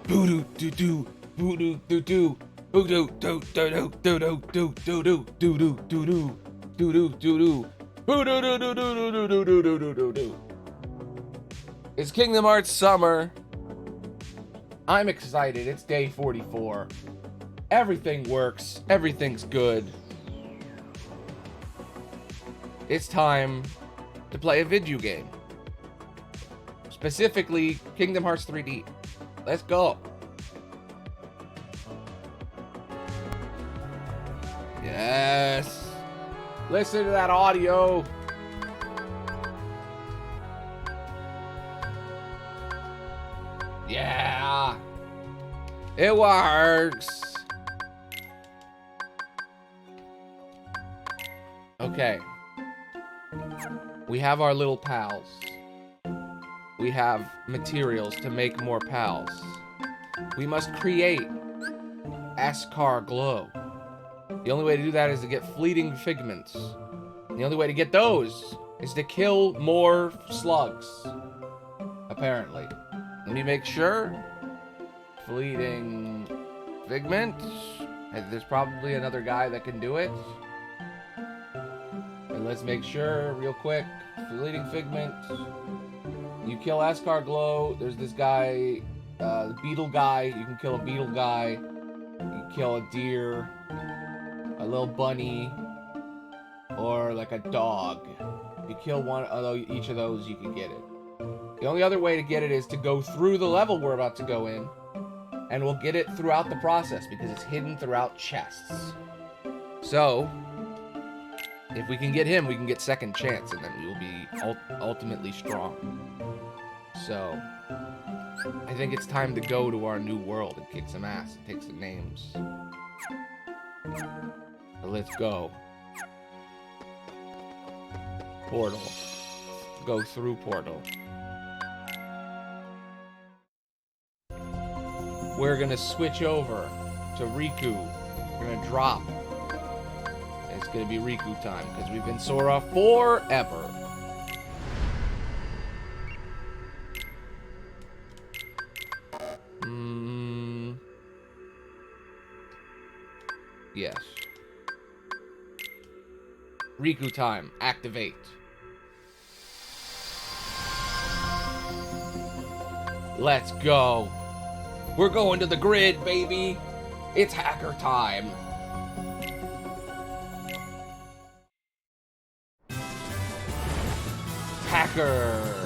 Boo doo doo boo doo doo doo boo doo doo doo doo doo doo doo doo doo doo doo doo doo doo doo doo boo doo doo doo doo doo doo doo doo doo doo doo. It's Kingdom Hearts summer. I'm excited. It's day 44. Everything works. Everything's good. It's time to play a video game. Specifically, Kingdom Hearts 3D. Let's go. Yes. Listen to that audio. Yeah. It works. Okay. We have our little pals. We have materials to make more pals. We must create Askar Glow. The only way to do that is to get fleeting figments. The only way to get those is to kill more slugs. Apparently. Let me make sure. Fleeting figment. There's probably another guy that can do it. And let's make sure real quick. Fleeting figment. You kill Askar Glow. There's this guy, the beetle guy. You can kill a beetle guy. You can kill a deer, a little bunny, or like a dog. If you kill one of each of those, you can get it. The only other way to get it is to go through the level we're about to go in, and we'll get it throughout the process because it's hidden throughout chests. So, if we can get him, we can get second chance, and then we will be ultimately strong. So, I think it's time to go to our new world and kick some ass and take some names. So let's go. Portal. Go through portal. We're gonna switch over to Riku. We're gonna drop. It's gonna be Riku time because we've been Sora forever. Yes. Riku time. Activate. Let's go. We're going to the grid, baby. It's hacker time. Hacker.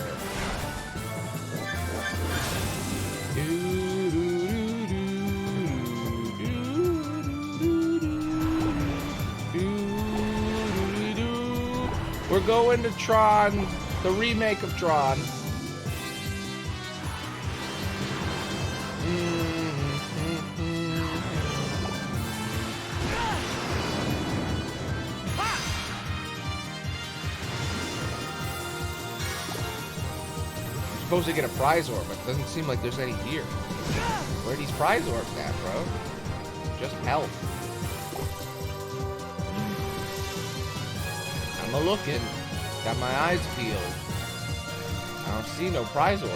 We're going to Tron, the remake of Tron. Supposed to get a prize orb, but it doesn't seem like there's any here. Where are these prize orbs at, bro? Just health. I'm a-looking. Got my eyes peeled. I don't see no prize orbs.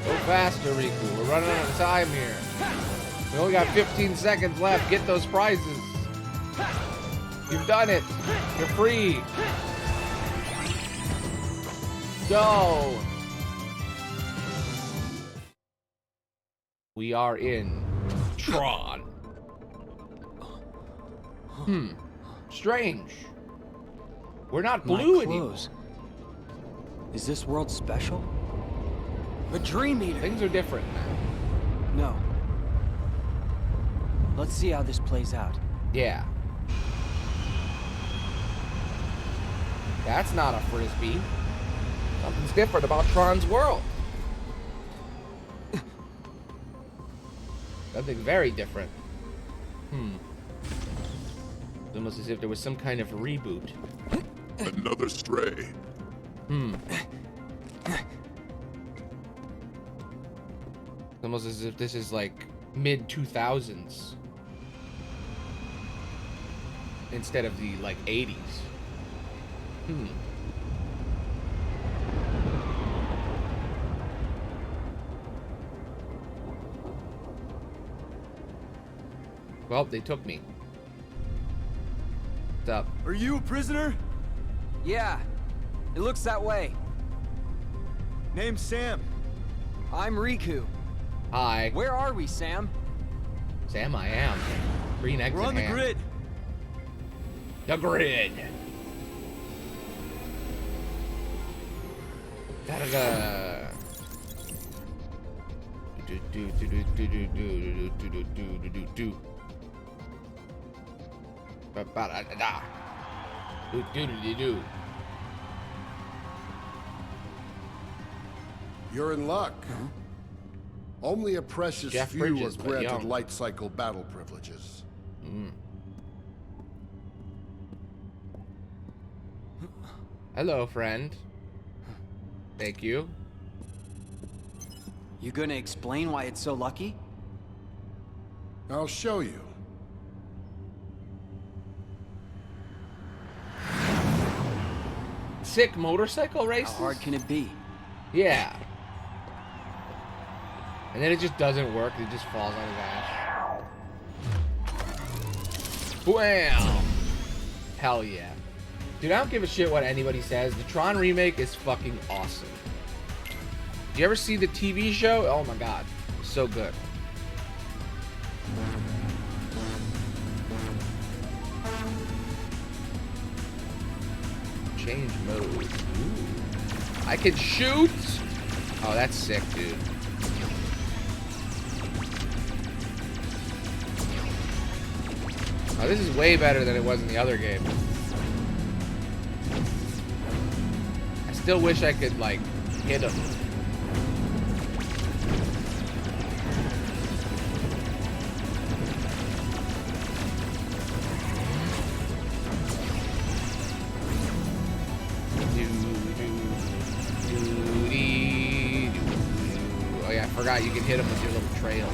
Go faster, Riku. We're running out of time here. We only got 15 seconds left. Get those prizes. You've done it. You're free. Go. We are in Tron. Strange. We're not blue anymore. Is this world special? A dream eater. Things are different now. No. Let's see how this plays out. Yeah. That's not a frisbee. Something's different about Tron's world. Something very different. It's almost as if there was some kind of reboot. Another stray. It's almost as if this is like mid 2000s instead of the like 80s. Well, they took me. What's up? Are you a prisoner? Yeah, it looks that way. Name's Sam. I'm Riku. Hi. Where are we, Sam? Sam, I am. Green exit We're on the hand. grid. The grid. Da-da-da. Do-do-do-do-do-do-do-do-do-do-do-do-do. Ba-ba-da-da-da. Do-do-do-do-do. You're in luck. Only a precious Jeff few Bridges, are but granted young. Lightcycle battle privileges. Hello, friend. Thank you. You gonna explain why it's so lucky? I'll show you. Sick motorcycle How races? hard can it be? Yeah. And then it just doesn't work. It just falls on his ass. Wham! Hell yeah. Dude, I don't give a shit what anybody says. The Tron remake is fucking awesome. Did you ever see the TV show? Oh my god. It's so good. Change mode. Ooh. I can shoot! Oh, that's sick, dude. Oh, this is way better than it was in the other game. I still wish I could, like, hit him. Oh yeah, I forgot you can hit him with your little trail.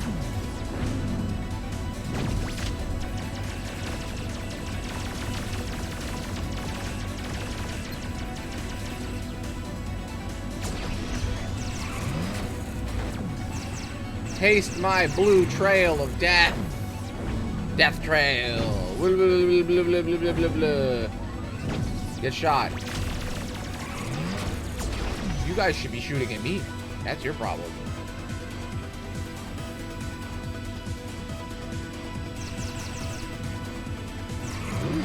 Taste my blue trail of death. Death trail. Blah, blah, blah, blah, blah, blah, blah, blah. Get shot. You guys should be shooting at me. That's your problem. Ooh.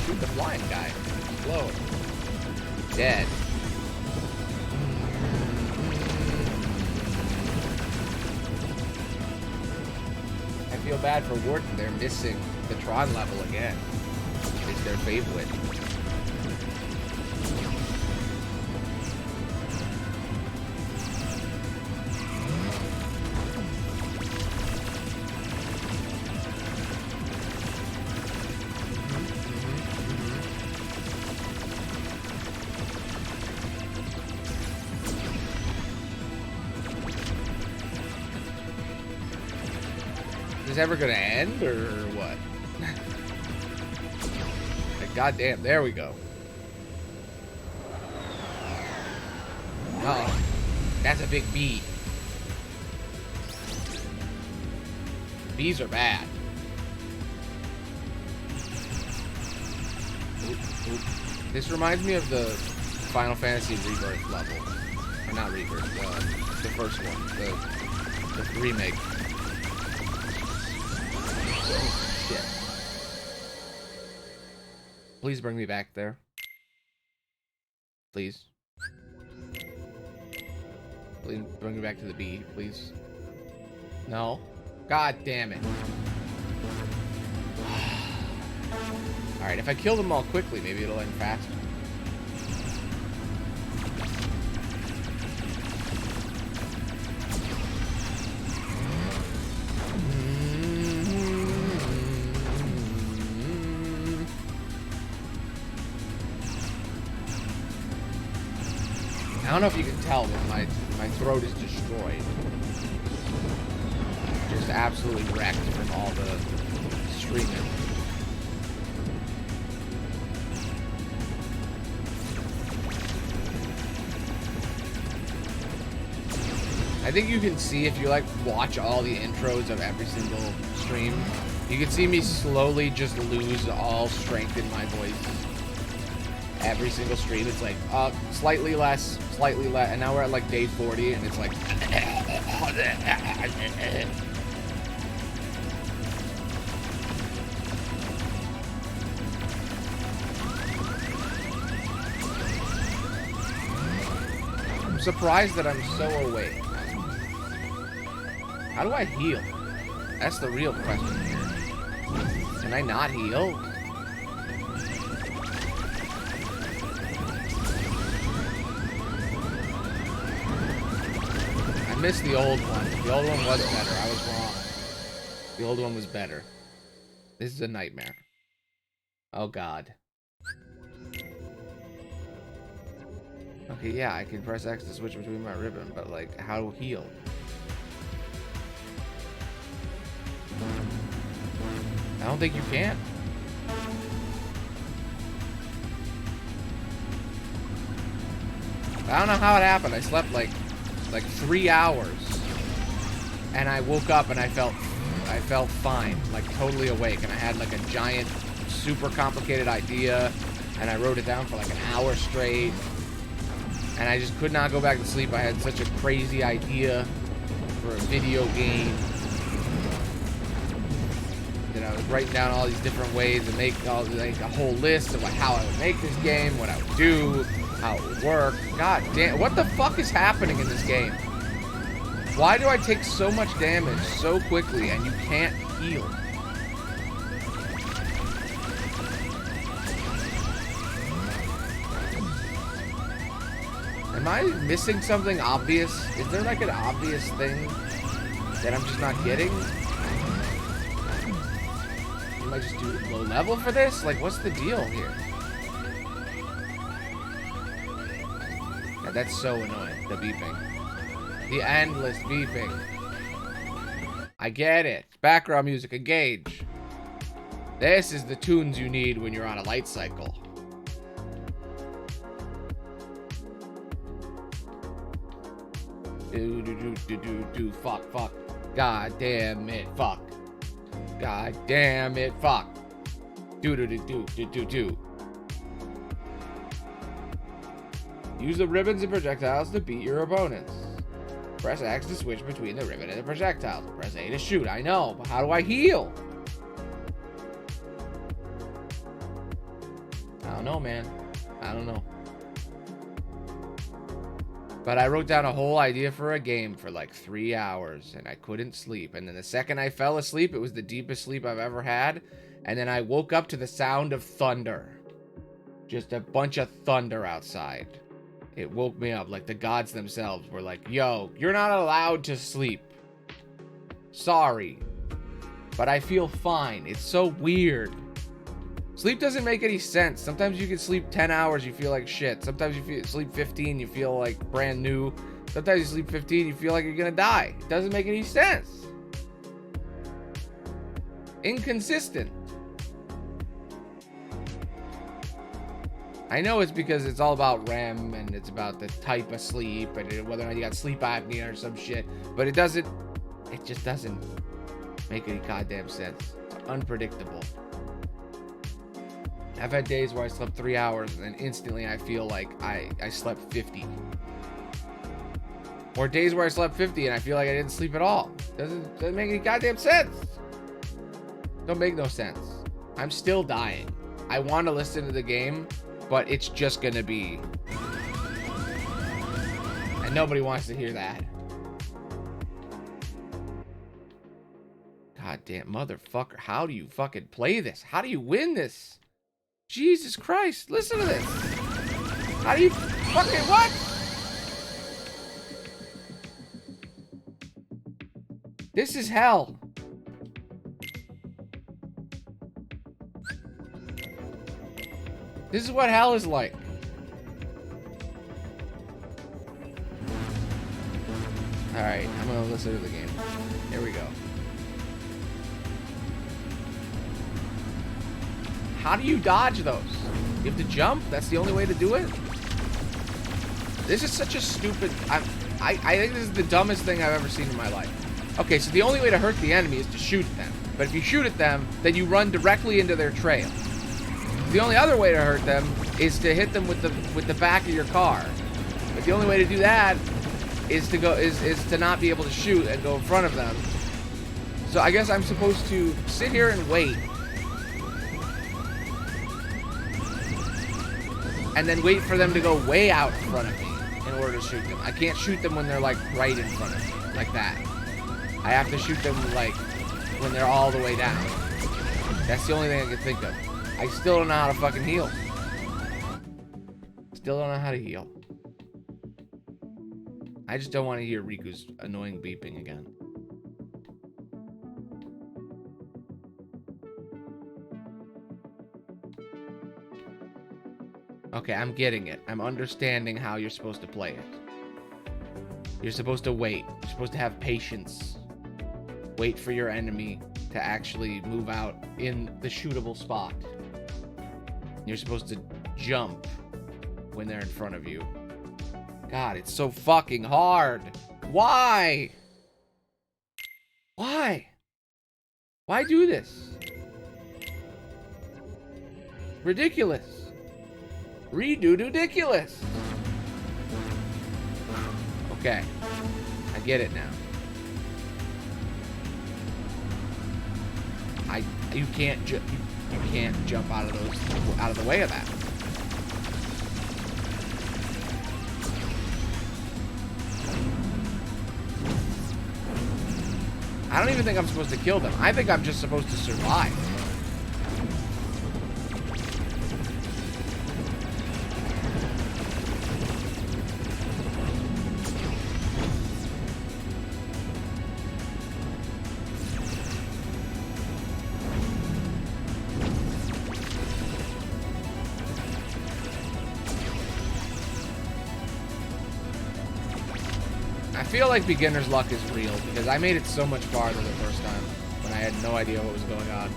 Shoot the flying guy. Explode. Dead. I feel bad for Wharton. They're missing the Tron level again. It's their favorite. Is this ever gonna end or what? Like, goddamn, there we go. Oh, that's a big bee. Bees are bad. Oop, oop. This reminds me of the Final Fantasy Rebirth level. Or not Rebirth, the first one. The remake. Shit. Please bring me back there. Please. Please bring me back to the bee, please. No. God damn it. Alright, if I kill them all quickly, maybe it'll end faster. I don't know if you can tell, but my throat is destroyed. Just absolutely wrecked from all the streaming. I think you can see if you like watch all the intros of every single stream, you can see me slowly just lose all strength in my voice. Every single stream, it's like slightly less, and now we're at like day 40, and it's like. I'm surprised that I'm so awake. How do I heal? That's the real question here. Can I not heal? I missed the old one. The old one was better. I was wrong. The old one was better. This is a nightmare. Oh, God. Okay, yeah, I can press X to switch between my ribbon, but, like, how to heal? I don't think you can. I don't know how it happened. I slept like 3 hours, and I woke up and I felt fine, like totally awake, and I had like a giant, super complicated idea, and I wrote it down for like an hour straight, and I just could not go back to sleep. I had such a crazy idea for a video game. I was writing down all these different ways to make like a whole list of like how I would make this game, what I would do, how it would work. God damn, what the fuck is happening in this game? Why do I take so much damage so quickly and you can't heal? Am I missing something obvious? Is there like an obvious thing that I'm just not getting? Am I just do low level for this? Like, what's the deal here? God, that's so annoying. The beeping. The endless beeping. I get it. Background music, engage. This is the tunes you need when you're on a Lightcycle. Do. Fuck. God damn it. Fuck. God damn it, fuck. Do. Use the ribbons and projectiles to beat your opponents. Press X to switch between the ribbon and the projectile. Press A to shoot. I know, but how do I heal? I don't know, man. I don't know. But I wrote down a whole idea for a game for like 3 hours, and I couldn't sleep. And then the second I fell asleep, it was the deepest sleep I've ever had. And then I woke up to the sound of thunder. Just a bunch of thunder outside. It woke me up, like the gods themselves were like, yo, you're not allowed to sleep. Sorry. But I feel fine. It's so weird. Sleep doesn't make any sense. Sometimes you can sleep 10 hours, you feel like shit. Sometimes you sleep 15, you feel like brand new. Sometimes you sleep 15, you feel like you're gonna die. It doesn't make any sense. Inconsistent. I know it's because it's all about REM and it's about the type of sleep and whether or not you got sleep apnea or some shit. But it just doesn't make any goddamn sense. It's unpredictable. I've had days where I slept 3 hours and then instantly I feel like I slept 50. Or days where I slept 50 and I feel like I didn't sleep at all. Doesn't make any goddamn sense. Don't make no sense. I'm still dying. I want to listen to the game, but it's just gonna be... And nobody wants to hear that. God damn motherfucker. How do you fucking play this? How do you win this? Jesus Christ, listen to this. How do you fucking what? This is hell. This is what hell is like. Alright, I'm gonna listen to the game. Here we go. How do you dodge those? You have to jump? That's the only way to do it? This is such a stupid... I think this is the dumbest thing I've ever seen in my life. Okay, so the only way to hurt the enemy is to shoot them. But if you shoot at them, then you run directly into their trail. The only other way to hurt them is to hit them with the back of your car. But the only way to do that is to not be able to shoot and go in front of them. So I guess I'm supposed to sit here and wait. And then wait for them to go way out in front of me in order to shoot them. I can't shoot them when they're like right in front of me, like that. I have to shoot them like when they're all the way down. That's the only thing I can think of. I still don't know how to fucking heal. Still don't know how to heal. I just don't want to hear Riku's annoying beeping again. Okay, I'm getting it. I'm understanding how you're supposed to play it. You're supposed to wait. You're supposed to have patience. Wait for your enemy to actually move out in the shootable spot. You're supposed to jump when they're in front of you. God, it's so fucking hard. Why? Why? Why do this? Ridiculous. Ridiculous. Okay. I get it now. You can't jump out of the way of that. I don't even think I'm supposed to kill them. I think I'm just supposed to survive. I feel like beginner's luck is real because I made it so much farther the first time when I had no idea what was going on.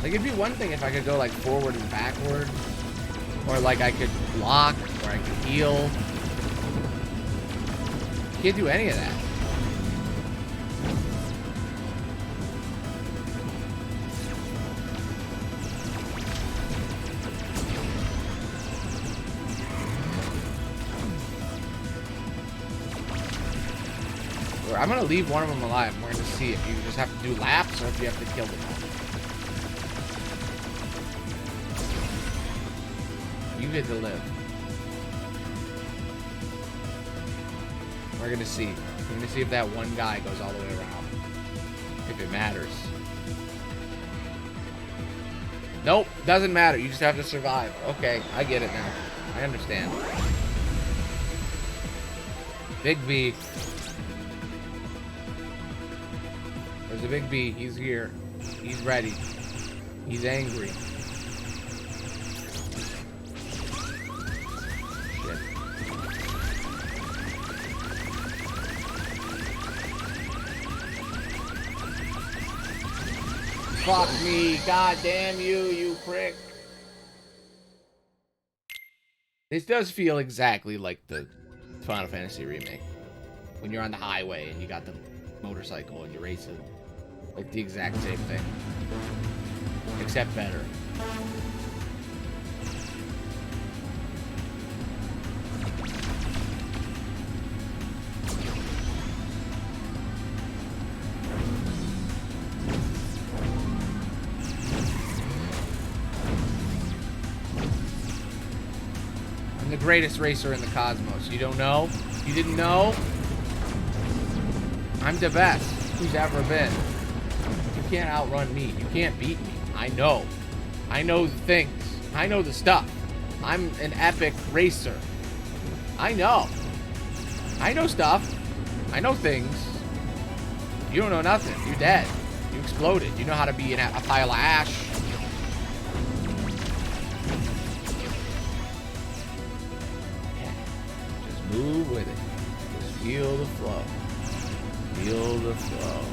Like, it'd be one thing if I could go, like, forward and backward. Or, like, I could block. Or I could heal. Can't do any of that. I'm gonna leave one of them alive. We're gonna see if you just have to do laps or if you have to kill them all. You get to live. We're gonna see. We're gonna see if that one guy goes all the way around. If it matters. Nope, doesn't matter. You just have to survive. Okay, I get it now. I understand. Big B. There's a big B. He's here. He's ready. He's angry. Shit. Fuck me. God damn you, you prick. This does feel exactly like the Final Fantasy remake. When you're on the highway and you got the motorcycle and you're racing. Like the exact same thing. Except better. I'm the greatest racer in the cosmos. You don't know? You didn't know? I'm the best who's ever been. You can't outrun me. You can't beat me. I know. I know the things. I know the stuff. I'm an epic racer. I know. I know stuff. I know things. You don't know nothing. You're dead. You exploded. You know how to be a pile of ash. Yeah. Just move with it. Just feel the flow. Feel the flow.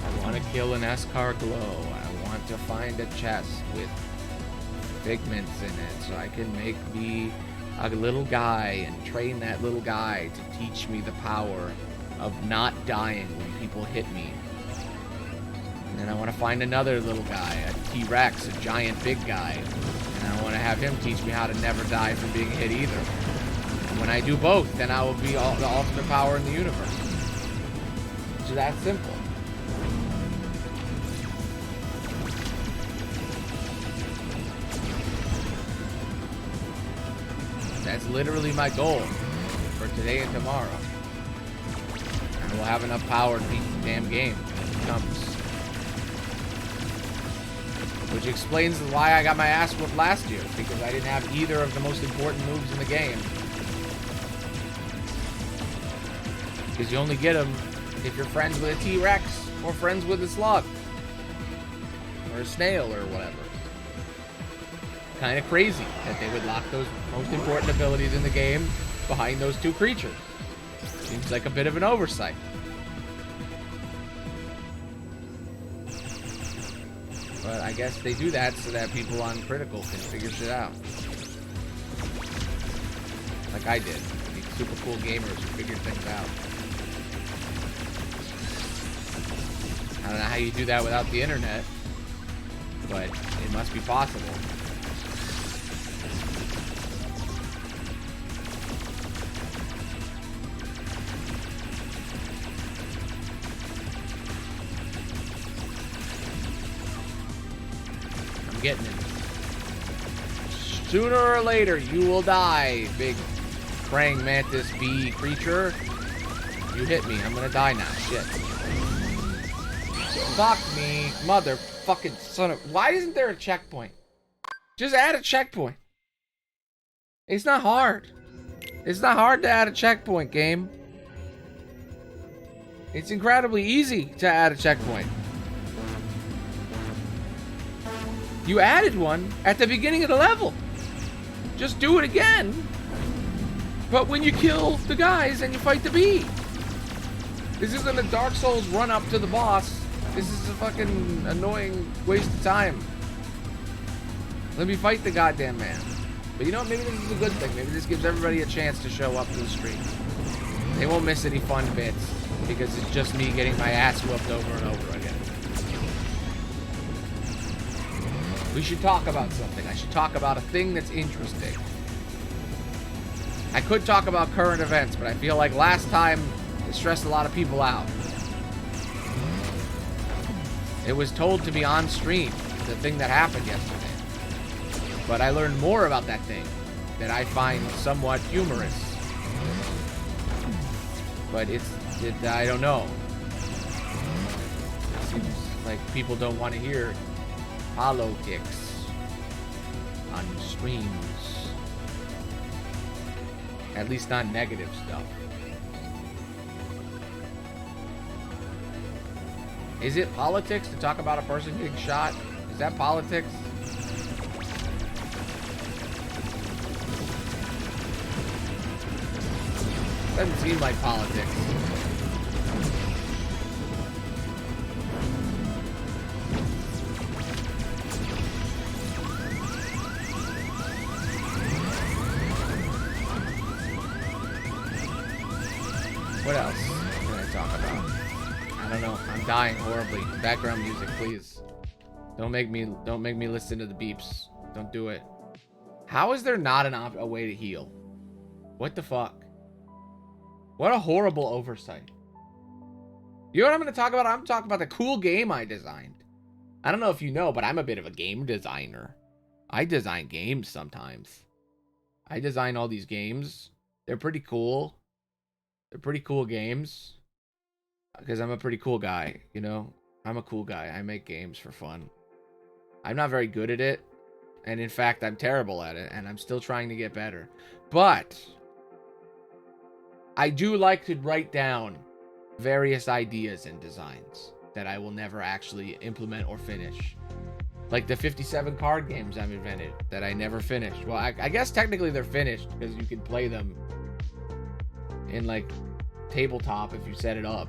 I want to kill an Escar glow. I want to find a chest with pigments in it so I can make me a little guy and train that little guy to teach me the power of not dying when people hit me. And then I want to find another little guy, a T-Rex, a giant big guy, and I want to have him teach me how to never die from being hit either. And when I do both, then I will be the ultimate power in the universe. It's that simple. That's literally my goal for today and tomorrow. I will have enough power to beat the damn game when it comes. Which explains why I got my ass whooped last year, because I didn't have either of the most important moves in the game. Because you only get them if you're friends with a T-Rex or friends with a slug. Or a snail or whatever. Kind of crazy that they would lock those most important abilities in the game behind those two creatures. Seems like a bit of an oversight. But I guess they do that so that people on Critical can figure shit out. Like I did. These super cool gamers who figured things out. I don't know how you do that without the internet, but it must be possible. Getting it. Sooner or later, you will die, big praying mantis bee creature. You hit me. I'm gonna die now. Shit. Fuck me, motherfucking son of... Why isn't there a checkpoint? Just add a checkpoint. It's not hard. It's not hard to add a checkpoint, game. It's incredibly easy to add a checkpoint. You added one at the beginning of the level. Just do it again. But when you kill the guys and you fight the bee. This isn't a Dark Souls run up to the boss. This is a fucking annoying waste of time. Let me fight the goddamn man. But you know what? Maybe this is a good thing. Maybe this gives everybody a chance to show up to the stream. They won't miss any fun bits because it's just me getting my ass whooped over and over again. We should talk about something. I should talk about a thing that's interesting. I could talk about current events, but I feel like last time it stressed a lot of people out. It was told to me on stream, the thing that happened yesterday. But I learned more about that thing that I find somewhat humorous. But I don't know. It seems like people don't want to hear politics on streams. At least not negative stuff. Is it politics to talk about a person getting shot? Is that politics? Doesn't seem like politics. What else can I talk about? I don't know. I'm dying horribly. Background music, please. Don't make me listen to the beeps. Don't do it. How is there not a way to heal? What the fuck? What a horrible oversight. You know what I'm going to talk about? I'm talking about the cool game I designed. I don't know if you know, but I'm a bit of a game designer. I design games sometimes. I design all these games. They're pretty cool. They're pretty cool games. Because I'm a pretty cool guy, you know? I'm a cool guy. I make games for fun. I'm not very good at it. And in fact, I'm terrible at it. And I'm still trying to get better. But I do like to write down various ideas and designs that I will never actually implement or finish. Like the 57 card games I've invented that I never finished. Well, I guess technically they're finished because you can play them in like tabletop if you set it up.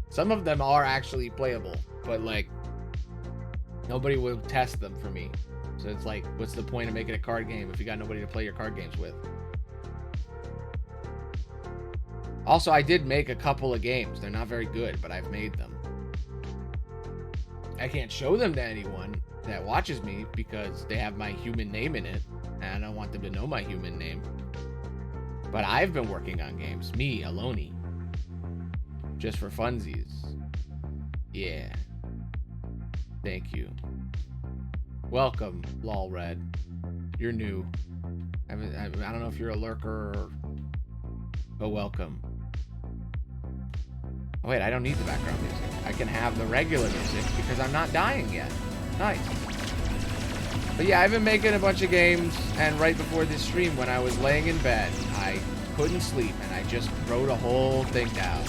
Some of them are actually playable, but like nobody will test them for me. So it's like, what's the point of making a card game if you got nobody to play your card games with? Also, I did make a couple of games. They're not very good, but I've made them. I can't show them to anyone that watches me because they have my human name in it, and I don't want them to know my human name. But I've been working on games. Me, Aloney. Just for funsies. Yeah. Thank you. Welcome, Lol Red. You're new. I don't know if you're a lurker or... But welcome. Oh, wait, I don't need the background music. I can have the regular music because I'm not dying yet. Nice. But yeah, I've been making a bunch of games, and right before this stream, when I was laying in bed, I couldn't sleep, and I just wrote a whole thing down.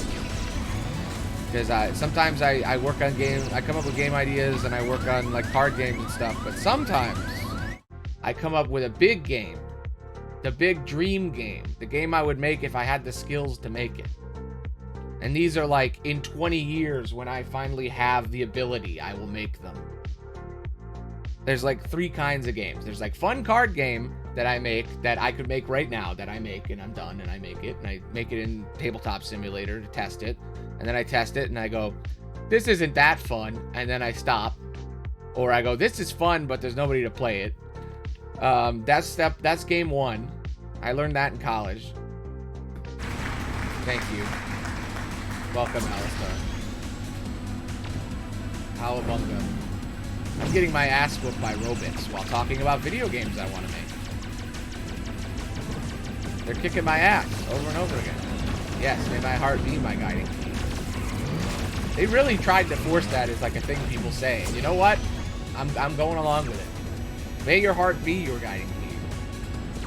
Because sometimes I work on games, I come up with game ideas, and I work on like card games and stuff, but sometimes I come up with a big game. The big dream game. The game I would make if I had the skills to make it. And these are like, in 20 years, when I finally have the ability, I will make them. There's like 3 kinds of games. There's like fun card game that I make, that I could make right now, that I make and I'm done and I make it. And I make it in Tabletop Simulator to test it. And then I test it and I go, this isn't that fun. And then I stop. Or I go, this is fun, but there's nobody to play it. That's game 1. I learned that in college. Thank you. Welcome, Alistar. Cowabunga. I'm getting my ass whooped by Robits while talking about video games I want to make. They're kicking my ass over and over again. Yes, may my heart be my guiding key. They really tried to force that as like a thing people say. You know what? I'm going along with it. May your heart be your guiding key.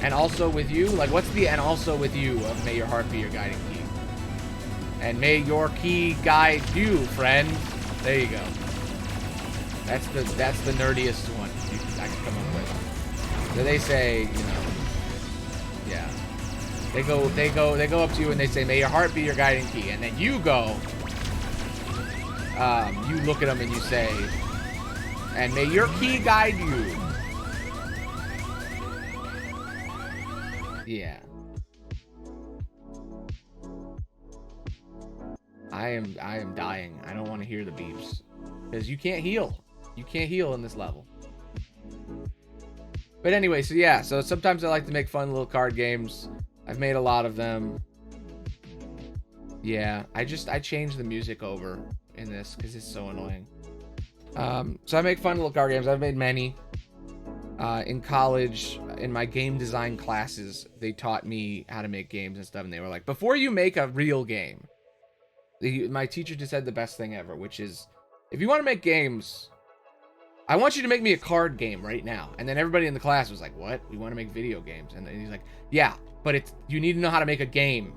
And also with you? Like, what's the and also with you of may your heart be your guiding key? And may your key guide you, friend. There you go. That's the nerdiest one I can come up with. So they say, you know, yeah. They go up to you and they say, may your heart be your guiding key. And then you go, you look at them and you say, and may your key guide you. Yeah. I am dying. I don't want to hear the beeps. Because you can't heal. You can't heal in this level. But anyway, so yeah. So sometimes I like to make fun little card games. I've made a lot of them. Yeah. I changed the music over in this because it's so annoying. So I make fun little card games. I've made many. In college, in my game design classes, they taught me how to make games and stuff. And they were like, before you make a real game, my teacher just said the best thing ever, which is, if you want to make games, I want you to make me a card game right now. And then everybody in the class was like, what? We want to make video games. And then he's like, yeah, but you need to know how to make a game.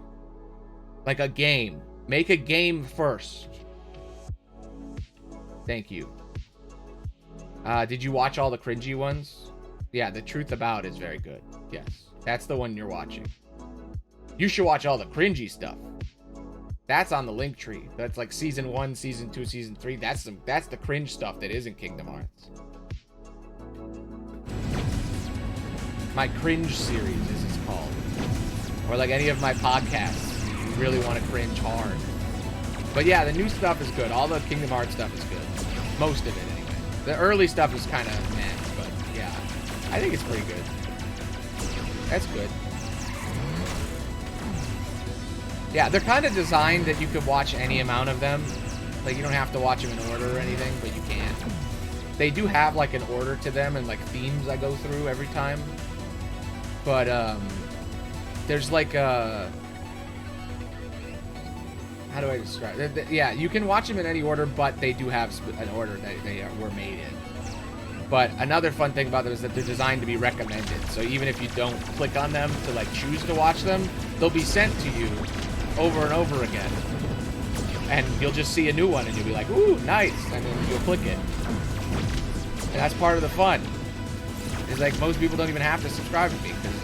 Like a game. Make a game first. Thank you. Did you watch all the cringy ones? Yeah, The Truth About is very good. Yes, that's the one you're watching. You should watch all the cringy stuff. That's on the link tree. That's like season 1, season 2, season 3. That's the cringe stuff that isn't Kingdom Hearts. My cringe series, as it's called. Or like any of my podcasts. You really want to cringe hard. But yeah, the new stuff is good. All the Kingdom Hearts stuff is good. Most of it, anyway. The early stuff is kind of meh, but yeah. I think it's pretty good. That's good. Yeah, they're kind of designed that you could watch any amount of them. Like, you don't have to watch them in order or anything, but you can. They do have, like, an order to them and, like, themes I go through every time. But, there's, like, how do I describe it? Yeah, you can watch them in any order, but they do have an order that they were made in. But another fun thing about them is that they're designed to be recommended. So even if you don't click on them to like choose to watch them, they'll be sent to you over and over again. And you'll just see a new one and you'll be like, ooh, nice. And then you'll click it. And that's part of the fun. It's like most people don't even have to subscribe to me because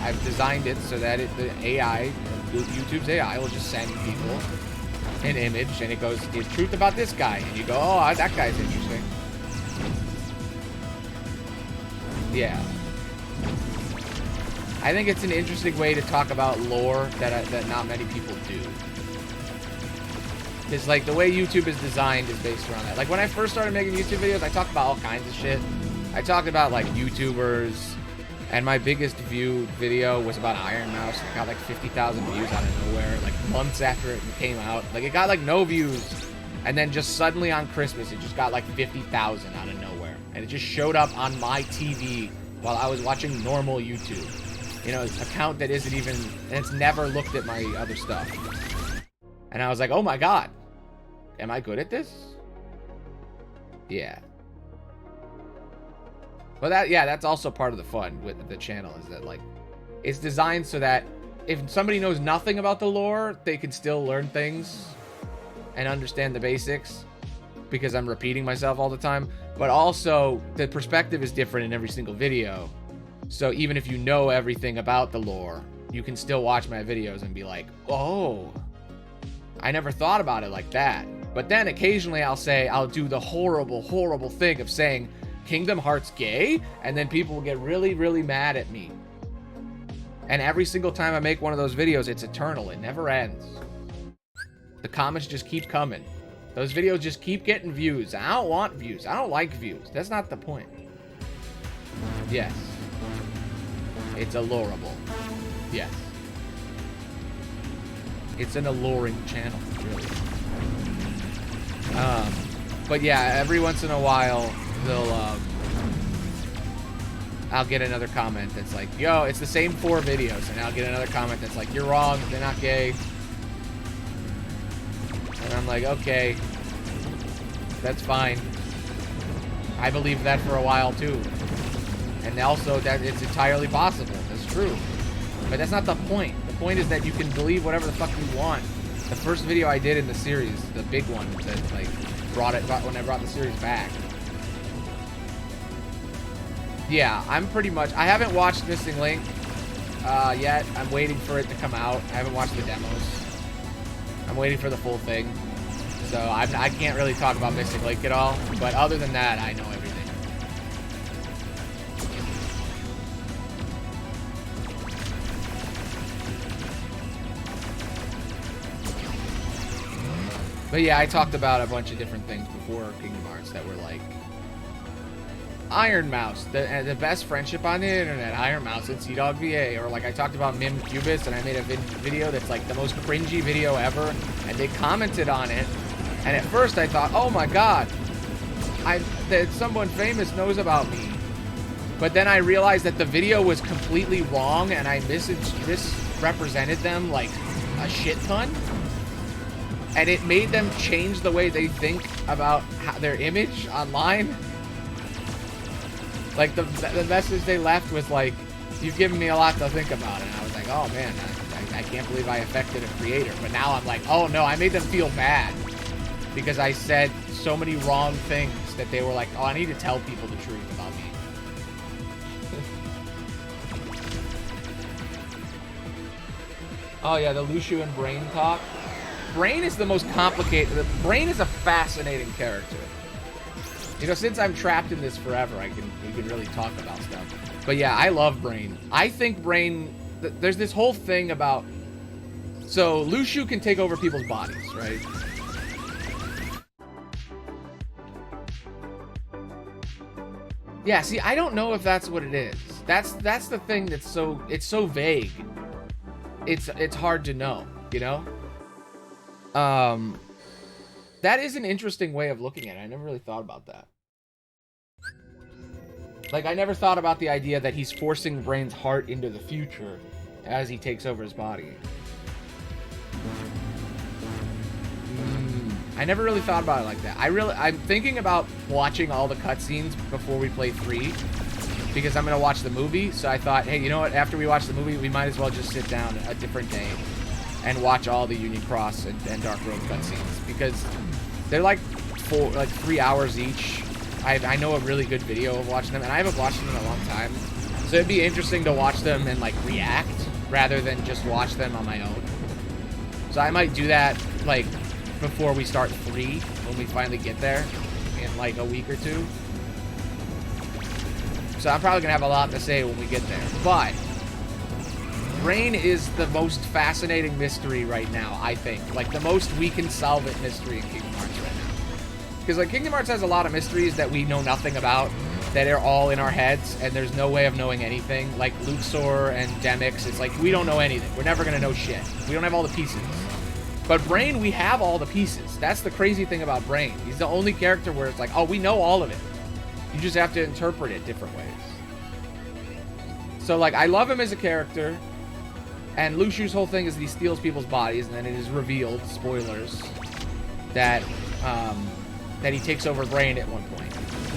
I've designed it so that the AI, YouTube's AI, will just send people an image and it goes, the truth about this guy. And you go, oh, that guy's interesting. Yeah. I think it's an interesting way to talk about lore that not many people do. It's like the way YouTube is designed is based around that. Like when I first started making YouTube videos, I talked about all kinds of shit. I talked about like YouTubers, and my biggest viewed video was about Iron Mouse. It got like 50,000 views out of nowhere, like months after it came out. Like it got like no views, and then just suddenly on Christmas, it just got like 50,000 out of nowhere. And it just showed up on my TV while I was watching normal YouTube. You know, it's an account that isn't even, and it's never looked at my other stuff. And I was like, oh my god, am I good at this? Yeah. But that's also part of the fun with the channel, is that like, it's designed so that if somebody knows nothing about the lore, they can still learn things and understand the basics, because I'm repeating myself all the time. But also, the perspective is different in every single video. So even if you know everything about the lore, you can still watch my videos and be like, oh, I never thought about it like that. But then occasionally I'll do the horrible, horrible thing of saying Kingdom Hearts gay, and then people will get really, really mad at me. And every single time I make one of those videos, it's eternal. It never ends. The comments just keep coming. Those videos just keep getting views. I don't want views. I don't like views. That's not the point. Yes. It's allurable. Yes. It's an alluring channel, really. But yeah, every once in a while, I'll get another comment that's like, yo, it's the same 4 videos. And I'll get another comment that's like, you're wrong, they're not gay. And I'm like, okay, that's fine. I believed that for a while too. And also that it's entirely possible. That's true. But that's not the point. The point is that you can believe whatever the fuck you want. The first video I did in the series, the big one that like when I brought the series back. Yeah, I'm pretty much, I haven't watched Missing Link yet. I'm waiting for it to come out. I haven't watched the demos. I'm waiting for the full thing. So I can't really talk about Missing Link at all. But other than that, I know everything. But yeah, I talked about a bunch of different things before Kingdom Hearts that were like Iron Mouse, the best friendship on the internet, Iron Mouse and Sea-Dog VA. Or like I talked about Mim Cubis, and I made a video that's like the most cringy video ever, and they commented on it. And at first I thought, oh my god, that someone famous knows about me. But then I realized that the video was completely wrong, and I misrepresented them like a shit ton. And it made them change the way they think about their image online. Like, the message they left was like, you've given me a lot to think about. And I was like, oh man, I can't believe I affected a creator. But now I'm like, oh no, I made them feel bad. Because I said so many wrong things that they were like, oh, I need to tell people the truth about me. Oh yeah, the Lucio and Brain talk. Brain is the most complicated. Brain is a fascinating character. You know, since I'm trapped in this forever, we can really talk about stuff. But yeah, I love Brain. I think Brain, there's this whole thing about, so Lucio can take over people's bodies, right? Yeah, see, I don't know if that's what it is. That's the thing that's it's so vague. It's hard to know, you know? That is an interesting way of looking at it. I never really thought about that. Like, I never thought about the idea that he's forcing Brain's heart into the future as he takes over his body. I never really thought about it like that. I'm thinking about watching all the cutscenes before we play 3 because I'm going to watch the movie. So I thought, hey, you know what? After we watch the movie, we might as well just sit down a different day and watch all the Union Cross and Dark Road cutscenes because they're like 3 hours each. I know a really good video of watching them, and I haven't watched them in a long time. So it'd be interesting to watch them and like react rather than just watch them on my own. So I might do that like before we start 3 when we finally get there in like a week or 2. So I'm probably gonna have a lot to say when we get there. But Brain is the most fascinating mystery right now, I think. Like the most we can solve it mystery in Kingdom Hearts right now. Because like Kingdom Hearts has a lot of mysteries that we know nothing about, that are all in our heads, and there's no way of knowing anything. Like Luxor and Demyx, it's like we don't know anything. We're never gonna know shit. We don't have all the pieces. But Brain, we have all the pieces. That's the crazy thing about Brain. He's the only character where it's like, oh, we know all of it. You just have to interpret it different ways. So like, I love him as a character. And Lushu's whole thing is that he steals people's bodies, and then it is revealed, spoilers, that that he takes over Brain at one point.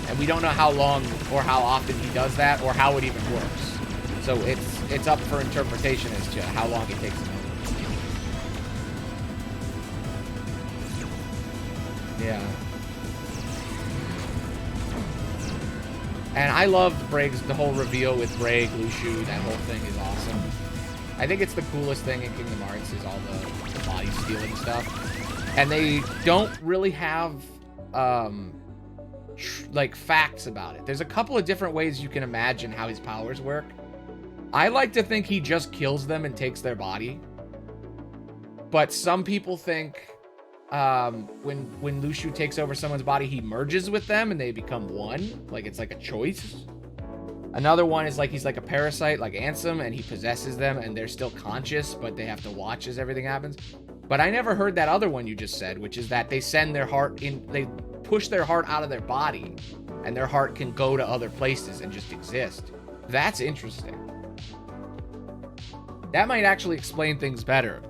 And we don't know how long or how often he does that or how it even works. So it's up for interpretation as to how long it takes him over. Yeah. And I loved the whole reveal with Braig, Lushu. That whole thing is awesome. I think it's the coolest thing in Kingdom Hearts is all the body stealing stuff. And they don't really have like facts about it. There's a couple of different ways you can imagine how his powers work. I like to think he just kills them and takes their body. But some people think when Lushu takes over someone's body, he merges with them and they become one. Like it's like a choice. Another one is like he's like a parasite, like Ansem, and he possesses them and they're still conscious, but they have to watch as everything happens. But I never heard that other one you just said, which is that they send their heart in, they push their heart out of their body, and their heart can go to other places and just exist. That's interesting. That might actually explain things better.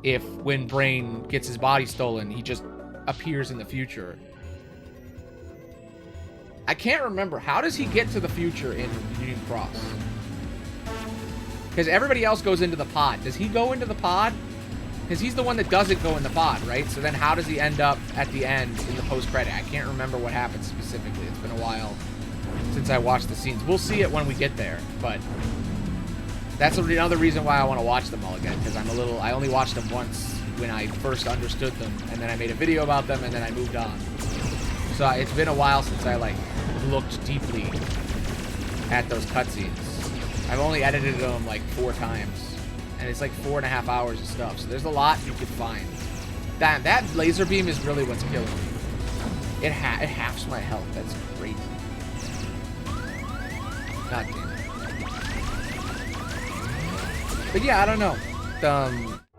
If when Brain gets his body stolen, he just appears in the future. I can't remember. How does he get to the future in Union Cross? Because everybody else goes into the pod. Does he go into the pod? Because he's the one that doesn't go in the pod, right? So then how does he end up at the end in the post-credit? I can't remember what happens specifically. It's been a while since I watched the scenes. We'll see it when we get there, but that's another reason why I want to watch them all again, because I only watched them once when I first understood them, and then I made a video about them, and then I moved on. So it's been a while since I like looked deeply at those cutscenes. I've only edited them like 4 times, and it's like 4.5 hours of stuff. So there's a lot you could find. That laser beam is really what's killing me. It halves my health. That's crazy. God damn it. But yeah, I don't know.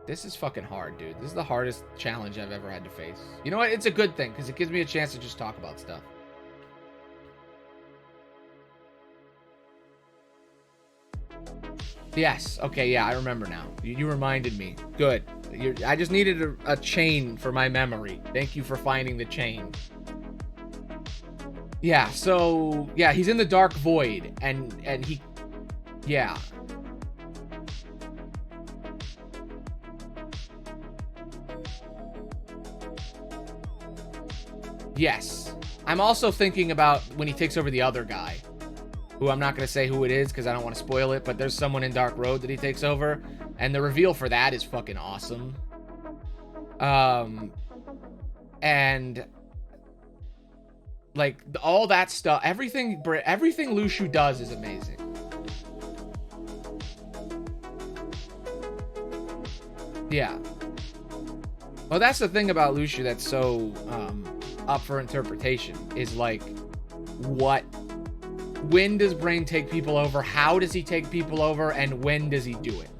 This is fucking hard, dude. This is the hardest challenge I've ever had to face. You know what? It's a good thing, because it gives me a chance to just talk about stuff. Yes. Okay, yeah, I remember now. You reminded me. Good. I just needed a chain for my memory. Thank you for finding the chain. Yeah, so... yeah, he's in the Dark Void, and he... yeah. Yes. I'm also thinking about when he takes over the other guy, who I'm not going to say who it is because I don't want to spoil it, but there's someone in Dark Road that he takes over, and the reveal for that is fucking awesome. And like all that stuff, everything Lushu does is amazing. Yeah. Well, that's the thing about Lushu that's so up for interpretation, is like, when does Brain take people over? How does he take people over? And when does he do it?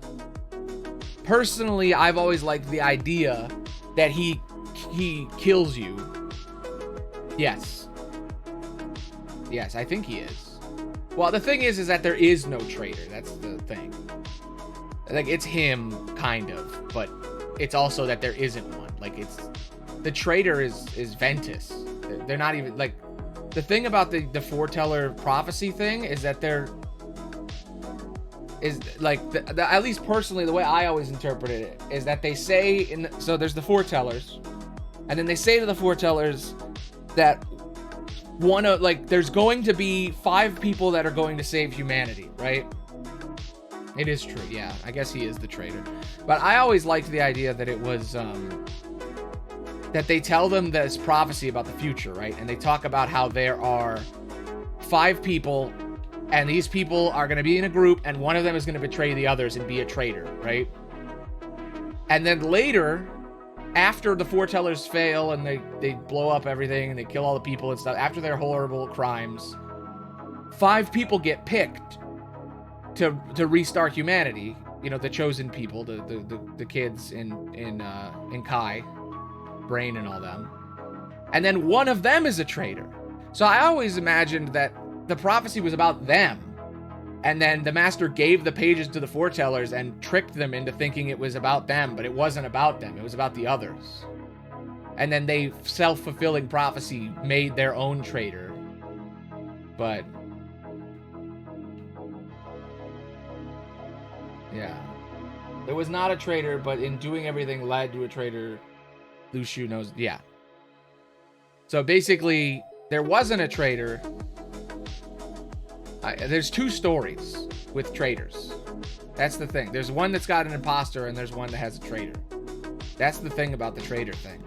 Personally, I've always liked the idea that he kills you. Yes. Yes, I think he is. Well, the thing is that there is no traitor. That's the thing. Like, it's him, kind of, but it's also that there isn't one. Like, the traitor is Ventus. They're not even, like, the thing about the foreteller prophecy thing is that at least personally, the way I always interpreted it is that they say so there's the foretellers, and then they say to the foretellers that there's going to be 5 people that are going to save humanity, right? It is true, yeah. I guess he is the traitor. But I always liked the idea that it was that they tell them this prophecy about the future, right? And they talk about how there are 5 people, and these people are going to be in a group, and one of them is going to betray the others and be a traitor, right? And then later, after the foretellers fail and they blow up everything and they kill all the people and stuff, after their horrible crimes, 5 people get picked to restart humanity. You know, the chosen people, the kids in Kai, Brain and all them. And then one of them is a traitor. So I always imagined that the prophecy was about them. And then the master gave the pages to the foretellers and tricked them into thinking it was about them, but it wasn't about them. It was about the others. And then they, self-fulfilling prophecy, made their own traitor. But yeah. There was not a traitor, but in doing everything led to a traitor. Luxu knows, yeah. So basically, there wasn't a traitor. There's 2 stories with traitors. That's the thing. There's one that's got an imposter, and there's one that has a traitor. That's the thing about the traitor thing.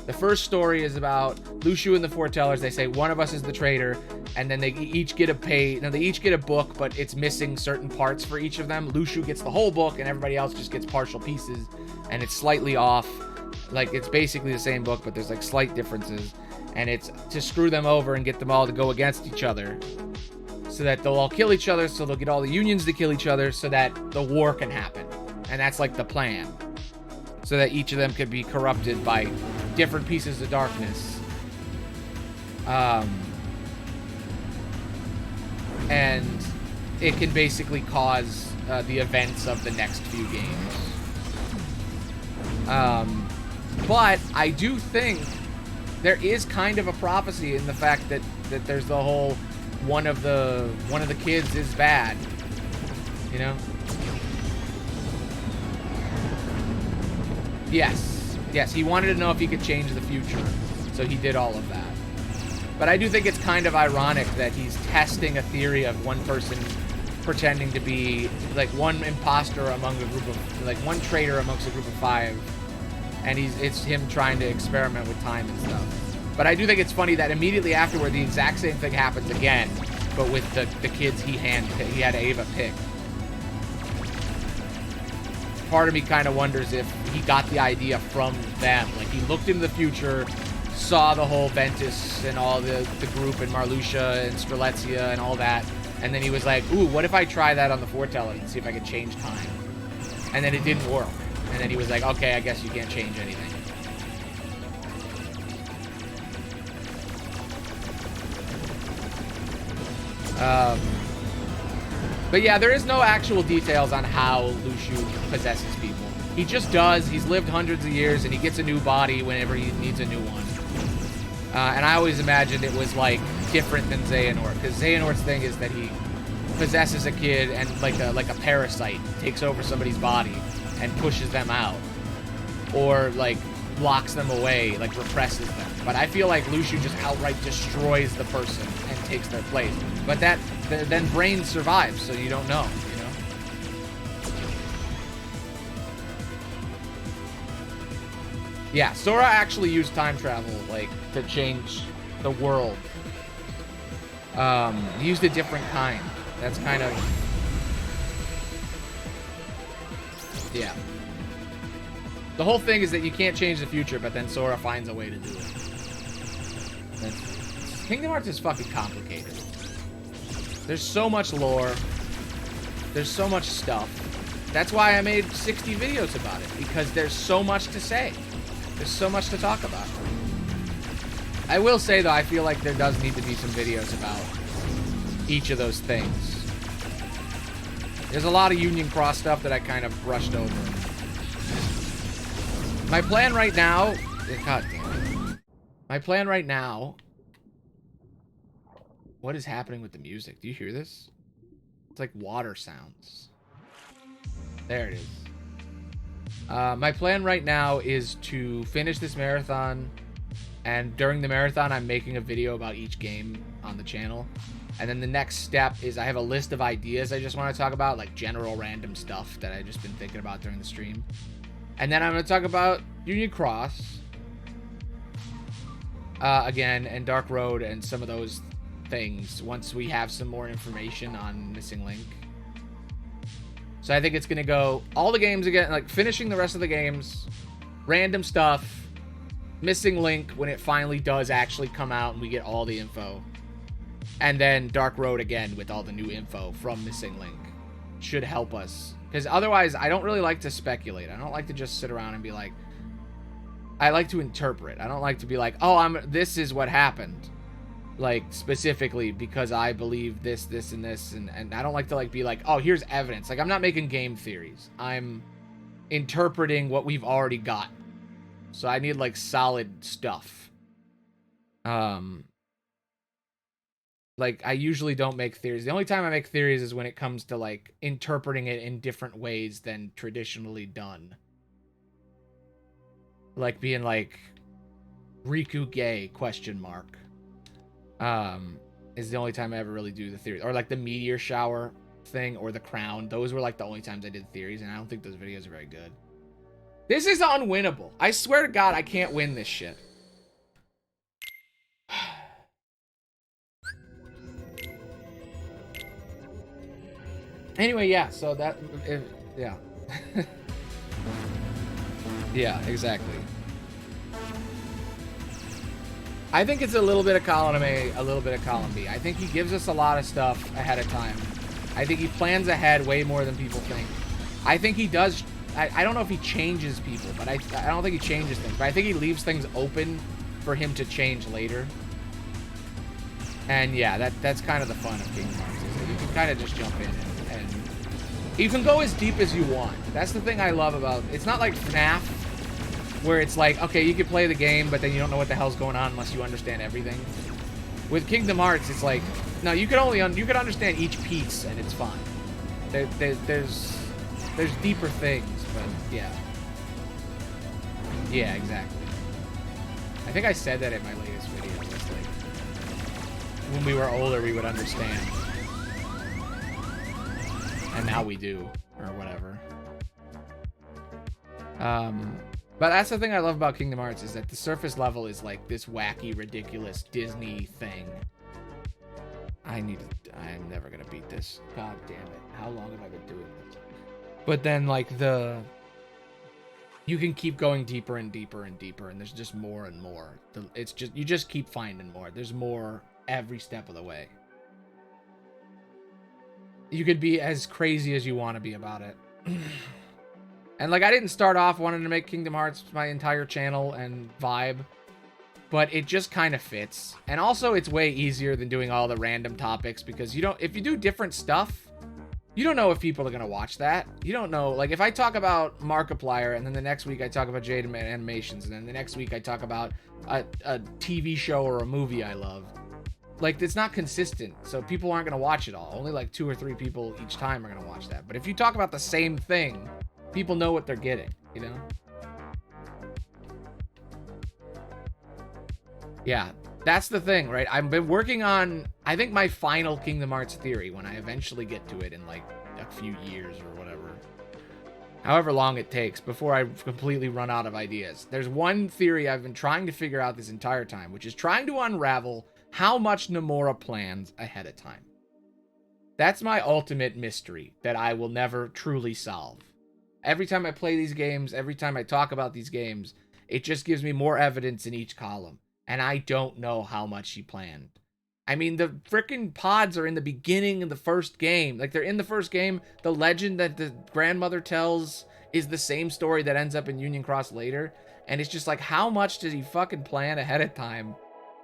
The first story is about Luxu and the foretellers. They say one of us is the traitor, and then they each get they each get a book, but it's missing certain parts for each of them. Luxu gets the whole book, and everybody else just gets partial pieces, and it's slightly off. Like, it's basically the same book, but there's like slight differences, and it's to screw them over and get them all to go against each other, so that they'll all kill each other, so they'll get all the unions to kill each other, so that the war can happen. And that's like the plan. So that each of them could be corrupted by different pieces of darkness. And it can basically cause the events of the next few games. But I do think there is kind of a prophecy in the fact that there's the whole one of the kids is bad, you know? Yes, he wanted to know if he could change the future, so he did all of that. But I do think it's kind of ironic that he's testing a theory of one person pretending to be, like, one imposter among a group of, like, one traitor amongst a group of 5, and it's him trying to experiment with time and stuff. But I do think it's funny that immediately afterward, the exact same thing happens again, but with the kids he had Ava pick. Part of me kind of wonders if he got the idea from them. Like, he looked into the future, saw the whole Ventus and all the group and Marluxia and Strelitzia and all that, and then he was like, ooh, what if I try that on the foretellers and see if I can change time? And then it didn't work. And then he was like, okay, I guess you can't change anything. But yeah, there is no actual details on how Luxu possesses people. He just does. He's lived hundreds of years, and he gets a new body whenever he needs a new one. And I always imagined it was, like, different than Xehanort, because Xehanort's thing is that he possesses a kid and, like a parasite, takes over somebody's body and pushes them out. Or, like, locks them away, like, represses them. But I feel like Luxu just outright destroys the person and takes their place. But then Brain survives, so you don't know, you know? Yeah, Sora actually used time travel, like, to change the world. He used a different kind. That's kind of... yeah. The whole thing is that you can't change the future, but then Sora finds a way to do it. Kingdom Hearts is fucking complicated. There's so much lore. There's so much stuff. That's why I made 60 videos about it, because there's so much to say. There's so much to talk about. I will say, though, I feel like there does need to be some videos about each of those things. There's a lot of Union Cross stuff that I kind of brushed over. My plan right now... God damn it. My plan right now... What is happening with the music? Do you hear this? It's like water sounds. There it is. My plan right now is to finish this marathon, and during the marathon I'm making a video about each game on the channel. And then the next step is I have a list of ideas I just want to talk about, like general random stuff that I've just been thinking about during the stream. And then I'm going to talk about Union Cross again, and Dark Road and some of those things once we have some more information on Missing Link. So I think it's going to go all the games again, like finishing the rest of the games, random stuff, Missing Link when it finally does actually come out and we get all the info. And then Dark Road again with all the new info from Missing Link. Should help us. Because otherwise, I don't really like to speculate. I don't like to just sit around and be like... I like to interpret. I don't like to be like, oh, this is what happened. Like, specifically because I believe this, this, and this. And I don't like to, like, be like, oh, here's evidence. Like, I'm not making game theories. I'm interpreting what we've already got. So I need, like, solid stuff. Like, I usually don't make theories. The only time I make theories is when it comes to, like, interpreting it in different ways than traditionally done. Like, being like, Riku gay, question mark. Is the only time I ever really do the theory. Or, like, the meteor shower thing, or the crown. Those were, like, the only times I did theories, and I don't think those videos are very good. This is unwinnable. I swear to God, I can't win this shit. Anyway, yeah, so that... yeah. Yeah, exactly. I think it's a little bit of column A, a little bit of column B. I think he gives us a lot of stuff ahead of time. I think he plans ahead way more than people think. I think he does... I don't know if he changes people, but I don't think he changes things. But I think he leaves things open for him to change later. And yeah, that's kind of the fun of Kingdom Hearts. Is that you can kind of just jump in and you can go as deep as you want. That's the thing I love about... It's not like FNAF, where it's like, okay, you can play the game, but then you don't know what the hell's going on unless you understand everything. With Kingdom Hearts, it's like, no, you can understand each piece, and it's fine. There's deeper things, but yeah. Yeah, exactly. I think I said that in my latest video. It's like, when we were older, we would understand. And now we do, or whatever. But that's the thing I love about Kingdom Hearts, is that the surface level is like this wacky, ridiculous Disney thing. I'm never gonna beat this. God damn it. How long have I been doing this? But then like you can keep going deeper and deeper and deeper, and there's just more and more. It's just, you just keep finding more. There's more every step of the way. You could be as crazy as you want to be about it. And like, I didn't start off wanting to make Kingdom Hearts my entire channel and vibe, but it just kind of fits. And also it's way easier than doing all the random topics, because if you do different stuff, you don't know if people are going to watch that. You don't know, like if I talk about Markiplier and then the next week I talk about Jade Animations, and then the next week I talk about a TV show or a movie I love. Like, it's not consistent, so people aren't going to watch it all. Only like 2 or 3 people each time are going to watch that. But if you talk about the same thing, people know what they're getting, you know? Yeah, that's the thing, right? I've been working on, I think, my final Kingdom Hearts theory when I eventually get to it in like a few years or whatever. However long it takes before I completely run out of ideas. There's one theory I've been trying to figure out this entire time, which is trying to unravel how much Nomura plans ahead of time. That's my ultimate mystery that I will never truly solve. Every time I play these games, every time I talk about these games, it just gives me more evidence in each column. And I don't know how much he planned. I mean, the freaking pods are in the beginning of the first game. Like, they're in the first game. The legend that the grandmother tells is the same story that ends up in Union Cross later. And it's just like, how much did he fucking plan ahead of time?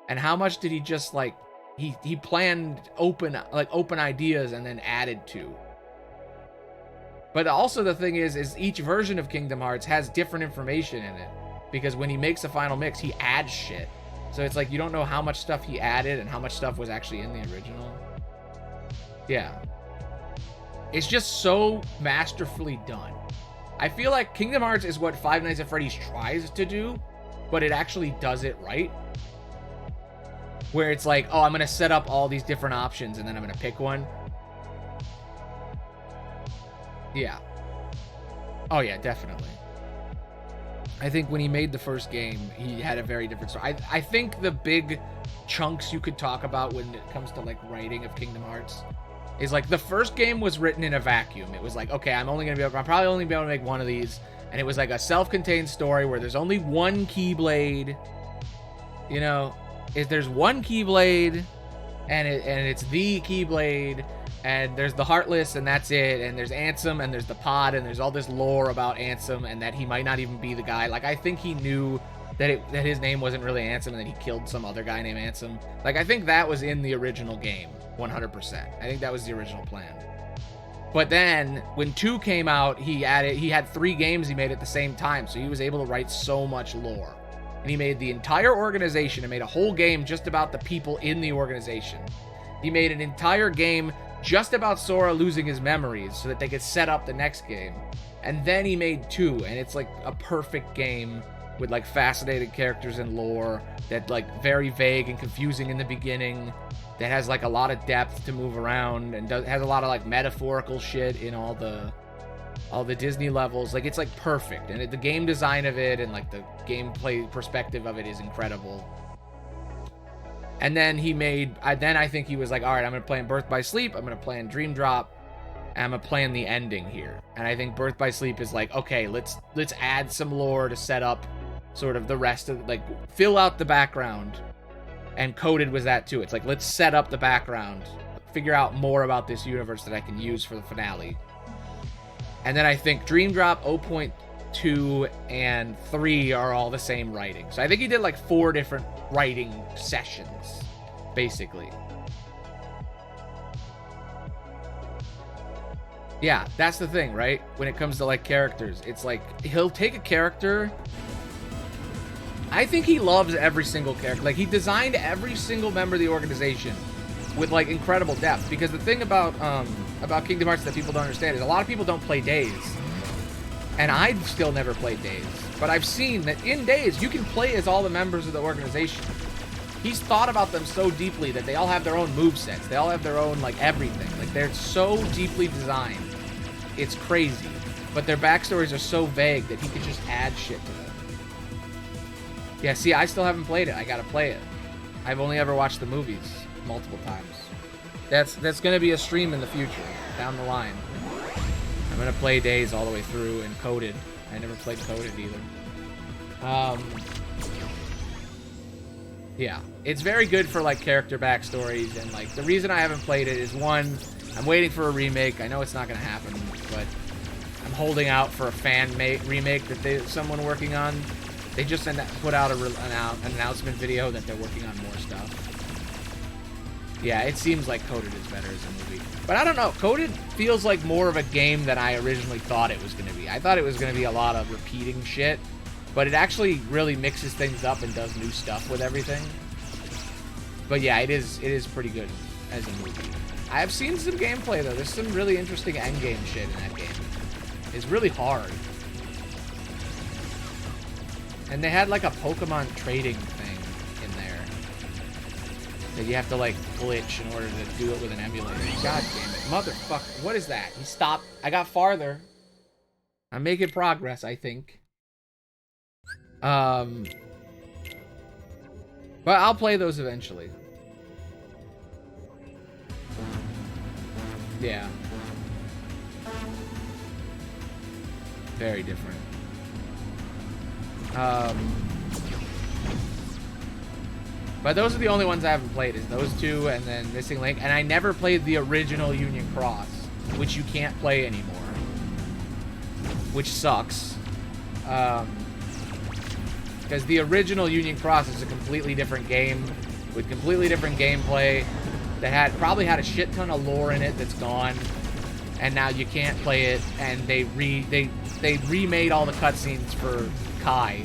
And how much did he just, like, he planned open ideas and then added to? But also the thing is each version of Kingdom Hearts has different information in it. Because when he makes a final mix, he adds shit. So it's like you don't know how much stuff he added and how much stuff was actually in the original. Yeah. It's just so masterfully done. I feel like Kingdom Hearts is what Five Nights at Freddy's tries to do, but it actually does it right. Where it's like, oh, I'm going to set up all these different options and then I'm going to pick one. Yeah. Oh, yeah, definitely. I think when he made the first game, he had a very different story. I think the big chunks you could talk about when it comes to, like, writing of Kingdom Hearts is, like, the first game was written in a vacuum. It was like, okay, I'm probably only be able to make one of these. And it was like a self-contained story where there's only one Keyblade. You know, there's one Keyblade, and it's the Keyblade, and there's the Heartless, and that's it, and there's Ansem, and there's the pod, and there's all this lore about Ansem, and that he might not even be the guy. Like, I think he knew that his name wasn't really Ansem, and that he killed some other guy named Ansem. Like, I think that was in the original game, 100%. I think that was the original plan. But then, when 2 came out, he had 3 games he made at the same time, so he was able to write so much lore. And he made the entire organization and made a whole game just about the people in the organization. He made an entire game just about Sora losing his memories so that they could set up the next game. And then he made 2, and it's like a perfect game with like fascinating characters and lore that like very vague and confusing in the beginning, that has like a lot of depth to move around, and has a lot of like metaphorical shit in all the Disney levels. Like, it's like perfect, and the game design of it and like the gameplay perspective of it is incredible. And then I think he was like, all right, I'm gonna play in Birth by Sleep, I'm gonna play in Dream Drop, and I'm gonna play in the ending here. And I think Birth by Sleep is like, okay, let's add some lore to set up sort of the rest of, like, fill out the background. And Coded was that too. It's like, let's set up the background, figure out more about this universe that I can use for the finale. And then I think Dream Drop, 0.2, and 3 are all the same writing. So I think he did like 4 different writing sessions, basically. Yeah, that's the thing, right? When it comes to like characters, it's like he'll take a character. I think he loves every single character. Like, he designed every single member of the organization with like incredible depth. Because the thing about Kingdom Hearts that people don't understand is a lot of people don't play Days. And I've still never played Days. But I've seen that in Days, you can play as all the members of the organization. He's thought about them so deeply that they all have their own movesets. They all have their own, like, everything. Like, they're so deeply designed. It's crazy. But their backstories are so vague that he could just add shit to them. Yeah, see, I still haven't played it. I gotta play it. I've only ever watched the movies multiple times. That's gonna be a stream in the future, down the line. I'm gonna play Days all the way through and Coded. I never played Coded either. Yeah, it's very good for like character backstories, and like the reason I haven't played it is, one, I'm waiting for a remake. I know it's not gonna happen, but I'm holding out for a fan-made remake that someone working on. They just put out an announcement video that they're working on more stuff. Yeah, it seems like Coded is better as a movie. But I don't know. Coded feels like more of a game than I originally thought it was going to be. I thought it was going to be a lot of repeating shit. But it actually really mixes things up and does new stuff with everything. But yeah, it is pretty good as a movie. I have seen some gameplay, though. There's some really interesting endgame shit in that game. It's really hard. And they had like a Pokemon trading thing in there that you have to like glitch in order to do it with an emulator. God damn it. Motherfucker. What is that? He stopped. I got farther. I'm making progress, I think. But I'll play those eventually. Yeah. Very different. But those are the only ones I haven't played, is those 2 and then Missing Link. And I never played the original Union Cross, which you can't play anymore, which sucks. Because the original Union Cross is a completely different game with completely different gameplay that probably had a shit ton of lore in it that's gone. and now you can't play it, and they remade all the cutscenes for Kai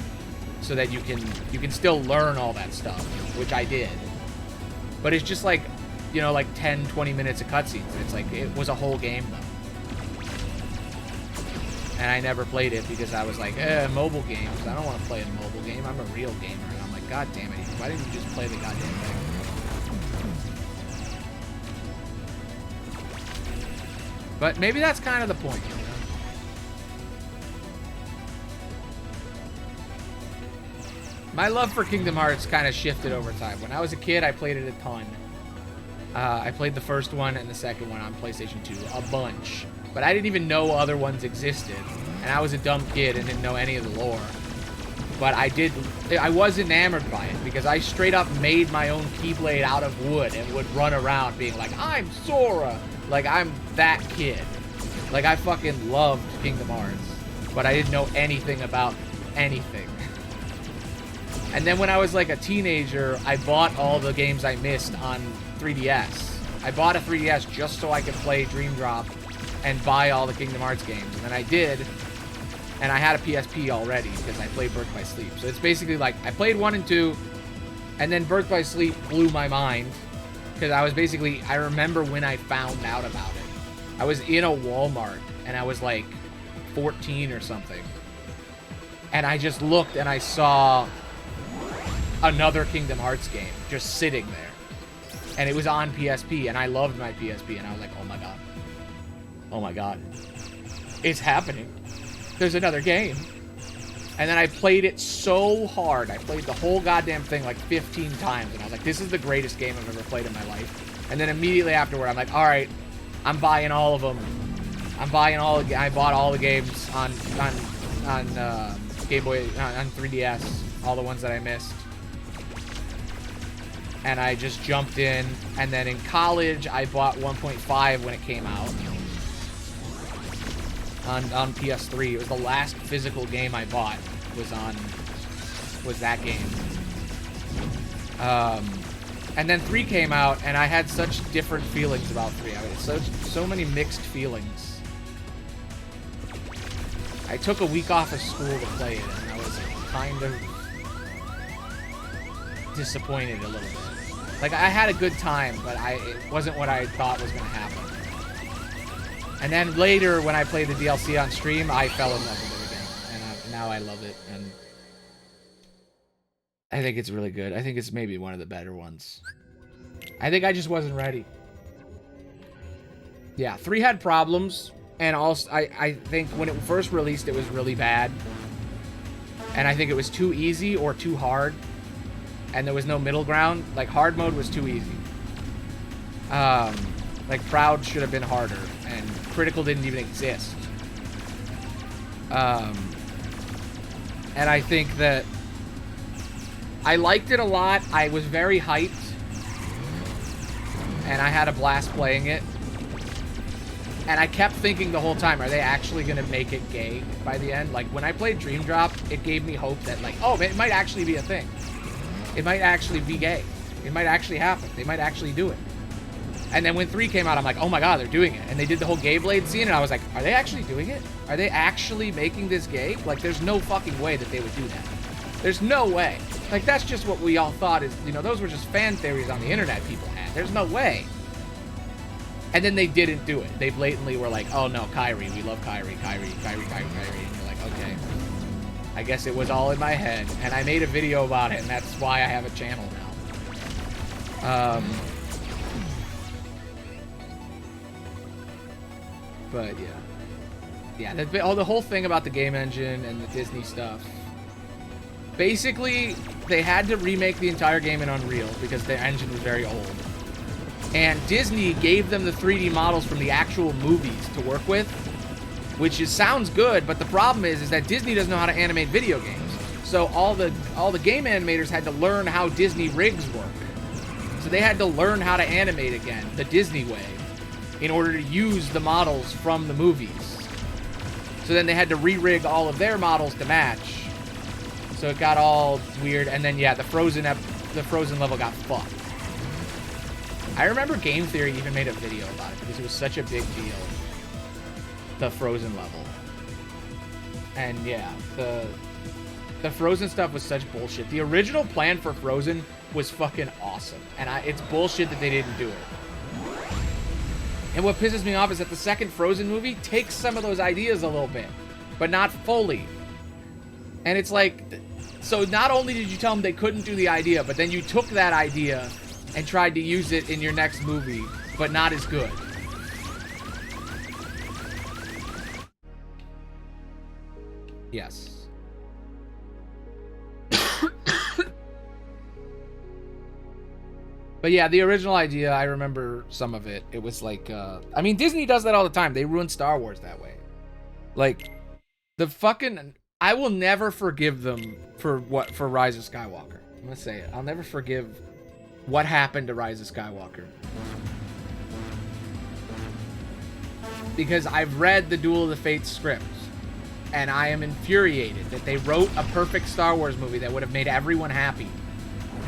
so that you can still learn all that stuff, which I did. But it's just like, you know, like 10-20 minutes of cutscenes. It's like, it was a whole game though. And I never played it because I was like, mobile games. I don't want to play a mobile game. I'm a real gamer. And I'm like, God damn it. Why didn't you just play the goddamn thing? But maybe that's kind of the point, you know? My love for Kingdom Hearts kind of shifted over time. When I was a kid, I played it a ton. I played the first one and the second one on PlayStation 2 a bunch. But I didn't even know other ones existed. And I was a dumb kid and didn't know any of the lore. But I was enamored by it because I straight up made my own Keyblade out of wood and would run around being like, I'm Sora! Like, I'm that kid. Like, I fucking loved Kingdom Hearts. But I didn't know anything about anything. And then when I was like a teenager, I bought all the games I missed on 3DS. I bought a 3DS just so I could play Dream Drop and buy all the Kingdom Hearts games. And then I did, and I had a PSP already because I played Birth by Sleep. So it's basically like, I played 1 and 2, and then Birth by Sleep blew my mind. Because I was basically, I remember when I found out about it. I was in a Walmart, and I was like 14 or something. And I just looked, and I saw another Kingdom Hearts game just sitting there. And it was on PSP, and I loved my PSP, and I was like, oh my god. Oh my god. It's happening. There's another game. And then I played it so hard. I played the whole goddamn thing like 15 times, and I was like, this is the greatest game I've ever played in my life. And then immediately afterward, I'm like, alright, I'm buying all of them. I bought all the games on Game Boy, on 3DS, all the ones that I missed. And I just jumped in, and then in college, I bought 1.5 when it came out on PS3. It was the last physical game I bought was that game. And then 3 came out, and I had such different feelings about 3. I had so many mixed feelings. I took a week off of school to play it, and I was kind of disappointed a little bit. Like, I had a good time, but it wasn't what I thought was going to happen. And then later, when I played the DLC on stream, I fell in love with it again. And now I love it, and I think it's really good. I think it's maybe one of the better ones. I think I just wasn't ready. Yeah, 3 had problems, and also, I think when it first released, it was really bad. And I think it was too easy or too hard. And there was no middle ground. Like, hard mode was too easy. Like, Proud should have been harder. And Critical didn't even exist. And I think that I liked it a lot. I was very hyped. And I had a blast playing it. And I kept thinking the whole time, are they actually going to make it gay by the end? Like, when I played Dream Drop, it gave me hope that, like, oh, it might actually be a thing. It might actually be gay. It might actually happen. They might actually do it. And then when 3 came out, I'm like, oh my god, they're doing it. And they did the whole gay blade scene, and I was like, are they actually doing it? Are they actually making this gay? Like, there's no fucking way that they would do that. There's no way. Like, that's just what we all thought is, you know, those were just fan theories on the internet people had. There's no way. And then they didn't do it. They blatantly were like, oh no, Kairi, we love Kairi. And you're like, okay. I guess it was all in my head, and I made a video about it, and that's why I have a channel now. But yeah, the whole thing about the game engine and the Disney stuff. Basically, they had to remake the entire game in Unreal because their engine was very old. And Disney gave them the 3D models from the actual movies to work with, which sounds good, but the problem is that Disney doesn't know how to animate video games. So all the game animators had to learn how Disney rigs work. So they had to learn how to animate again, the Disney way, in order to use the models from the movies. So then they had to re-rig all of their models to match. So it got all weird, and then yeah, the Frozen level got fucked. I remember Game Theory even made a video about it because it was such a big deal. the Frozen level. And yeah, the Frozen stuff was such bullshit. The original plan for Frozen was fucking awesome. And it's bullshit that they didn't do it. And what pisses me off is that the second Frozen movie takes some of those ideas a little bit, but not fully. And it's like, so not only did you tell them they couldn't do the idea, but then you took that idea and tried to use it in your next movie, but not as good. Yes. But yeah, the original idea, I remember some of it. It was like, I mean, Disney does that all the time. They ruin Star Wars that way. Like, the fucking, I will never forgive them for Rise of Skywalker. I'm gonna say it. I'll never forgive what happened to Rise of Skywalker. Because I've read the Duel of the Fates scripts, and I am infuriated that they wrote a perfect Star Wars movie that would have made everyone happy.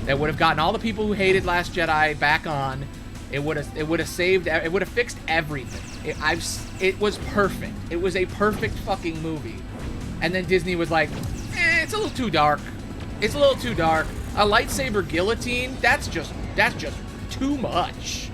That would have gotten all the people who hated Last Jedi back on. It would have saved. It would have fixed everything. It was perfect. It was a perfect fucking movie. And then Disney was like, it's a little too dark. It's a little too dark. A lightsaber guillotine. That's just too much.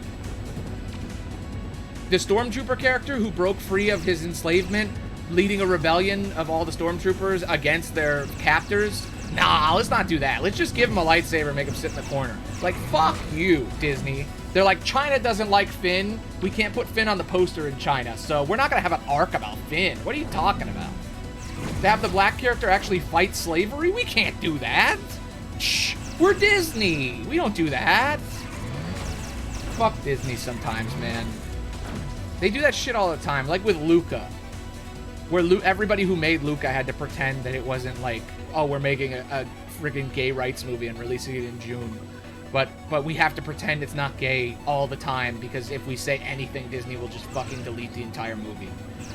The Stormtrooper character who broke free of his enslavement, leading a rebellion of all the Stormtroopers against their captors. Nah, let's not do that. Let's just give him a lightsaber and make him sit in the corner. Like, fuck you, Disney. They're like, China doesn't like Finn. We can't put Finn on the poster in China, so we're not going to have an arc about Finn. What are you talking about? To have the black character actually fight slavery? We can't do that. Shh, we're Disney. We don't do that. Fuck Disney sometimes, man. They do that shit all the time, like with Luca. Where everybody who made Luca had to pretend that it wasn't like, oh, we're making a friggin' gay rights movie and releasing it in June. But we have to pretend it's not gay all the time, because if we say anything, Disney will just fucking delete the entire movie.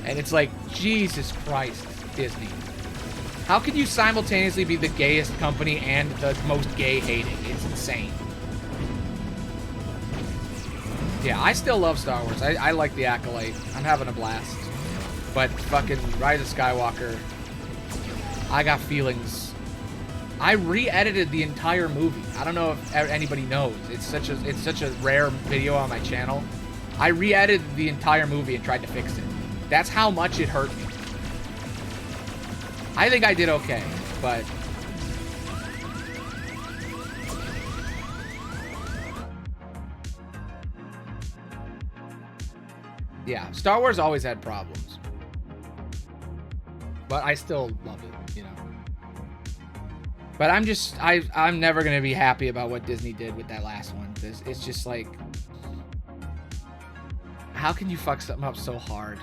And it's like, Jesus Christ, Disney. How can you simultaneously be the gayest company and the most gay-hating? It's insane. Yeah, I still love Star Wars. I like The Acolyte. I'm having a blast. But fucking Rise of Skywalker, I got feelings. I re-edited the entire movie. I don't know if anybody knows. It's such a rare video on my channel. I re-edited the entire movie and tried to fix it. That's how much it hurt me. I think I did okay, but yeah, Star Wars always had problems. But I still love it, you know. But I'm never going to be happy about what Disney did with that last one. It's just like, how can you fuck something up so hard?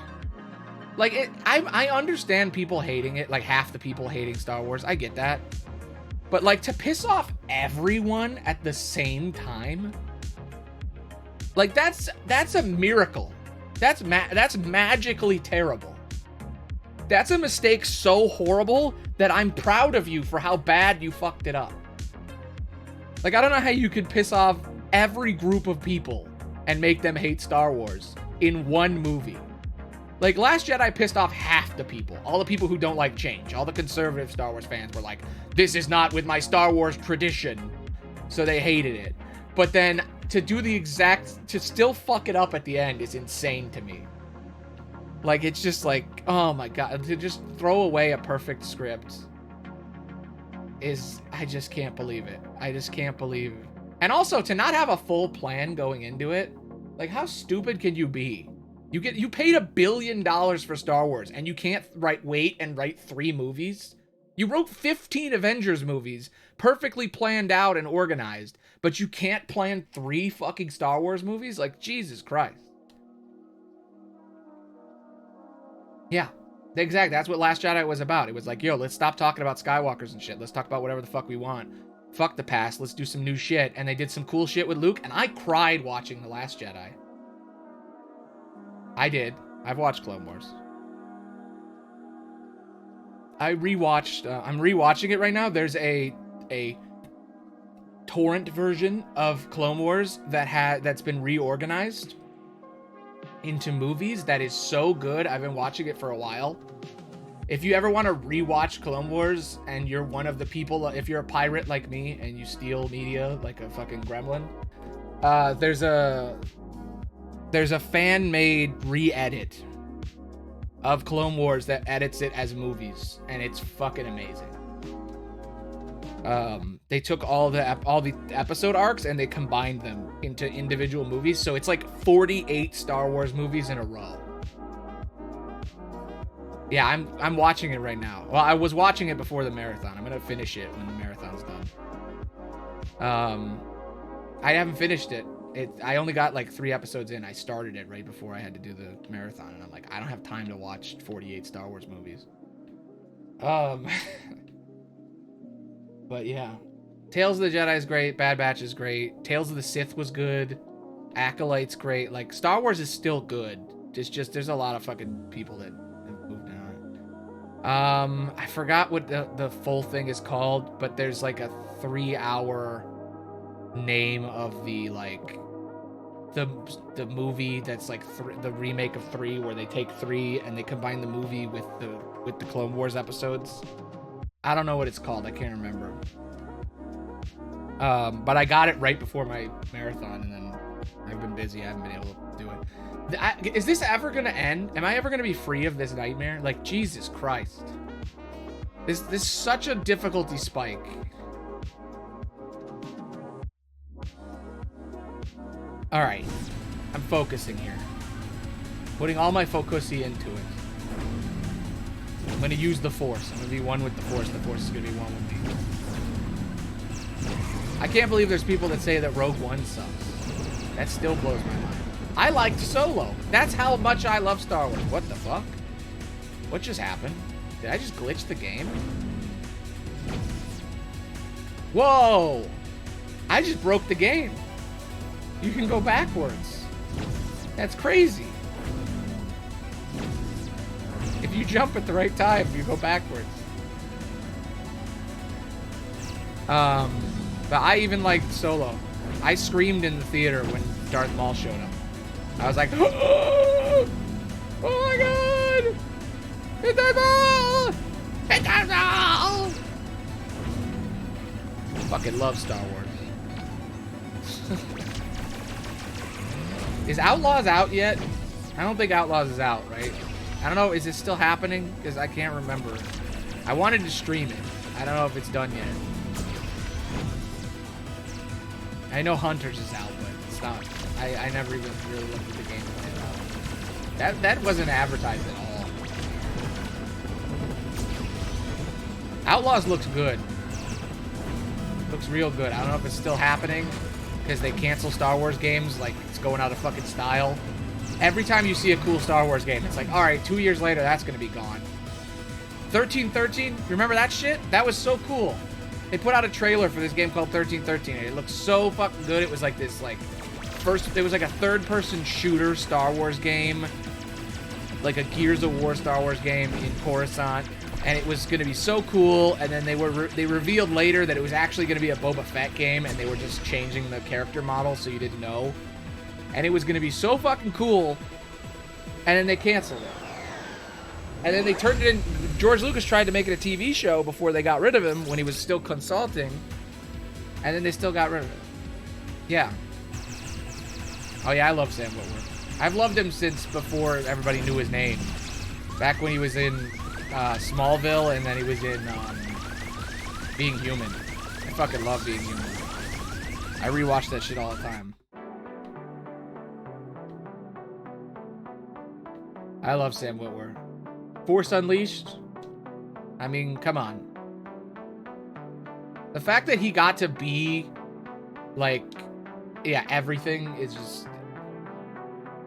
Like, I understand people hating it, like half the people hating Star Wars. I get that. But like, to piss off everyone at the same time, like that's a miracle. That's magically terrible. That's a mistake so horrible that I'm proud of you for how bad you fucked it up. Like, I don't know how you could piss off every group of people and make them hate Star Wars in one movie. Like, Last Jedi pissed off half the people. All the people who don't like change. All the conservative Star Wars fans were like, this is not with my Star Wars tradition. So they hated it. But then to still fuck it up at the end is insane to me. Like, it's just like, oh my God, to just throw away a perfect script I just can't believe it. I just can't believe it. And also, to not have a full plan going into it, like, how stupid can you be? You paid $1 billion for Star Wars, and you can't wait and write 3 movies? You wrote 15 Avengers movies, perfectly planned out and organized, but you can't plan 3 fucking Star Wars movies? Like, Jesus Christ. Yeah, exactly. That's what Last Jedi was about. It was like, yo, let's stop talking about Skywalkers and shit. Let's talk about whatever the fuck we want. Fuck the past. Let's do some new shit. And they did some cool shit with Luke, and I cried watching The Last Jedi. I did. I've watched Clone Wars. I'm rewatching it right now. There's a torrent version of Clone Wars that's been reorganized. into movies that is so good. I've been watching it for a while. If you ever want to rewatch Clone Wars and you're one of the people, if you're a pirate like me and you steal media like a fucking gremlin, there's a fan-made re-edit of Clone Wars that edits it as movies, and it's fucking amazing. They took all the episode arcs and they combined them into individual movies, so it's like 48 Star Wars movies in a row. Yeah, I'm watching it right now. Well, I was watching it before the marathon. I'm gonna finish it when the marathon's done. I haven't finished it. I only got like 3 episodes in. I started it right before I had to do the marathon, and I'm like, I don't have time to watch 48 Star Wars movies. But yeah, Tales of the Jedi is great. Bad Batch is great. Tales of the Sith was good. Acolyte's great. Like, Star Wars is still good. It's just there's a lot of fucking people that have moved on. I forgot what the full thing is called, but there's like a 3-hour name of the like the movie that's like the remake of 3, where they take 3 and they combine the movie with the Clone Wars episodes. I don't know what it's called. I can't remember. But I got it right before my marathon, and then I've been busy. I haven't been able to do it. Is this ever going to end? Am I ever going to be free of this nightmare? Like, Jesus Christ. This is such a difficulty spike. All right. I'm focusing here. Putting all my focusy into it. I'm going to use the Force. I'm going to be one with the Force. The Force is going to be one with me. I can't believe there's people that say that Rogue One sucks. That still blows my mind. I liked Solo. That's how much I love Star Wars. What the fuck? What just happened? Did I just glitch the game? Whoa! I just broke the game. You can go backwards. That's crazy. If you jump at the right time, you go backwards. But I even liked Solo. I screamed in the theater when Darth Maul showed up. I was like, oh my god! It's Darth Maul! It's Darth Maul! I fucking love Star Wars. Is Outlaws out yet? I don't think Outlaws is out, right? I don't know, is it still happening? Because I can't remember. I wanted to stream it. I don't know if it's done yet. I know Hunters is out, but it's not. I never even really looked at the gameplay. That wasn't advertised at all. Outlaws looks good. Looks real good. I don't know if it's still happening because they cancel Star Wars games like it's going out of fucking style. Every time you see a cool Star Wars game, it's like, all right, 2 years later, that's going to be gone. 1313, remember that shit? That was so cool. They put out a trailer for this game called 1313, and it looked so fucking good. It was like this, like, it was like a third-person shooter Star Wars game, like a Gears of War Star Wars game in Coruscant, and it was going to be so cool. And then they revealed later that it was actually going to be a Boba Fett game, and they were just changing the character model so you didn't know. And it was going to be so fucking cool, and then they canceled it. And then they turned it in. George Lucas tried to make it a TV show before they got rid of him when he was still consulting, and then they still got rid of it. Yeah. Oh yeah, I love Sam Witwer. I've loved him since before everybody knew his name. Back when he was in Smallville, and then he was in Being Human. I fucking love Being Human. I rewatch that shit all the time. I love Sam Witwer. Force Unleashed? I mean, come on. The fact that he got to be, like, yeah, everything is just,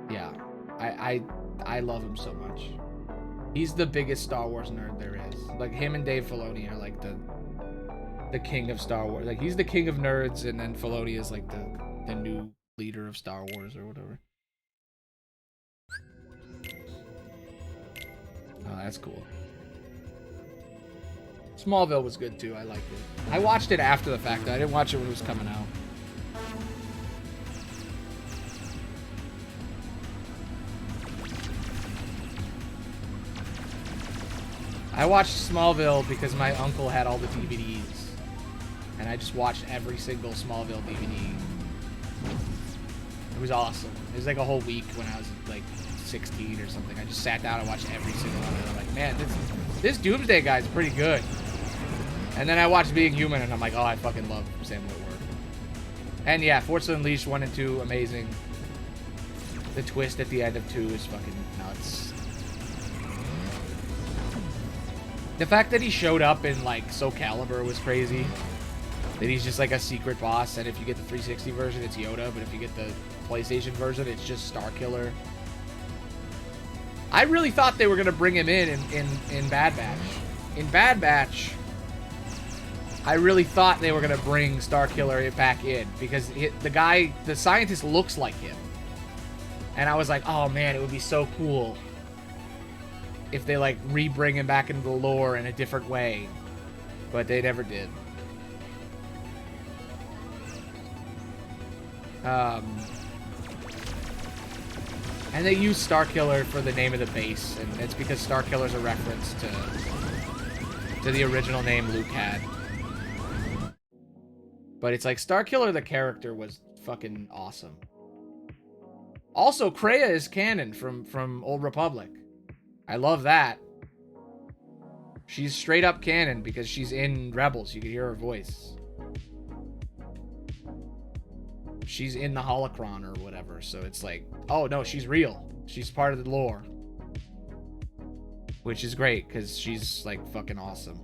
yeah. I love him so much. He's the biggest Star Wars nerd there is. Like, him and Dave Filoni are, like, the king of Star Wars. Like, he's the king of nerds, and then Filoni is, like, the new leader of Star Wars or whatever. Oh, that's cool. Smallville was good too. I liked it. I watched it after the fact. I didn't watch it when it was coming out. I watched Smallville because my uncle had all the DVDs. And I just watched every single Smallville DVD. It was awesome. It was like a whole week when I was like 16 or something. I just sat down and watched every single one. And I'm like, man, this Doomsday guy's pretty good. And then I watched Being Human, and I'm like, oh, I fucking love Sam Witwer. And yeah, Force Unleashed 1 and 2, amazing. The twist at the end of 2 is fucking nuts. The fact that he showed up in, like, Soul Calibur was crazy. That he's just, like, a secret boss, and if you get the 360 version, it's Yoda, but if you get the PlayStation version, it's just Starkiller. I really thought they were going to bring him in Bad Batch. In Bad Batch, I really thought they were going to bring Starkiller back in, because the scientist looks like him. And I was like, oh, man, it would be so cool if they, like, re-bring him back into the lore in a different way. But they never did. And they use Starkiller for the name of the base, and it's because Starkiller's a reference to the original name Luke had. But it's like, Starkiller the character was fucking awesome. Also, Kreia is canon from Old Republic. I love that. She's straight up canon because she's in Rebels. You can hear her voice. She's in the holocron or whatever, so it's like, oh no, she's real. She's part of the lore. Which is great, because she's, like, fucking awesome.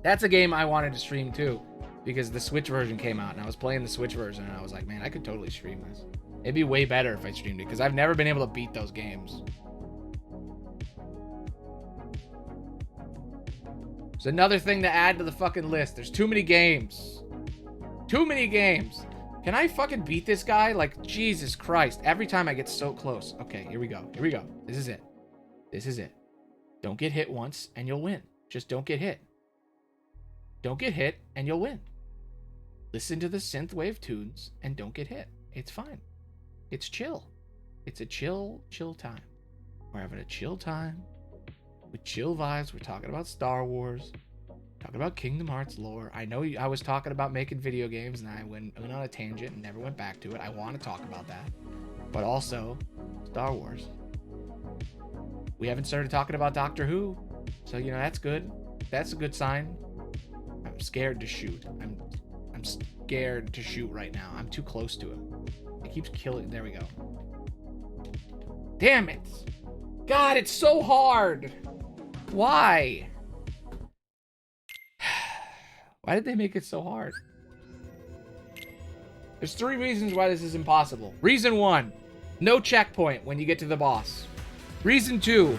That's a game I wanted to stream too, because the Switch version came out, and I was playing the Switch version, and I was like, man, I could totally stream this. It'd be way better if I streamed it, because I've never been able to beat those games. It's another thing to add to the fucking list. There's too many games. Too many games. Can I fucking beat this guy? Like, Jesus Christ. Every time I get so close. Okay, here we go. Here we go. This is it. This is it. Don't get hit once and you'll win. Just don't get hit. Don't get hit and you'll win. Listen to the synthwave tunes and don't get hit. It's fine. It's chill. It's a chill time. We're having a chill time with chill vibes. We're talking about Star Wars. Talking about Kingdom Hearts lore. I know I was talking about making video games and I went on a tangent and never went back to it. I want to talk about that. But also, Star Wars. We haven't started talking about Doctor Who. So, you know, that's good. That's a good sign. I'm scared to shoot. I'm scared to shoot right now. I'm too close to him. It keeps killing. There we go. Damn it. God, it's so hard. Why? Why did they make it so hard? There's 3 reasons why this is impossible. Reason 1, no checkpoint when you get to the boss. Reason 2,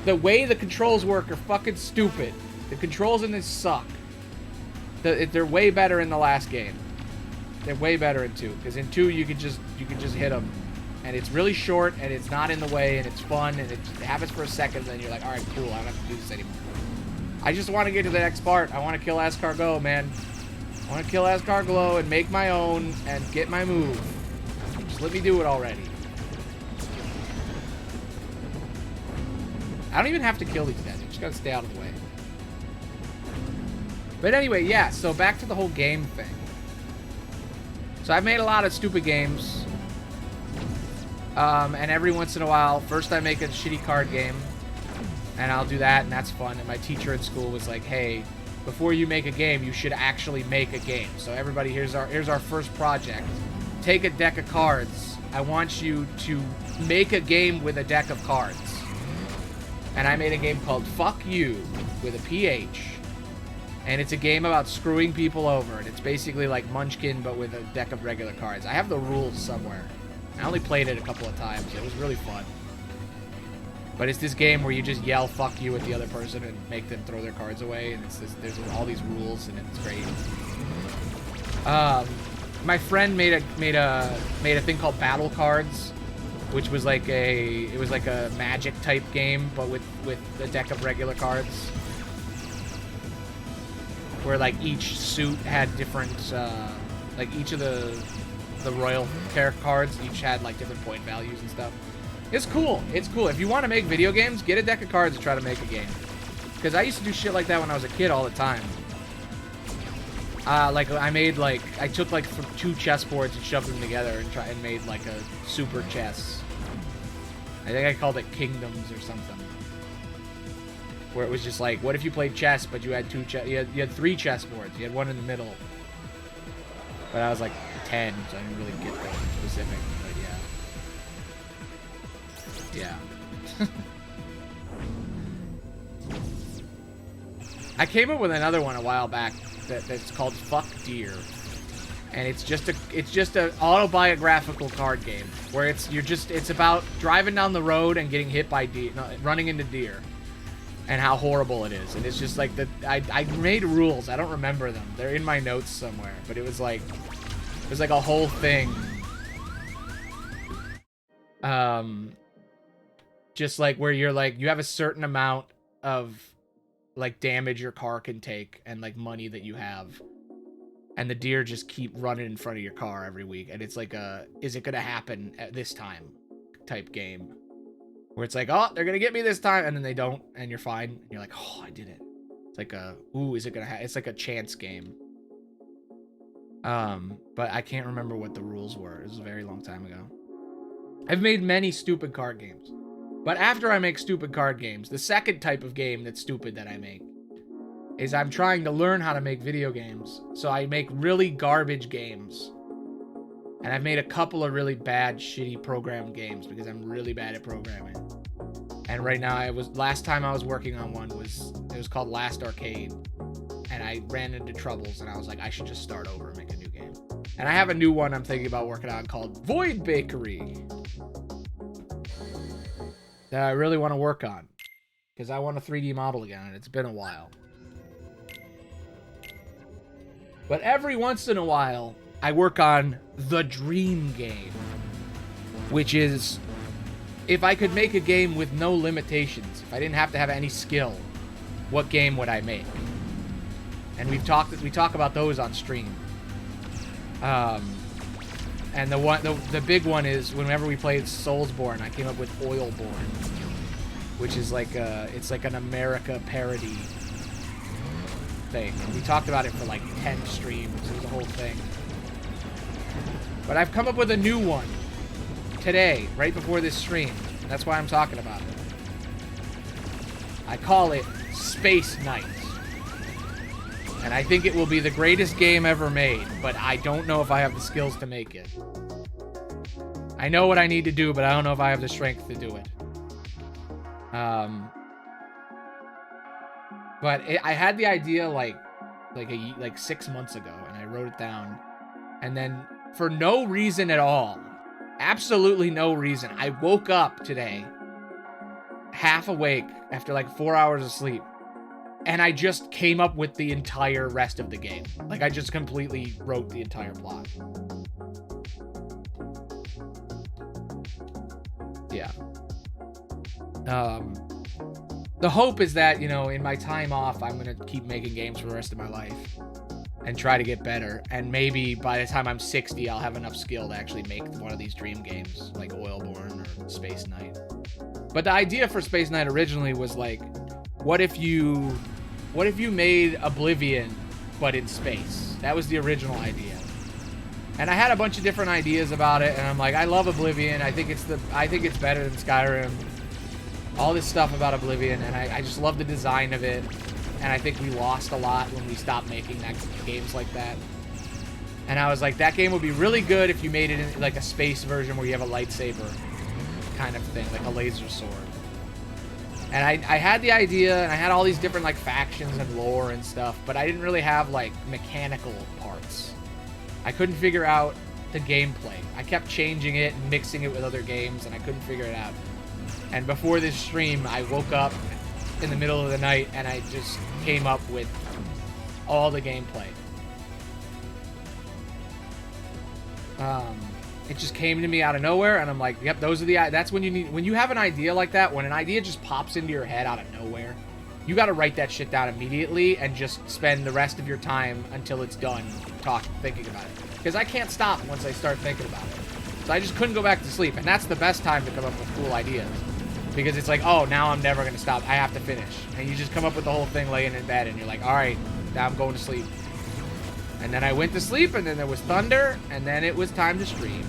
the way the controls work are fucking stupid. The controls in this suck. They're way better in the last game. They're way better in 2, because in 2 you can just hit them, and it's really short, and it's not in the way, and it's fun, and it happens for a second, and then you're like, all right, cool, I don't have to do this anymore. I just want to get to the next part. I want to kill Escargot, man. I want to kill Escargot and make my own and get my move. Just let me do it already. I don't even have to kill these guys. I just gotta stay out of the way. But anyway, yeah, so back to the whole game thing. So I've made a lot of stupid games. And every once in a while, first I make a shitty card game. And I'll do that, and that's fun. And my teacher at school was like, hey, before you make a game, you should actually make a game. So everybody, here's our first project. Take a deck of cards. I want you to make a game with a deck of cards. And I made a game called Fuck You with a PH. And it's a game about screwing people over. And it's basically like Munchkin, but with a deck of regular cards. I have the rules somewhere. I only played it a couple of times. It was really fun. But it's this game where you just yell "fuck you" at the other person and make them throw their cards away, and there's all these rules, and it's great. My friend made a thing called Battle Cards, which was like a Magic type game, but with a deck of regular cards, where like each suit had different, like each of the royal character cards each had like different point values and stuff. It's cool. It's cool. If you want to make video games, get a deck of cards and try to make a game. Because I used to do shit like that when I was a kid all the time. Like I took like 2 chessboards and shoved them together and made like a super chess. I think I called it Kingdoms or something. Where it was just like, what if you played chess, but you had you had 3 chessboards. You had one in the middle. But I was like 10, so I didn't really get that specific. But yeah. Yeah. I came up with another one a while back that's called Fuck Deer. And it's just a autobiographical card game where it's about driving down the road and getting hit by running into deer. And how horrible it is. And it's just like I made rules. I don't remember them. They're in my notes somewhere. But it was like a whole thing. Just like where you're like, you have a certain amount of like damage your car can take and like money that you have. And the deer just keep running in front of your car every week. And it's like is it gonna happen at this time type game. Where it's like, oh, they're gonna get me this time, and then they don't, and you're fine. And you're like, oh, I did it. It's like ooh, is it gonna it's like a chance game. But I can't remember what the rules were. It was a very long time ago. I've made many stupid card games. But after I make stupid card games, the second type of game that's stupid that I make is I'm trying to learn how to make video games. So I make really garbage games. And I've made a couple of really bad, shitty programmed games because I'm really bad at programming. And right now, last time I was working on one it was called Last Arcade. And I ran into troubles and I was like, I should just start over and make a new game. And I have a new one I'm thinking about working on called Void Bakery. That I really want to work on. Because I want a 3D model again and it's been a while. But every once in a while, I work on the dream game, which is if I could make a game with no limitations, if I didn't have to have any skill, what game would I make? And we talk about those on stream. And the big one is whenever we played Soulsborne, I came up with Oilborne, which is like it's like an America parody thing. And we talked about it for like 10 streams. It was a whole thing. But I've come up with a new one today, right before this stream. That's why I'm talking about it. I call it Space Knight. And I think it will be the greatest game ever made, but I don't know if I have the skills to make it. I know what I need to do, but I don't know if I have the strength to do it. But I had the idea like 6 months ago, and I wrote it down. And then, for no reason at all, absolutely no reason, I woke up today, half awake, after like 4 hours of sleep, and I just came up with the entire rest of the game. Like, I just completely wrote the entire plot. Yeah. The hope is that, you know, in my time off, I'm going to keep making games for the rest of my life and try to get better. And maybe by the time I'm 60, I'll have enough skill to actually make one of these dream games like Oilborne or Space Knight. But the idea for Space Knight originally was like, what if you made Oblivion, but in space? That was the original idea. And I had a bunch of different ideas about it, and I'm like, I love Oblivion. I think it's better than Skyrim. All this stuff about Oblivion, and I just love the design of it. And I think we lost a lot when we stopped making games like that. And I was like, that game would be really good if you made it in like a space version where you have a lightsaber kind of thing, like a laser sword. And I had the idea, and I had all these different like factions and lore and stuff, but I didn't really have like mechanical parts. I couldn't figure out the gameplay. I kept changing it and mixing it with other games, and I couldn't figure it out. And before this stream, I woke up in the middle of the night, and I just came up with all the gameplay. It just came to me out of nowhere, and I'm like, yep, those are that's when you need, when you have an idea like that, when an idea just pops into your head out of nowhere, you got to write that shit down immediately and just spend the rest of your time until it's done thinking about it. Because I can't stop once I start thinking about it. So I just couldn't go back to sleep. And that's the best time to come up with cool ideas. Because it's like, oh, now I'm never going to stop. I have to finish. And you just come up with the whole thing laying in bed. And you're like, all right, now I'm going to sleep. And then I went to sleep. And then there was thunder. And then it was time to stream.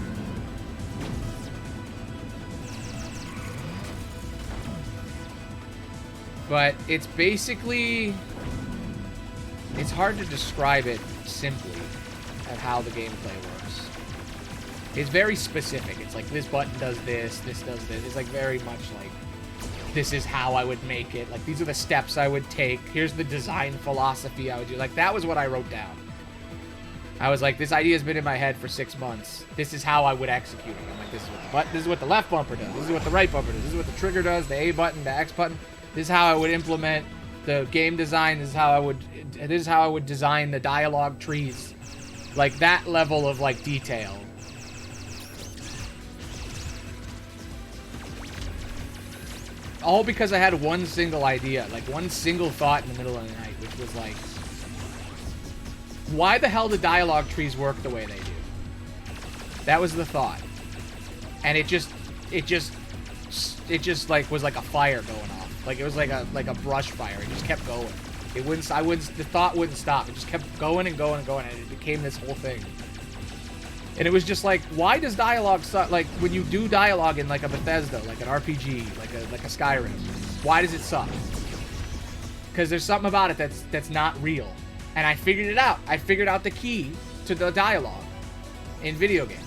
But it's basically... It's hard to describe it simply of how the gameplay works. It's very specific. It's like, this button does this does this. It's like very much like, this is how I would make it. Like, these are the steps I would take. Here's the design philosophy I would do. Like, that was what I wrote down. I was like, this idea has been in my head for 6 months. This is how I would execute it. I'm like, this is what the left bumper does. This is what the right bumper does. This is what the trigger does, the A button, the X button. This is how I would implement the game design. This is how I would design the dialogue trees. Like, that level of, like, detail. All because I had one single idea, like one single thought in the middle of the night, which was like, why the hell do dialogue trees work the way they do? That was the thought. And it just like was like a fire going off. Like, it was like a brush fire. It just kept going. The thought wouldn't stop. It just kept going and going and going, and it became this whole thing. And it was just like, why does dialogue suck? Like, when you do dialogue in like a Bethesda, like an RPG, like a Skyrim, why does it suck? Because there's something about it that's not real. And I figured it out. I figured out the key to the dialogue in video games.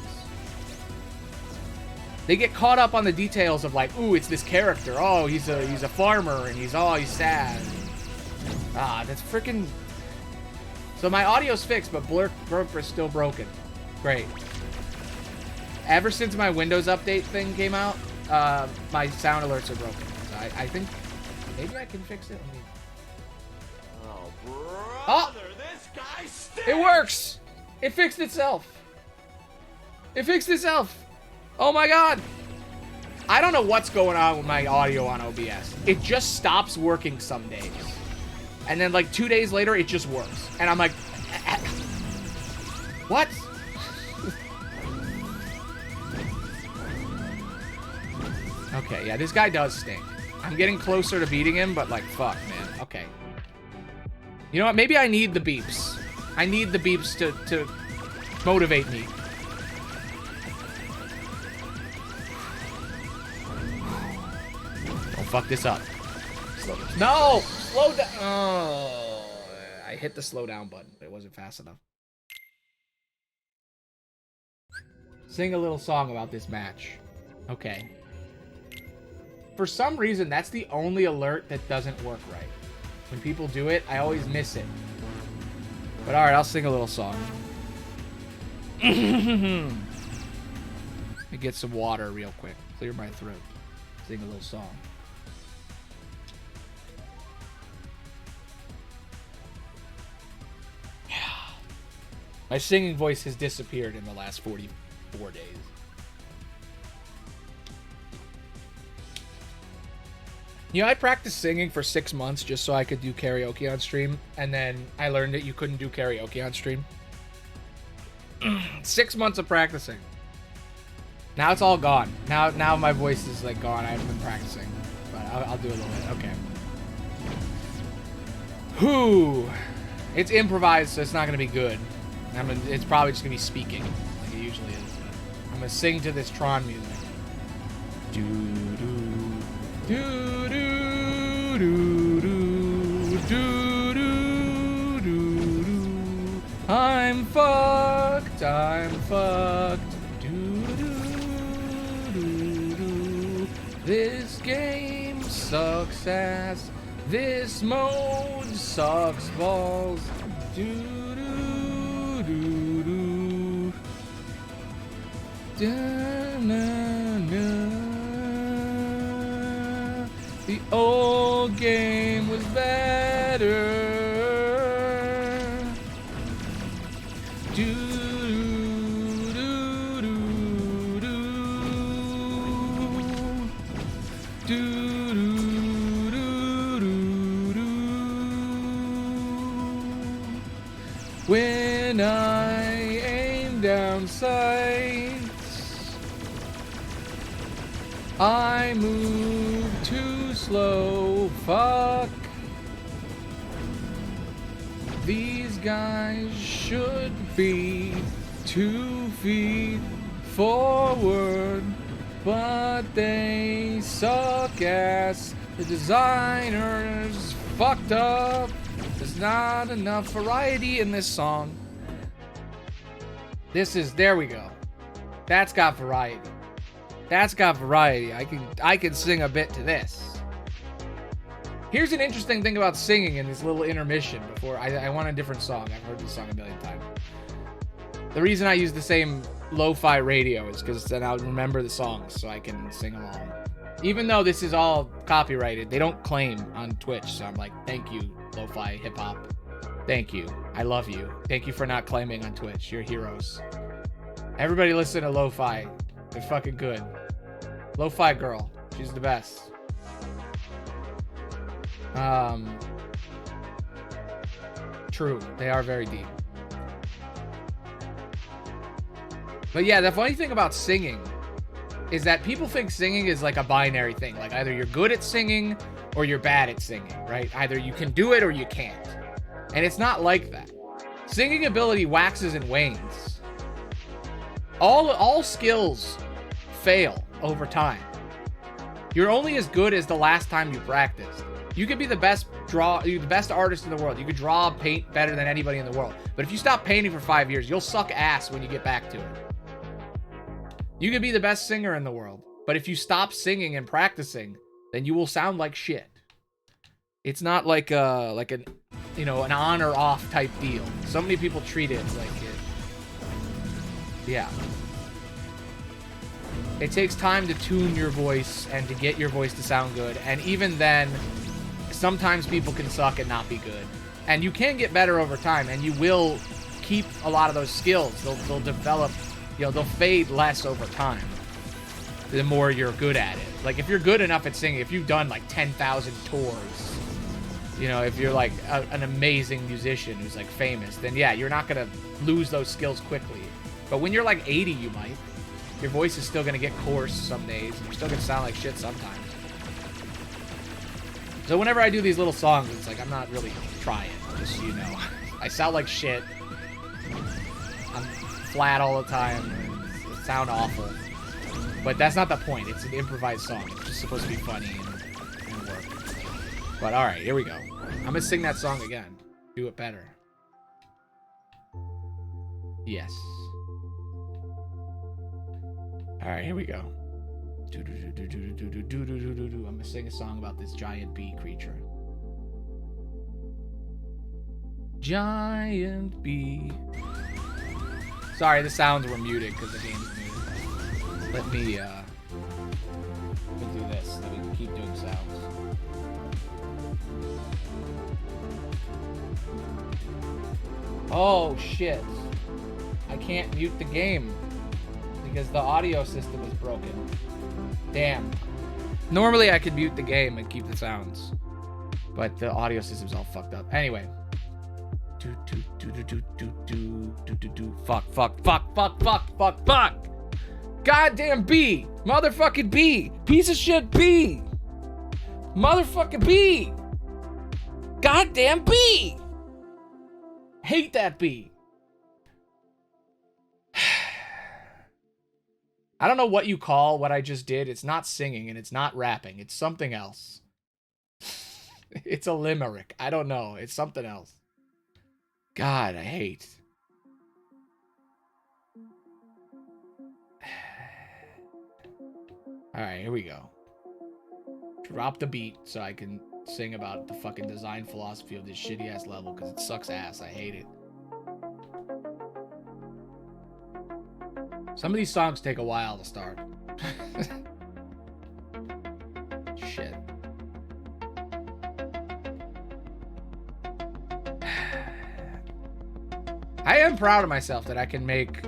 They get caught up on the details of like, ooh, it's this character. Oh, he's a farmer, and he's sad. Ah, that's freaking. So my audio's fixed, but Blurp is still broken. Great. Ever since my Windows update thing came out, my sound alerts are broken. So I think maybe I can fix it. Oh, brother, oh! this guy stinks! It works! It fixed itself. It fixed itself. Oh my god. I don't know what's going on with my audio on OBS. It just stops working some days. And then like 2 days later, it just works. And I'm like, what? Okay, yeah, this guy does stink. I'm getting closer to beating him, but like, fuck, man. Okay. You know what? Maybe I need the beeps. I need the beeps to motivate me. Don't fuck this up. No! Slow down. Oh, I hit the slow down button, but it wasn't fast enough. Sing a little song about this match. Okay. For some reason, that's the only alert that doesn't work right. When people do it, I always miss it. But alright, I'll sing a little song. Let me get some water real quick. Clear my throat. Sing a little song. Yeah. My singing voice has disappeared in the last 44 days. You know, I practiced singing for 6 months just so I could do karaoke on stream, and then I learned that you couldn't do karaoke on stream. 6 months of practicing. Now it's all gone. Now my voice is like gone. I haven't been practicing, but I'll do a little bit. Okay. Whew. It's improvised, so it's not gonna be good. It's probably just gonna be speaking, like it usually is. But I'm gonna sing to this Tron music. Do do do do do do do do do. I'm fucked. I'm fucked. Do do do do. This game sucks ass. This mode sucks balls. Do do do do. Da, na, na. The old game was better. Do do do do do do do do. When I aim down sights, I move too slow. Fuck. These guys should be 2 feet forward, but they suck ass. The designers fucked up. There's not enough variety in this song. There we go. That's got variety. That's got variety. I can sing a bit to this. Here's an interesting thing about singing in this little intermission before I want a different song. I've heard this song a million times. The reason I use the same lo-fi radio is because then I'll remember the songs so I can sing along. Even though this is all copyrighted, they don't claim on Twitch, so I'm like, thank you, lo-fi hip-hop. Thank you. I love you. Thank you for not claiming on Twitch. You're heroes. Everybody listen to lo-fi. They're fucking good. Lo-fi girl. She's the best. True. They are very deep. But yeah, the funny thing about singing is that people think singing is like a binary thing. Like either you're good at singing or you're bad at singing, right? Either you can do it or you can't. And it's not like that. Singing ability waxes and wanes. All skills fail over time. You're only as good as the last time you practiced. You could be the best artist in the world. You could draw, paint better than anybody in the world. But if you stop painting for 5 years, you'll suck ass when you get back to it. You could be the best singer in the world, but if you stop singing and practicing, then you will sound like shit. It's not like an on or off type deal. So many people treat it like it. Yeah. It takes time to tune your voice and to get your voice to sound good, and even then, sometimes people can suck and not be good. And you can get better over time, and you will keep a lot of those skills. They'll develop. They'll fade less over time the more you're good at it. Like, if you're good enough at singing, if you've done, like, 10,000 tours, if you're, like, an amazing musician who's, like, famous, then, yeah, you're not going to lose those skills quickly. But when you're, like, 80, you might. Your voice is still going to get coarse some days, and you're still going to sound like shit sometimes. So whenever I do these little songs, it's like, I'm not really trying, just so you know. I sound like shit. I'm flat all the time. It sound awful. But that's not the point. It's an improvised song. It's just supposed to be funny and work. But alright, here we go. I'm gonna sing that song again. Do it better. Yes. Alright, here we go. I'm gonna sing a song about this giant bee creature. Giant bee. Sorry, the sounds were muted because the game's muted. Let me do this so that we can keep doing sounds. Oh shit. I can't mute the game because the audio system is broken. Damn. Normally I could mute the game and keep the sounds, but the audio system's all fucked up. Anyway. Fuck. Goddamn bee. Motherfucking bee. Piece of shit bee. Motherfucking bee. Goddamn bee. Hate that bee. I don't know what you call what I just did. It's not singing and it's not rapping. It's something else. It's a limerick. I don't know. It's something else. God, I hate. Alright, here we go. Drop the beat so I can sing about the fucking design philosophy of this shitty ass level because it sucks ass. I hate it. Some of these songs take a while to start. Shit. I am proud of myself that I can make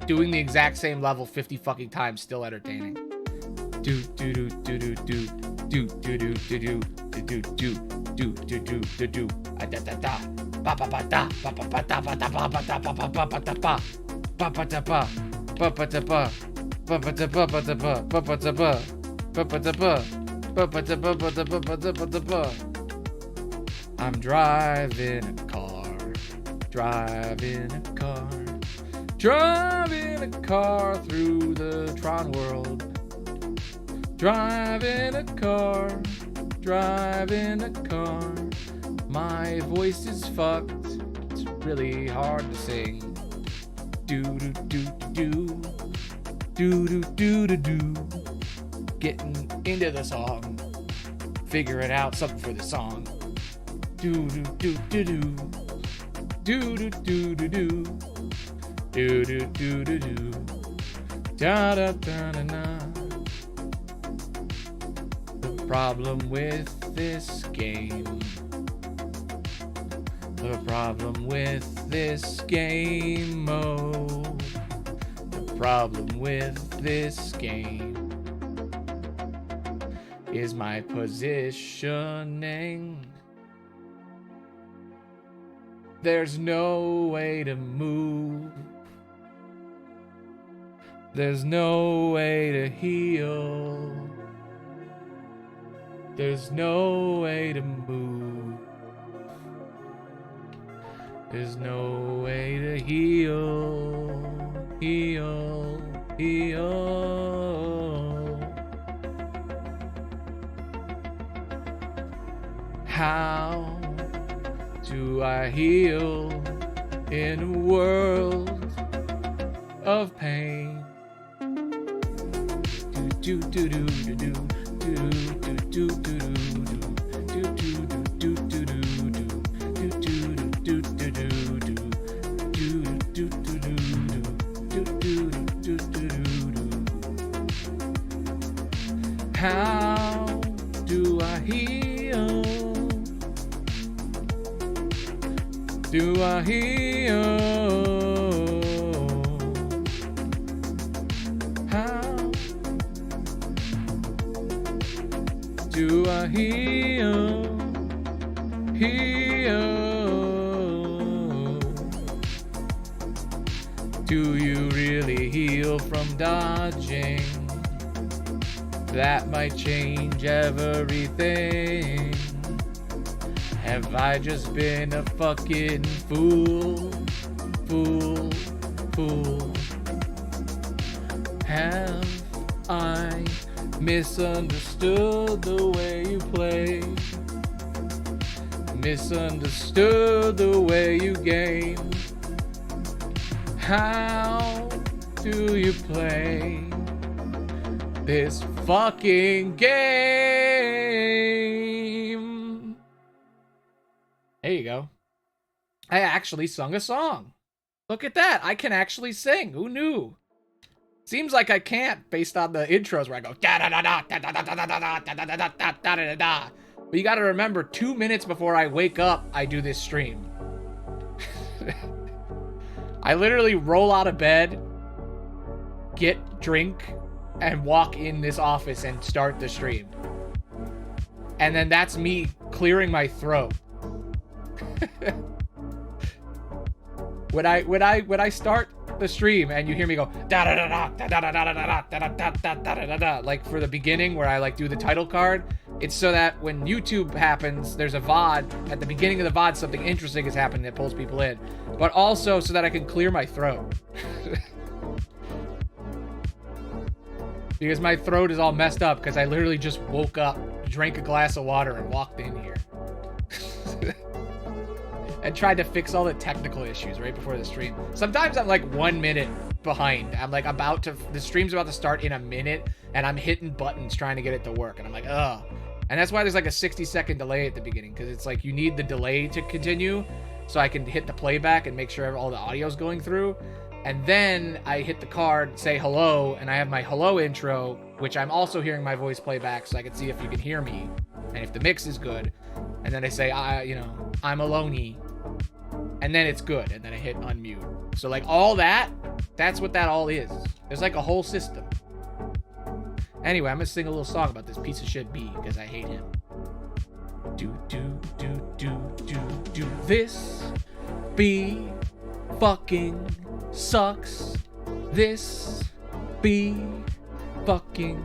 doing the exact same level 50 fucking times still entertaining. Do do do do do do do do do do do do do do do do do da da da ba ba ba da ba ba ba da ba da ba ba da ba ba ba ba da ba ba ba da ba ba ba da ba ba ba da ba ba da ba ba ba da ba I'm driving a car, driving a car, driving a car through the Tron world. Driving a car, driving a car. My voice is fucked, it's really hard to sing. Do do do do do do do do do. Getting into the song, figuring out something for the song. Do do do do do do do do do do do do do do do da da da da da. The problem with this game. The problem with this game mode. The problem with this game is my positioning. There's no way to move. There's no way to heal. There's no way to move. There's no way to heal. Heal. Heal. How do I heal in a world of pain? Do do do do do do do do do do do do How do I heal? Do I heal? How do I heal? Heal? Do you really heal from dodging? That might change everything. Have I just been a fucking fool? Fool, fool. Have I misunderstood the way you play? Misunderstood the way you game? How do you play this fucking game? There you go. I actually sung a song. Look at that. I can actually sing. Who knew? Seems like I can't based on the intros where I go da da da da da da da da da da da da da da da da. But you got to remember, 2 minutes before I wake up, I do this stream. I literally roll out of bed, get drink, and walk in this office and start the stream. And then that's me clearing my throat. When I start the stream and you hear me go da da da da da da da da da da da da da da, like for the beginning where I like do the title card, it's so that when YouTube happens, there's a VOD at the beginning of the VOD, something interesting is happening that pulls people in, but also so that I can clear my throat. Because my throat is all messed up because I literally just woke up, drank a glass of water, and walked in here. And tried to fix all the technical issues right before the stream. Sometimes I'm like 1 minute behind. I'm like the stream's about to start in a minute, and I'm hitting buttons trying to get it to work. And I'm like, ugh. And that's why there's like a 60-second delay at the beginning, because it's like you need the delay to continue so I can hit the playback and make sure all the audio's going through. And then I hit the card, say hello, and I have my hello intro, which I'm also hearing my voice playback so I can see if you can hear me and if the mix is good. And then I say, I'm Aloney. And then it's good. And then I hit unmute. So like all that's what that all is. There's like a whole system. Anyway, I'm gonna sing a little song about this piece of shit B because I hate him. Do. This B fucking sucks. This B fucking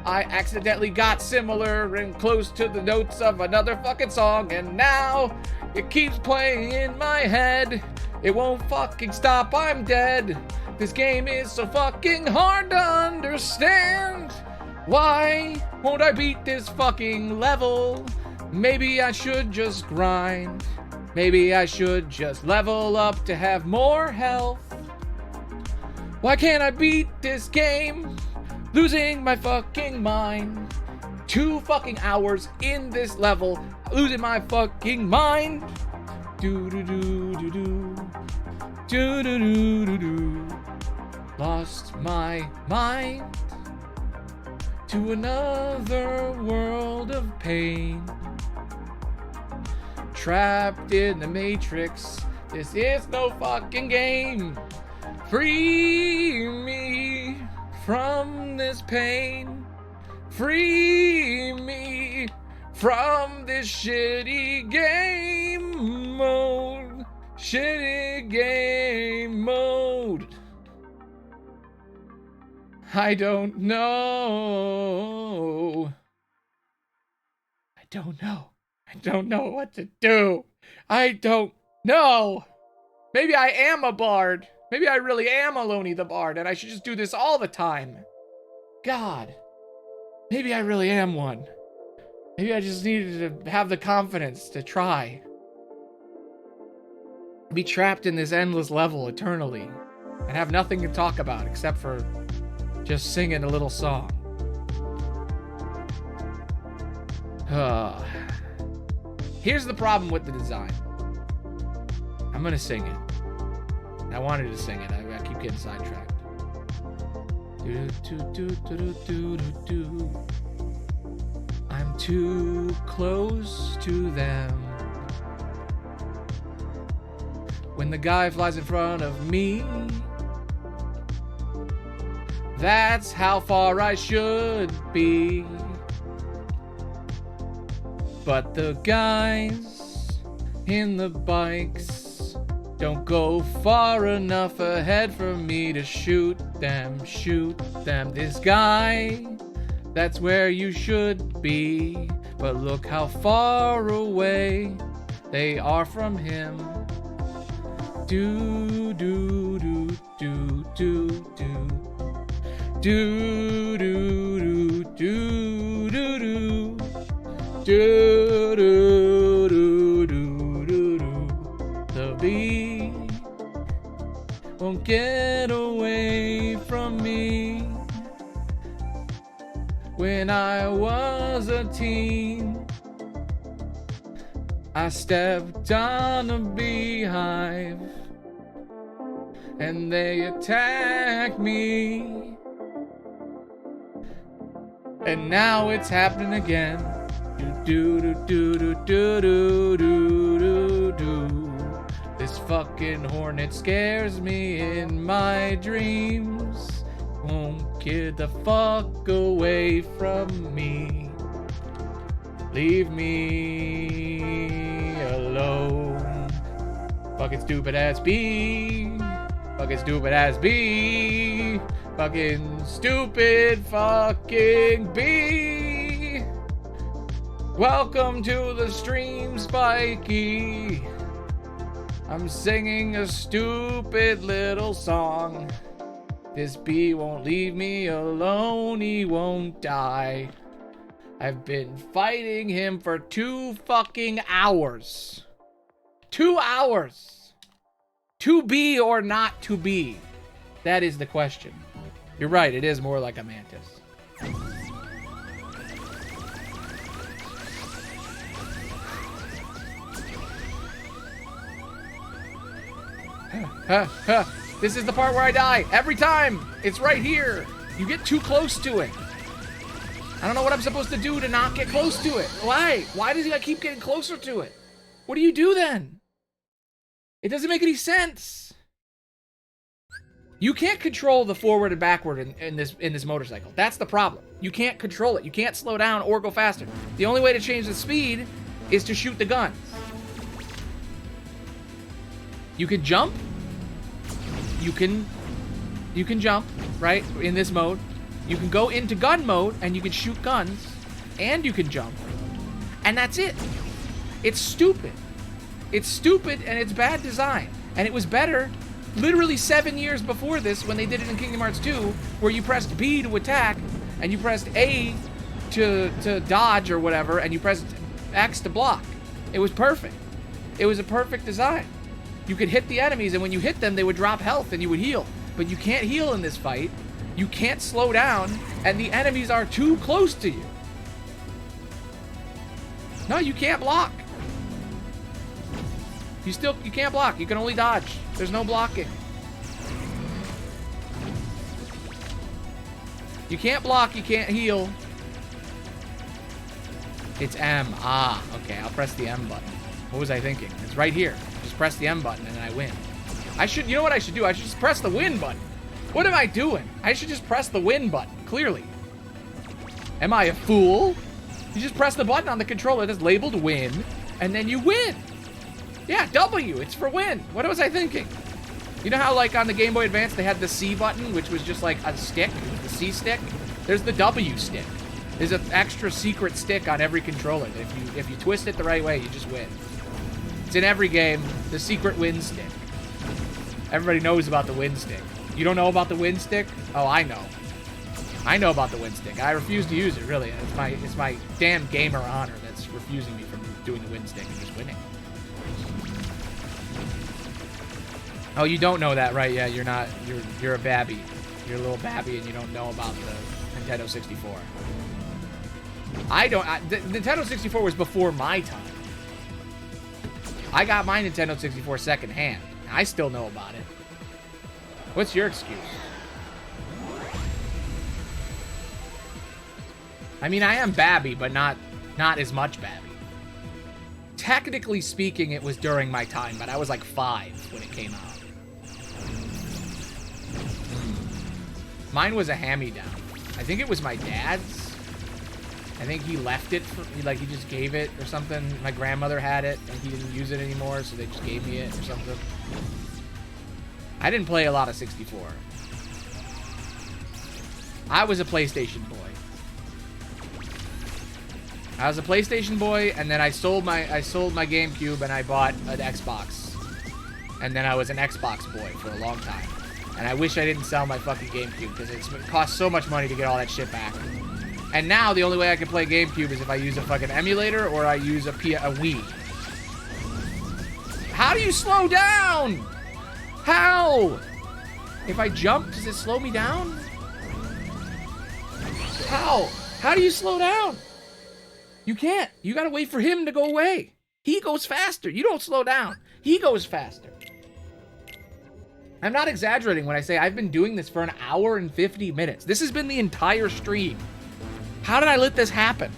I accidentally got similar and close to the notes of another fucking song, and now it keeps playing in my head. It won't fucking stop, I'm dead. This game is so fucking hard to understand. Why won't I beat this fucking level? Maybe I should just grind. Maybe I should just level up to have more health. Why can't I beat this game? Losing my fucking mind. 2 fucking hours in this level, losing my fucking mind. Do do do do do. Do do do do do. Lost my mind to another world of pain. Trapped in the matrix, this is no fucking game. Free me from this pain. Free me from this shitty game mode. Shitty game mode. I don't know. I don't know. I don't know what to do. I don't know. Maybe I am a bard. Maybe I really am Aloney the bard, and I should just do this all the time. God. Maybe I really am one. Maybe I just needed to have the confidence to try. Be trapped in this endless level eternally and have nothing to talk about except for just singing a little song. Here's the problem with the design. I'm gonna sing it. I wanted to sing it. I keep getting sidetracked. Do, do, do, do, do, do, do. I'm too close to them. When the guy flies in front of me, that's how far I should be. But the guys in the bikes don't go far enough ahead for me to shoot them, shoot them. This guy, that's where you should be. But look how far away they are from him. Do, do, do, do, do, do. Do, do, do, do, do, do. Do, do, do, do, do, do. The bee won't get away from me. When I was a teen, I stepped on a beehive and they attacked me. And now it's happening again. Do do do do do do do do do. This fucking hornet scares me in my dreams. Won't get the fuck away from me. Leave me alone. Fucking stupid ass bee. Fucking stupid ass bee. Fucking stupid fucking bee. Welcome to the stream, Spikey. I'm singing a stupid little song. This bee won't leave me alone, he won't die. I've been fighting him for 2 fucking hours. 2 hours. To be or not to be? That is the question. You're right, it is more like a mantis. This is the part where I die. Every time. It's right here. You get too close to it. I don't know what I'm supposed to do to not get close to it. Why? Why does he keep getting closer to it? What do you do then? It doesn't make any sense. You can't control the forward and backward in this motorcycle. That's the problem. You can't control it. You can't slow down or go faster. The only way to change the speed is to shoot the guns. You can jump. You can jump, right? In this mode. You can go into gun mode, and you can shoot guns, and you can jump. And that's it. It's stupid. It's stupid, and it's bad design. And it was better literally 7 years before this when they did it in Kingdom Hearts 2, where you pressed B to attack, and you pressed A to dodge or whatever, and you pressed X to block. It was perfect. It was a perfect design. You could hit the enemies, and when you hit them, they would drop health, and you would heal. But you can't heal in this fight. You can't slow down, and the enemies are too close to you. No, you can't block. You can't block. You can only dodge. There's no blocking. You can't block. You can't heal. It's M. Ah, okay. I'll press the M button. What was I thinking? It's right here. Just press the M button and then I win. You know what I should do? I should just press the win button. What am I doing? I should just press the win button, clearly. Am I a fool? You just press the button on the controller that's labeled win, and then you win. Yeah, W, it's for win. What was I thinking? You know how, like, on the Game Boy Advance, they had the C button, which was just like a stick, the C stick? There's the W stick. There's an extra secret stick on every controller. If you twist it the right way, you just win. It's in every game, the secret win stick. Everybody knows about the win stick. You don't know about the win stick? Oh, I know. I know about the win stick. I refuse to use it, really. It's my damn gamer honor that's refusing me from doing the win stick and just winning. Oh, you don't know that, right? Yeah, you're a babby. You're a little babby and you don't know about the Nintendo 64. The Nintendo 64 was before my time. I got my Nintendo 64 secondhand. I still know about it. What's your excuse? I mean, I am babby, but not as much babby. Technically speaking, it was during my time, but I was like 5 when it came out. Mine was a hand-me-down. I think it was my dad's. I think he left it for, like, he just gave it or something. My grandmother had it and he didn't use it anymore, so they just gave me it or something. I didn't play a lot of 64. I was a PlayStation boy. I was a PlayStation boy, and then I sold my GameCube and I bought an Xbox. And then I was an Xbox boy for a long time. And I wish I didn't sell my fucking GameCube because it costs so much money to get all that shit back. And now the only way I can play GameCube is if I use a fucking emulator or I use a Wii. How do you slow down? How? If I jump, does it slow me down? How? How do you slow down? You can't. You gotta wait for him to go away. He goes faster. You don't slow down. He goes faster. I'm not exaggerating when I say I've been doing this for an hour and 50 minutes. This has been the entire stream. How did I let this happen?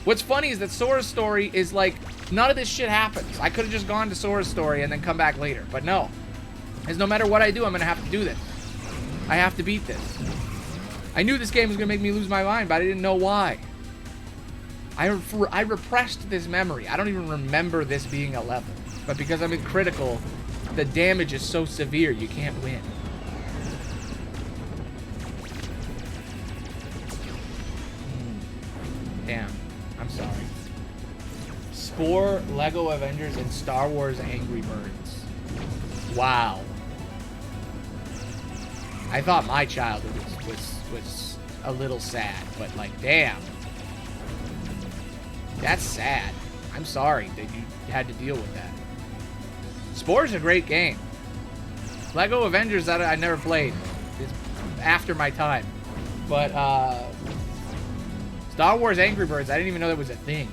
What's funny is that Sora's story is like, none of this shit happens. I could have just gone to Sora's story and then come back later, but no. Because no matter what I do, I'm gonna have to do this. I have to beat this. I knew this game was gonna make me lose my mind, but I didn't know why. I repressed this memory. I don't even remember this being a level. But because I'm in critical, the damage is so severe, you can't win. Damn. I'm sorry. Spore, Lego Avengers, and Star Wars Angry Birds. Wow. I thought my childhood was a little sad, but like, damn. That's sad. I'm sorry that you had to deal with that. Spore's a great game. Lego Avengers, that I never played. It's after my time. But, Star Wars Angry Birds, I didn't even know that was a thing.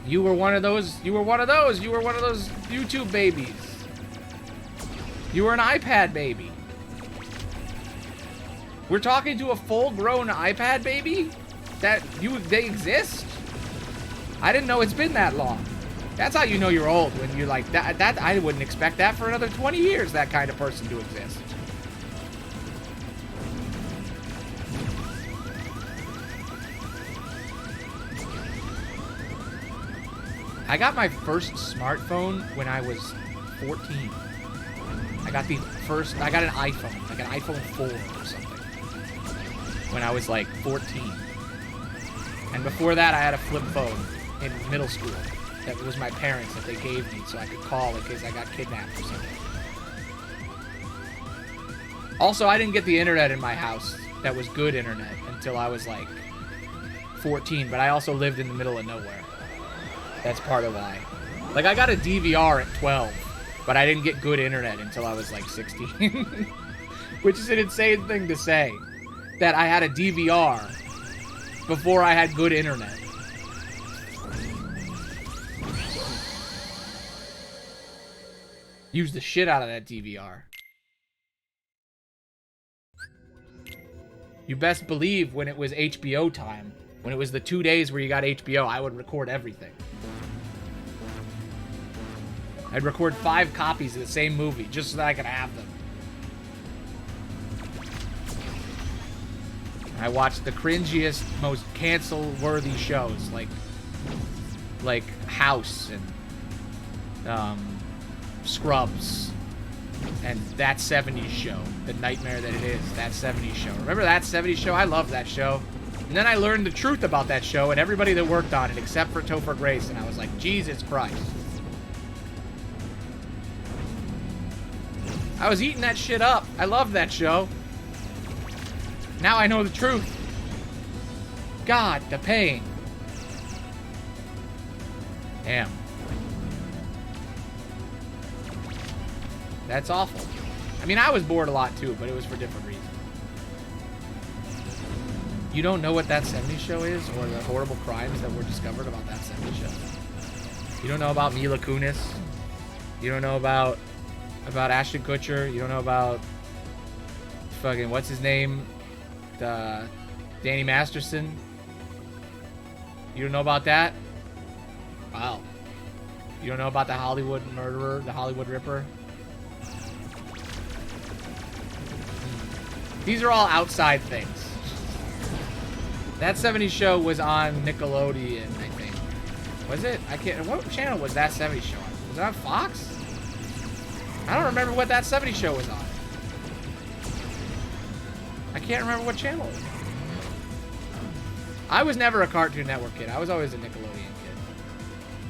You were one of those. You were one of those. You were one of those YouTube babies. You were an iPad baby. We're talking to a full-grown iPad baby? They exist? I didn't know it's been that long. That's how you know you're old, when you're like, that I wouldn't expect that for another 20 years, that kind of person to exist. I got my first smartphone when I was 14. I got an iPhone, like an iPhone 4 or something, when I was like 14. And before that, I had a flip phone in middle school. That was my parents that they gave me so I could call in case I got kidnapped or something. Also, I didn't get the internet in my house that was good internet until I was like 14, but I also lived in the middle of nowhere. That's part of why. Like, I got a DVR at 12, but I didn't get good internet until I was like 16. Which is an insane thing to say. That I had a DVR before I had good internet. Used the shit out of that DVR. You best believe when it was HBO time, when it was the 2 days where you got HBO, I would record everything. I'd record 5 copies of the same movie just so that I could have them. I watched the cringiest, most cancel-worthy shows, like House and Scrubs and That 70s Show, the nightmare that it is, That 70s Show. Remember That 70s Show? I loved that show. And then I learned the truth about that show and everybody that worked on it except for Topher Grace, and I was like, Jesus Christ. I was eating that shit up. I loved that show. Now I know the truth. God, the pain. Damn. That's awful. I mean, I was bored a lot too, but it was for different reasons. You don't know what That 70s Show is, or the horrible crimes that were discovered about That 70s Show? You don't know about Mila Kunis? You don't know about Ashton Kutcher? You don't know about fucking, what's his name? Danny Masterson? You don't know about that? Wow. You don't know about the Hollywood murderer, the Hollywood Ripper? These are all outside things. That 70s Show was on Nickelodeon, I think. Was it? I can't. What channel was That 70s Show on? Was it on Fox? I don't remember what That 70s Show was on. I can't remember what channel it was on. I was never a Cartoon Network kid. I was always a Nickelodeon kid.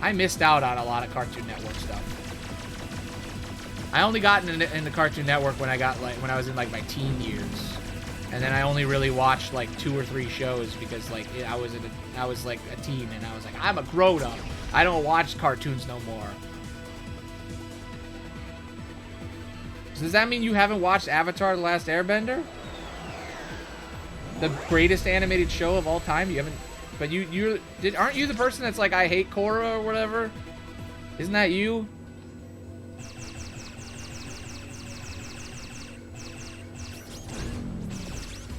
I missed out on a lot of Cartoon Network stuff. I only got into Cartoon Network when I was in like my teen years, and then I only really watched like 2 or 3 shows because like I was like a teen, and I was like, I'm a grown up. I don't watch cartoons no more. So does that mean you haven't watched Avatar: The Last Airbender? The greatest animated show of all time? You haven't? But aren't you the person that's like, I hate Korra or whatever? Isn't that you?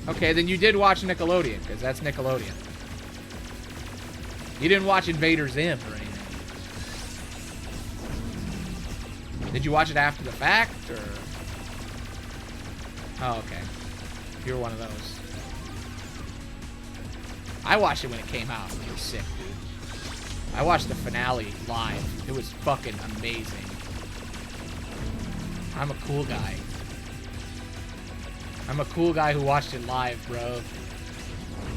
Okay, then you did watch Nickelodeon, because that's Nickelodeon. You didn't watch Invader Zim or anything. Did you watch it after the fact, or? Oh, okay. You're one of those. I watched it when it came out. It was sick, dude. I watched the finale live. It was fucking amazing. I'm a cool guy. I'm a cool guy who watched it live, bro.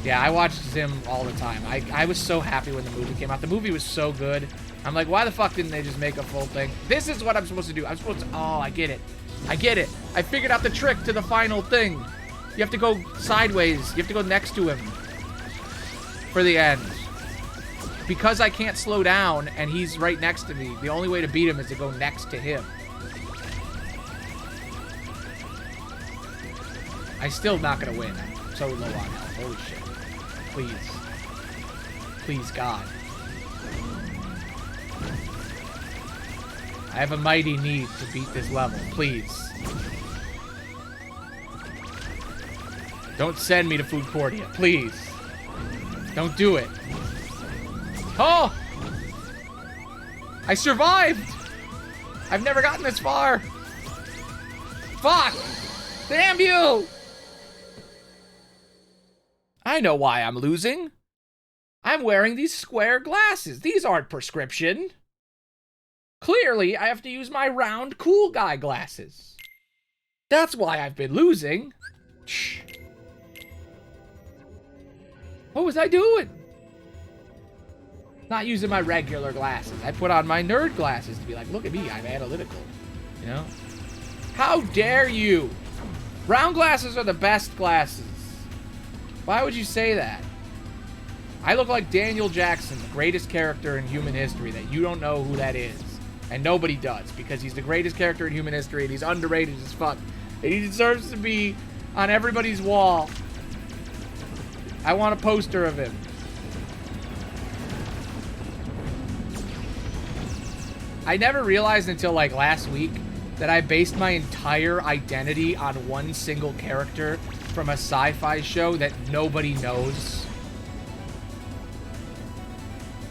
Yeah, I watched Zim all the time. I was so happy when the movie came out. The movie was so good. I'm like, why the fuck didn't they just make a full thing? This is what I'm supposed to do. I'm supposed to... Oh, I get it. I get it. I figured out the trick to the final thing. You have to go sideways. You have to go next to him for the end. Because I can't slow down and he's right next to me, the only way to beat him is to go next to him. I'm still not gonna win. I'm so low on health. Holy shit. Please. Please, God. I have a mighty need to beat this level. Please. Don't send me to Food Courtia. Please. Don't do it. Oh! I survived! I've never gotten this far. Fuck! Damn you! I know why I'm losing. I'm wearing these square glasses. These aren't prescription. Clearly, I have to use my round cool guy glasses. That's why I've been losing. Shh. What was I doing? Not using my regular glasses. I put on my nerd glasses to be like, look at me, I'm analytical. You know? How dare you? Round glasses are the best glasses. Why would you say that? I look like Daniel Jackson, the greatest character in human history, that you don't know who that is. And nobody does, because he's the greatest character in human history, and he's underrated as fuck. And he deserves to be on everybody's wall. I want a poster of him. I never realized until like last week that I based my entire identity on one single character from a sci-fi show that nobody knows.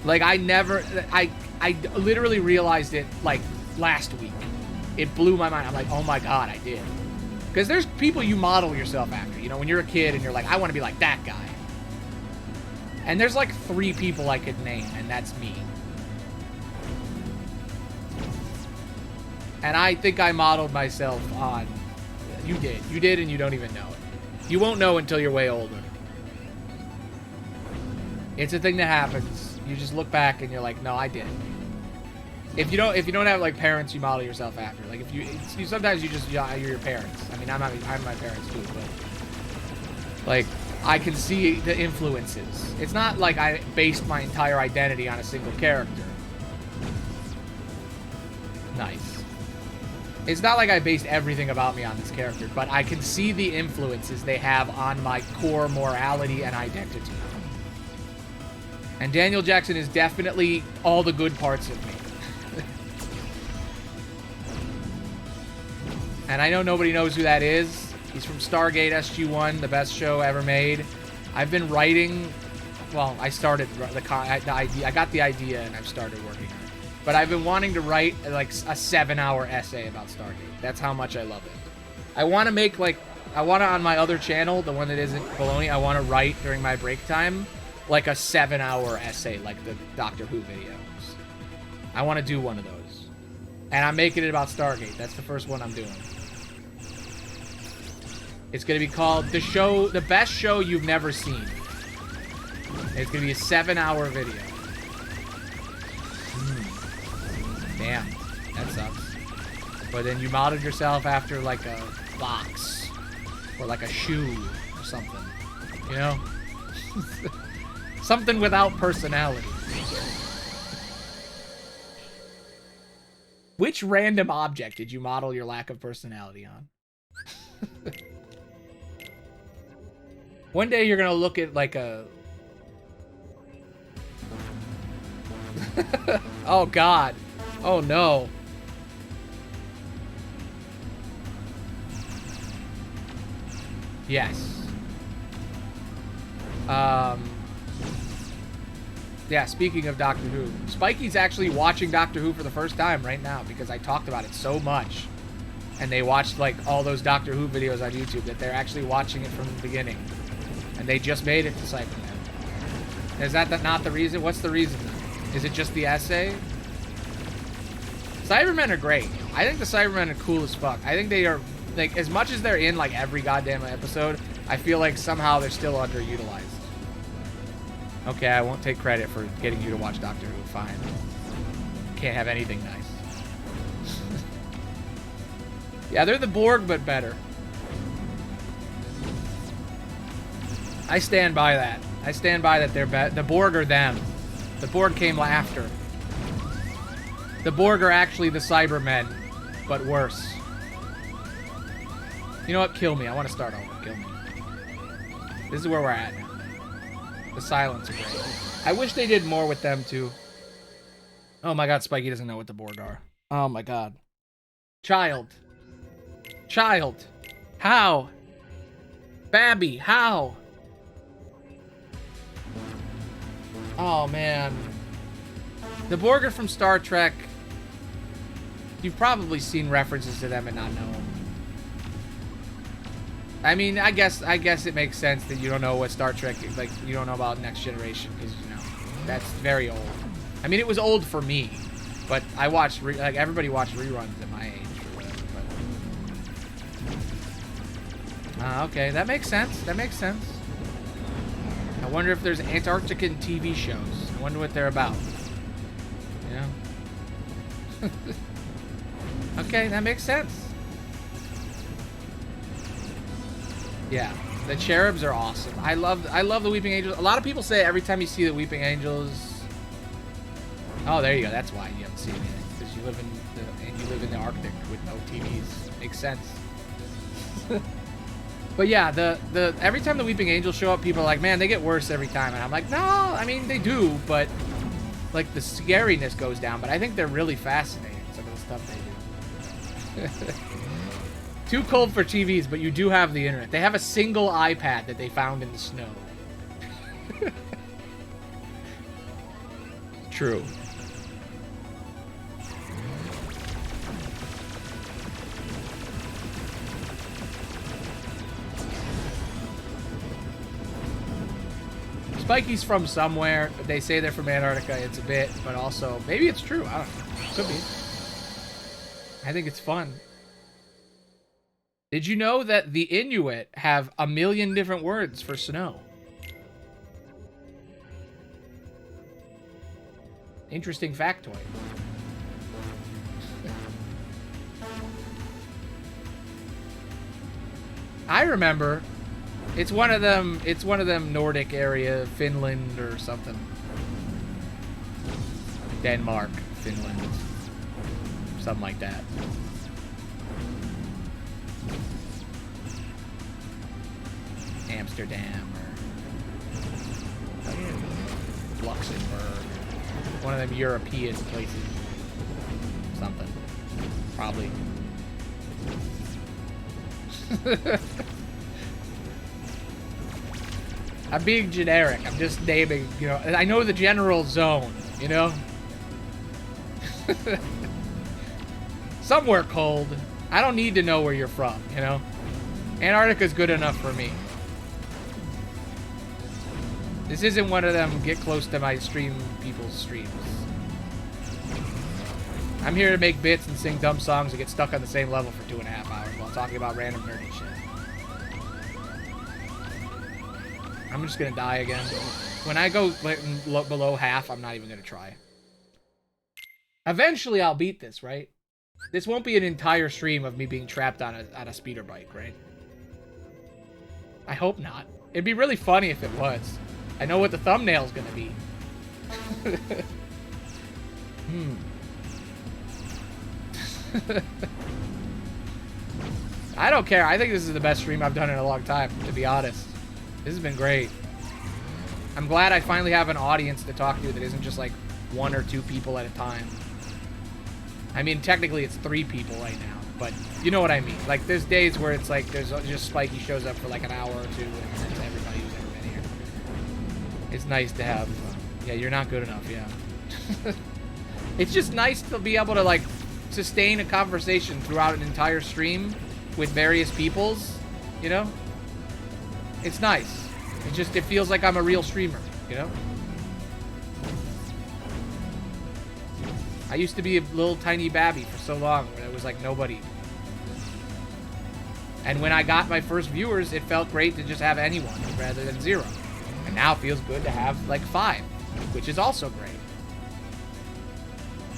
Like I literally realized it like last week. It blew my mind. I'm like, oh my God, I did. Because there's people you model yourself after. You know, when you're a kid and you're like, I want to be like that guy. And there's like 3 people I could name, and that's me. And I think I modeled myself on... You did. You did, and you don't even know it. You won't know until you're way older. It's a thing that happens. You just look back and you're like, no, I did it. If you don't have like parents you model yourself after, like if you sometimes you're your parents. I mean, I'm my parents too, but like I can see the influences. It's not like I based my entire identity on a single character. Nice. It's not like I based everything about me on this character, but I can see the influences they have on my core morality and identity. And Daniel Jackson is definitely all the good parts of me. And I know nobody knows who that is. He's from Stargate SG-1, the best show ever made. I've been writing... Well, I started the idea. I got the idea and I've started working on it. But I've been wanting to write like a 7-hour essay about Stargate. That's how much I love it. I want to make like... I want to, on my other channel, the one that isn't Baloney, I want to write during my break time like a 7-hour essay like the Doctor Who videos. I want to do one of those. And I'm making it about Stargate. That's the first one I'm doing. It's going to be called The Best Show You've Never Seen. It's going to be a 7-hour video. Damn. That sucks. But then you modeled yourself after like a box. Or like a shoe or something. You know? Something without personality. Which random object did you model your lack of personality on? One day you're gonna look at like a... Oh God. Oh no. Yes. Yeah, speaking of Doctor Who, Spikey's actually watching Doctor Who for the first time right now because I talked about it so much. And they watched like all those Doctor Who videos on YouTube that they're actually watching it from the beginning. And they just made it to Cybermen. Is that not the reason? What's the reason? Is it just the essay? Cybermen are great. I think the Cybermen are cool as fuck. I think they are, like, as much as they're in like every goddamn episode, I feel like somehow they're still underutilized. Okay, I won't take credit for getting you to watch Doctor Who. Fine. Can't have anything nice. Yeah, they're the Borg, but better. I stand by that. I stand by that they're the Borg are them. The Borg came after. The Borg are actually the Cybermen, but worse. You know what? Kill me. I want to start over. Kill me. This is where we're at now. The silence are great. I wish they did more with them, too. Oh my God, Spikey doesn't know what the Borg are. Oh my God. Child. Child. How? Babby, how? Oh, man. The Borg are from Star Trek. You've probably seen references to them and not know them. I mean, I guess it makes sense that you don't know what Star Trek is. Like, you don't know about Next Generation because, you know, that's very old. I mean, it was old for me. But I watched, like, everybody watched reruns at my age or whatever, but... okay, that makes sense. That makes sense. I wonder if there's Antarctican TV shows. I wonder what they're about. You know? Okay, that makes sense. Yeah, the cherubs are awesome. I love the Weeping Angels. A lot of people say every time you see the Weeping Angels... Oh, there you go. That's why you haven't seen anything. Because you live in the Arctic with no TVs. Makes sense. But yeah, the every time the Weeping Angels show up, people are like, man, they get worse every time. And I'm like, no, I mean, they do, but like the scariness goes down. But I think they're really fascinating, some of the stuff they do. Too cold for TVs, but you do have the internet. They have a single iPad that they found in the snow. True. Spikey's from somewhere. They say they're from Antarctica. It's a bit, but also maybe it's true. I don't know. Could be. I think it's fun. Did you know that the Inuit have 1 million different words for snow? Interesting factoid. I remember. It's one of them Nordic area, Finland or something. Denmark, Finland. Something like that. Amsterdam or Luxembourg. One of them European places. Something. Probably. I'm being generic. I'm just naming, you know. I know the general zone, you know? Somewhere cold. I don't need to know where you're from, you know? Antarctica's good enough for me. This isn't one of them get close to my stream people's streams. I'm here to make bits and sing dumb songs and get stuck on the same level for 2.5 hours while talking about random nerdy shit. I'm just gonna die again. When I go below half, I'm not even gonna try. Eventually, I'll beat this, right? This won't be an entire stream of me being trapped on a speeder bike, right? I hope not. It'd be really funny if it was. I know what the thumbnail's gonna be. I don't care. I think this is the best stream I've done in a long time, to be honest. This has been great. I'm glad I finally have an audience to talk to that isn't just like 1 or 2 people at a time. I mean, technically it's 3 people right now, but you know what I mean. Like, there's days where it's like there's just Spiky shows up for like an hour or 2, and that's everybody who's ever been here. It's nice to have. Yeah, you're not good enough. Yeah. It's just nice to be able to like sustain a conversation throughout an entire stream with various peoples. You know. It's nice. It feels like I'm a real streamer, you know? I used to be a little tiny babby for so long when it was like nobody. And when I got my first viewers, it felt great to just have anyone rather than 0. And now it feels good to have like 5, which is also great.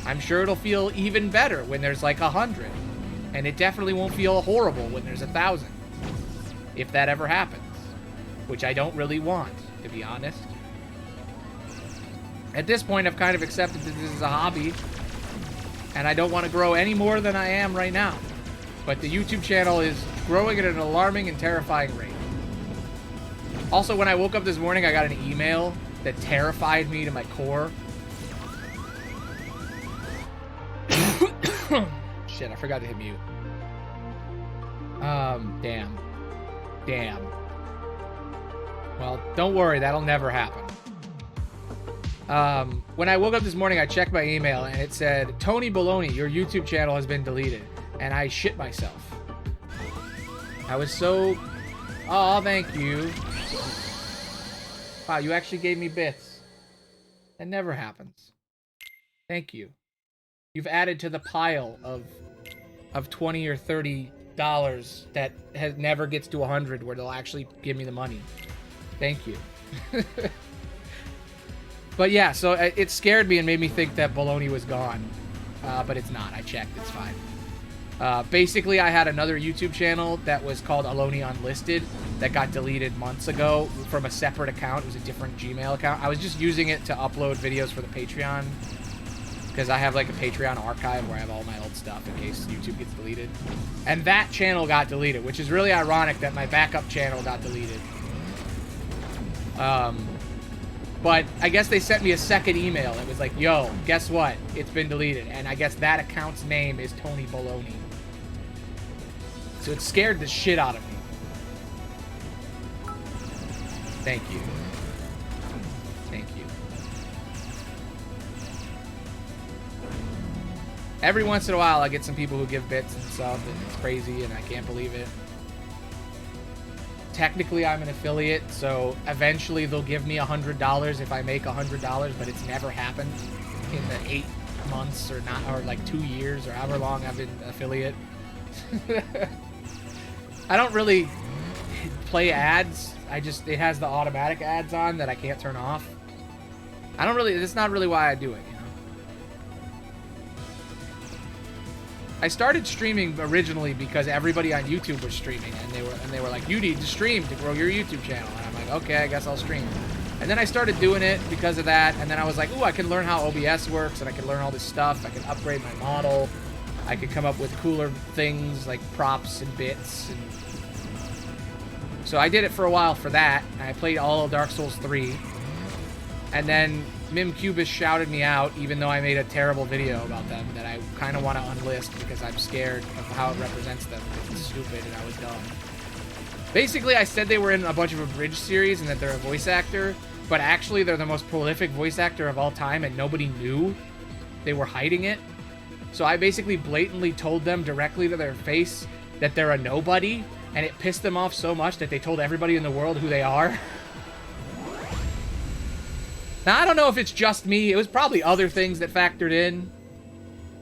I'm sure it'll feel even better when there's like 100. And it definitely won't feel horrible when there's 1,000. If that ever happens. Which I don't really want, to be honest. At this point, I've kind of accepted that this is a hobby. And I don't want to grow any more than I am right now. But the YouTube channel is growing at an alarming and terrifying rate. Also, when I woke up this morning, I got an email that terrified me to my core. Shit, I forgot to hit mute. Damn. Well, don't worry, that'll never happen. When I woke up this morning, I checked my email, and it said, Tony Baloney, your YouTube channel has been deleted. And I shit myself. I was so... Oh, thank you. Wow, you actually gave me bits. That never happens. Thank you. You've added to the pile of $20 or $30 that never gets to 100 where they'll actually give me the money. Thank you. But yeah, so it scared me and made me think that Baloney was gone. But it's not. I checked. It's fine. Basically, I had another YouTube channel that was called Aloney Unlisted that got deleted months ago from a separate account. It was a different Gmail account. I was just using it to upload videos for the Patreon because I have like a Patreon archive where I have all my old stuff in case YouTube gets deleted. And that channel got deleted, which is really ironic that my backup channel got deleted. But I guess they sent me a second email. It was like, yo, guess what? It's been deleted. And I guess that account's name is Tony Baloney. So it scared the shit out of me. Thank you. Thank you. Every once in a while, I get some people who give bits and stuff, and it's crazy, and I can't believe it. Technically, I'm an affiliate, so eventually they'll give me $100 if I make $100, but it's never happened in the 8 months or not, or like 2 years or however long I've been affiliate. I don't really play ads. It has the automatic ads on that I can't turn off. That's not really why I do it, you know. I started streaming originally because everybody on YouTube was streaming, and they were like, you need to stream to grow your YouTube channel. And I'm like, okay, I guess I'll stream. And then I started doing it because of that, and then I was like, ooh, I can learn how OBS works, and I can learn all this stuff. I can upgrade my model. I could come up with cooler things like props and bits. And so I did it for a while for that. And I played all of Dark Souls 3. And then Mimcubus shouted me out, even though I made a terrible video about them that I kind of want to unlist because I'm scared of how it represents them. Because it's stupid and I was dumb. Basically, I said they were in a bunch of abridged series and that they're a voice actor, but actually they're the most prolific voice actor of all time and nobody knew. They were hiding it. So I basically blatantly told them directly to their face that they're a nobody, and it pissed them off so much that they told everybody in the world who they are. Now, I don't know if it's just me. It was probably other things that factored in.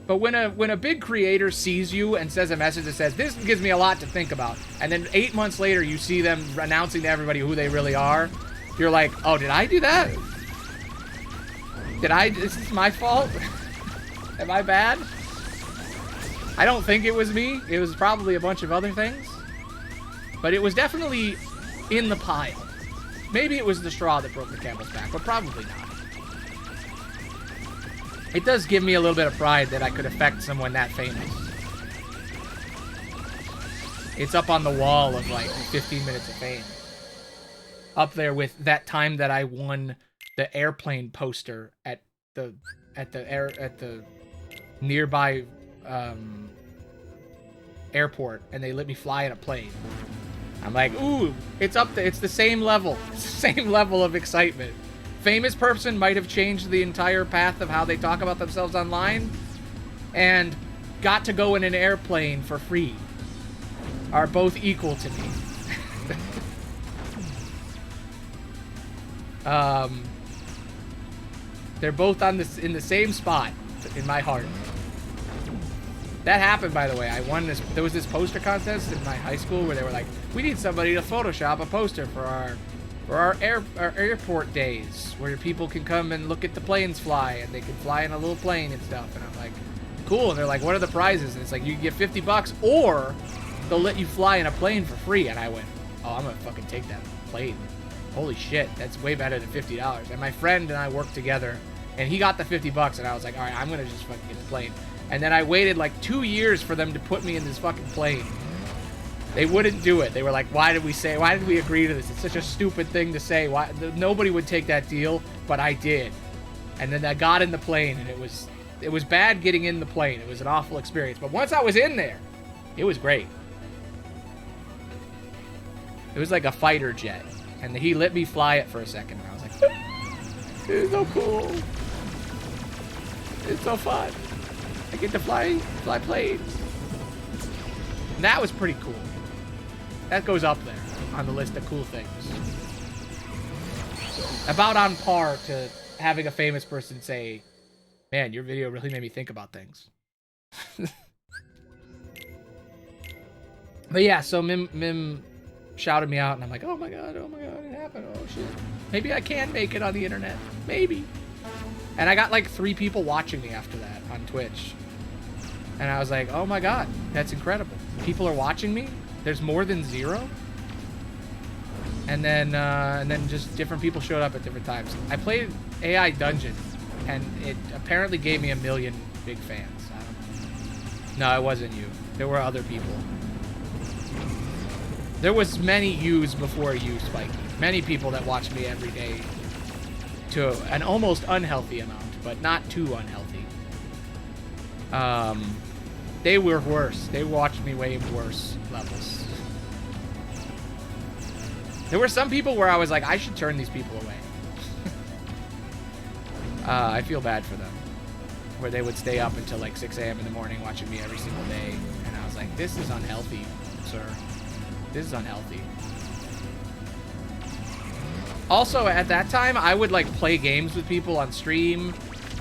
But when a big creator sees you and says a message that says, this gives me a lot to think about, and then 8 months later you see them announcing to everybody who they really are, you're like, oh, did I do that? Is this my fault? Am I bad? I don't think it was me. It was probably a bunch of other things. But it was definitely in the pile. Maybe it was the straw that broke the camel's back, but probably not. It does give me a little bit of pride that I could affect someone that famous. It's up on the wall of like 15 minutes of fame. Up there with that time that I won the airplane poster at the nearby airport, and they let me fly in a plane. I'm like, ooh, it's up there. It's the same level. It's the same level of excitement. Famous person might have changed the entire path of how they talk about themselves online, and got to go in an airplane for free. Are both equal to me. They're both in the same spot in my heart. That happened, by the way. I won this. There was this poster contest in my high school where they were like, we need somebody to Photoshop a poster for our airport days, where people can come and look at the planes fly, and they can fly in a little plane and stuff. And I'm like, cool. And they're like, what are the prizes? And it's like, you can get $50, or they'll let you fly in a plane for free. And I went, oh, I'm gonna fucking take that plane. Holy shit, that's way better than $50. And my friend and I worked together, and he got the $50, and I was like, all right, I'm gonna just fucking get the plane. And then I waited like 2 years for them to put me in this fucking plane. They wouldn't do it. They were like, why did we agree to this? It's such a stupid thing to say. Why? Nobody would take that deal, but I did. And then I got in the plane, and it was bad getting in the plane. It was an awful experience. But once I was in there, it was great. It was like a fighter jet. And he let me fly it for a second, and I was like, it's so cool. It's so fun. I get to fly planes. And that was pretty cool. That goes up there on the list of cool things. About on par to having a famous person say, Man, your video really made me think about things. But yeah, so Mim shouted me out, and I'm like, oh my god, it happened. Oh shit. Maybe I can make it on the internet. Maybe. And I got like 3 people watching me after that on Twitch. And I was like, oh my god, that's incredible. People are watching me? There's more than 0? And then just different people showed up at different times. I played AI Dungeon, and it apparently gave me 1 million big fans. I don't know. No, it wasn't you. There were other people. There was many yous before you, Spiky. Many people that watched me every day to an almost unhealthy amount, but not too unhealthy. They were worse. They watched me way worse levels. There were some people where I was like, I should turn these people away. I feel bad for them. Where they would stay up until like 6 a.m. in the morning watching me every single day. And I was like, this is unhealthy, sir. This is unhealthy. Also, at that time, I would like play games with people on stream.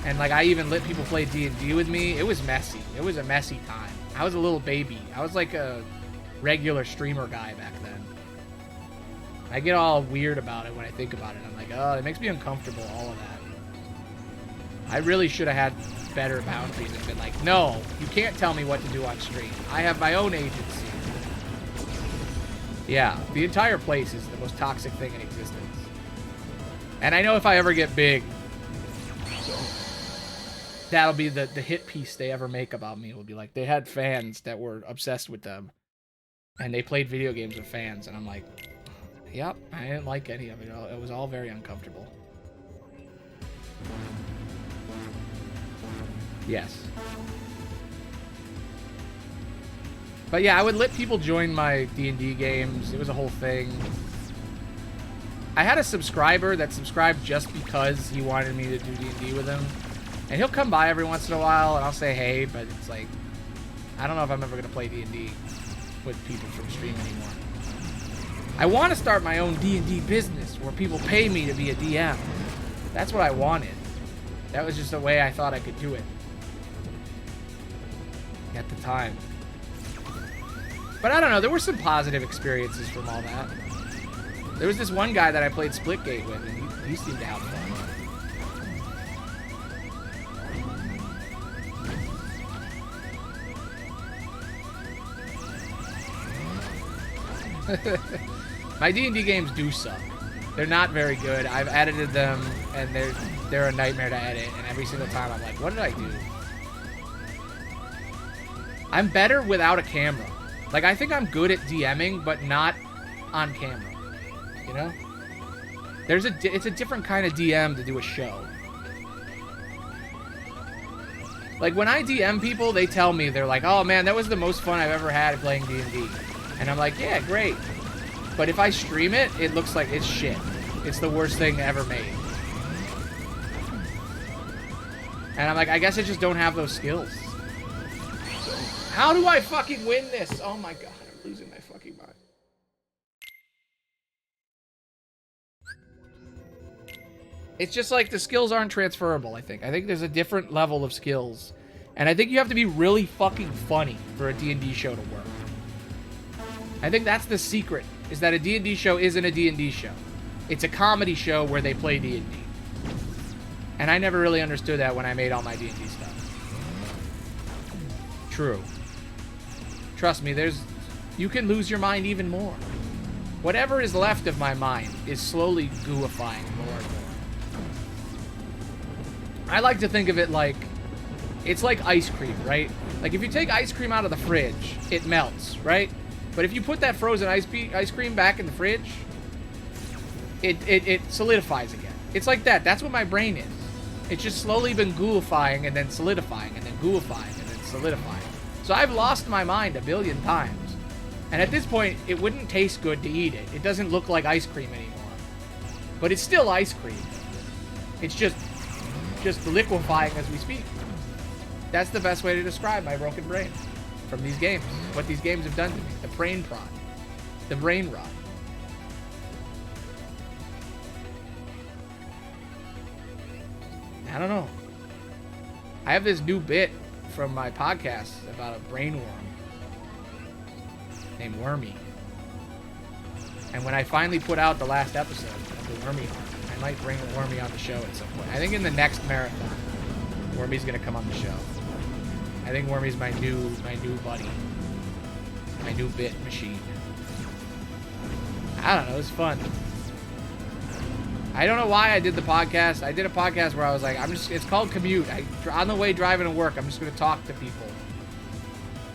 And like, I even let people play D&D with me. It was messy. It was a messy time. I was a little baby. I was like a regular streamer guy back then. I get all weird about it when I think about it. I'm like, oh, it makes me uncomfortable, all of that. I really should have had better boundaries and been like, no, you can't tell me what to do on stream. I have my own agency. Yeah, the entire place is the most toxic thing in existence. And I know if I ever get big, that'll be the hit piece they ever make about me. Will be like, they had fans that were obsessed with them. And they played video games with fans. And I'm like, yep, I didn't like any of it. It was all very uncomfortable. Yes. But yeah, I would let people join my D&D games. It was a whole thing. I had a subscriber that subscribed just because he wanted me to do D&D with him. And he'll come by every once in a while, and I'll say hey, but it's like, I don't know if I'm ever going to play D&D with people from stream anymore. I want to start my own D&D business where people pay me to be a DM. That's what I wanted. That was just the way I thought I could do it at the time. But I don't know, there were some positive experiences from all that. There was this one guy that I played Splitgate with, and he seemed to have fun. My D&D games do suck. They're not very good. I've edited them, and they're a nightmare to edit, and every single time I'm like, what did I do? I'm better without a camera. Like, I think I'm good at DMing, but not on camera. You know? It's a different kind of DM to do a show. Like, when I DM people, they tell me, they're like, oh man, that was the most fun I've ever had playing D&D. And I'm like, yeah, great. But if I stream it, it looks like it's shit. It's the worst thing ever made. And I'm like, I guess I just don't have those skills. How do I fucking win this? Oh my god, I'm losing my fucking mind. It's just like the skills aren't transferable, I think. I think there's a different level of skills. And I think you have to be really fucking funny for a D&D show to work. I think that's the secret, is that a D&D show isn't a D&D show. It's a comedy show where they play D&D. And I never really understood that when I made all my D&D stuff. True. Trust me, you can lose your mind even more. Whatever is left of my mind is slowly gooifying more and more. I like to think of it like, it's like ice cream, right? Like if you take ice cream out of the fridge, it melts, right? But if you put that frozen ice cream back in the fridge, it solidifies again. It's like that. That's what my brain is. It's just slowly been gooifying and then solidifying and then gooifying and then solidifying. So I've lost my mind 1 billion times. And at this point, it wouldn't taste good to eat it. It doesn't look like ice cream anymore. But it's still ice cream. It's just liquefying as we speak. That's the best way to describe my broken brain from these games. What these games have done to me. The brain prod. The brain rot. I don't know. I have this new bit from my podcast about a brainworm named Wormy. And when I finally put out the last episode of the Wormy arc, I might bring Wormy on the show at some point. I think in the next marathon, Wormy's gonna come on the show. I think Wormy's my new buddy. My new bit machine. I don't know, it was fun. I don't know why I did the podcast. I did a podcast where I was like, it's called Commute. On the way driving to work, I'm just gonna talk to people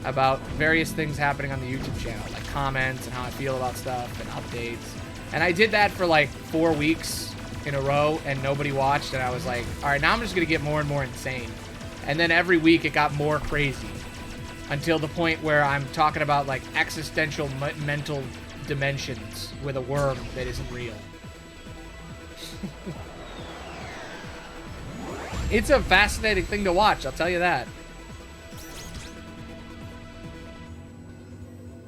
about various things happening on the YouTube channel, like comments and how I feel about stuff and updates. And I did that for like 4 weeks in a row and nobody watched, and I was like, all right, now I'm just gonna get more and more insane. And then every week it got more crazy until the point where I'm talking about like existential mental dimensions with a worm that isn't real. It's a fascinating thing to watch, I'll tell you that.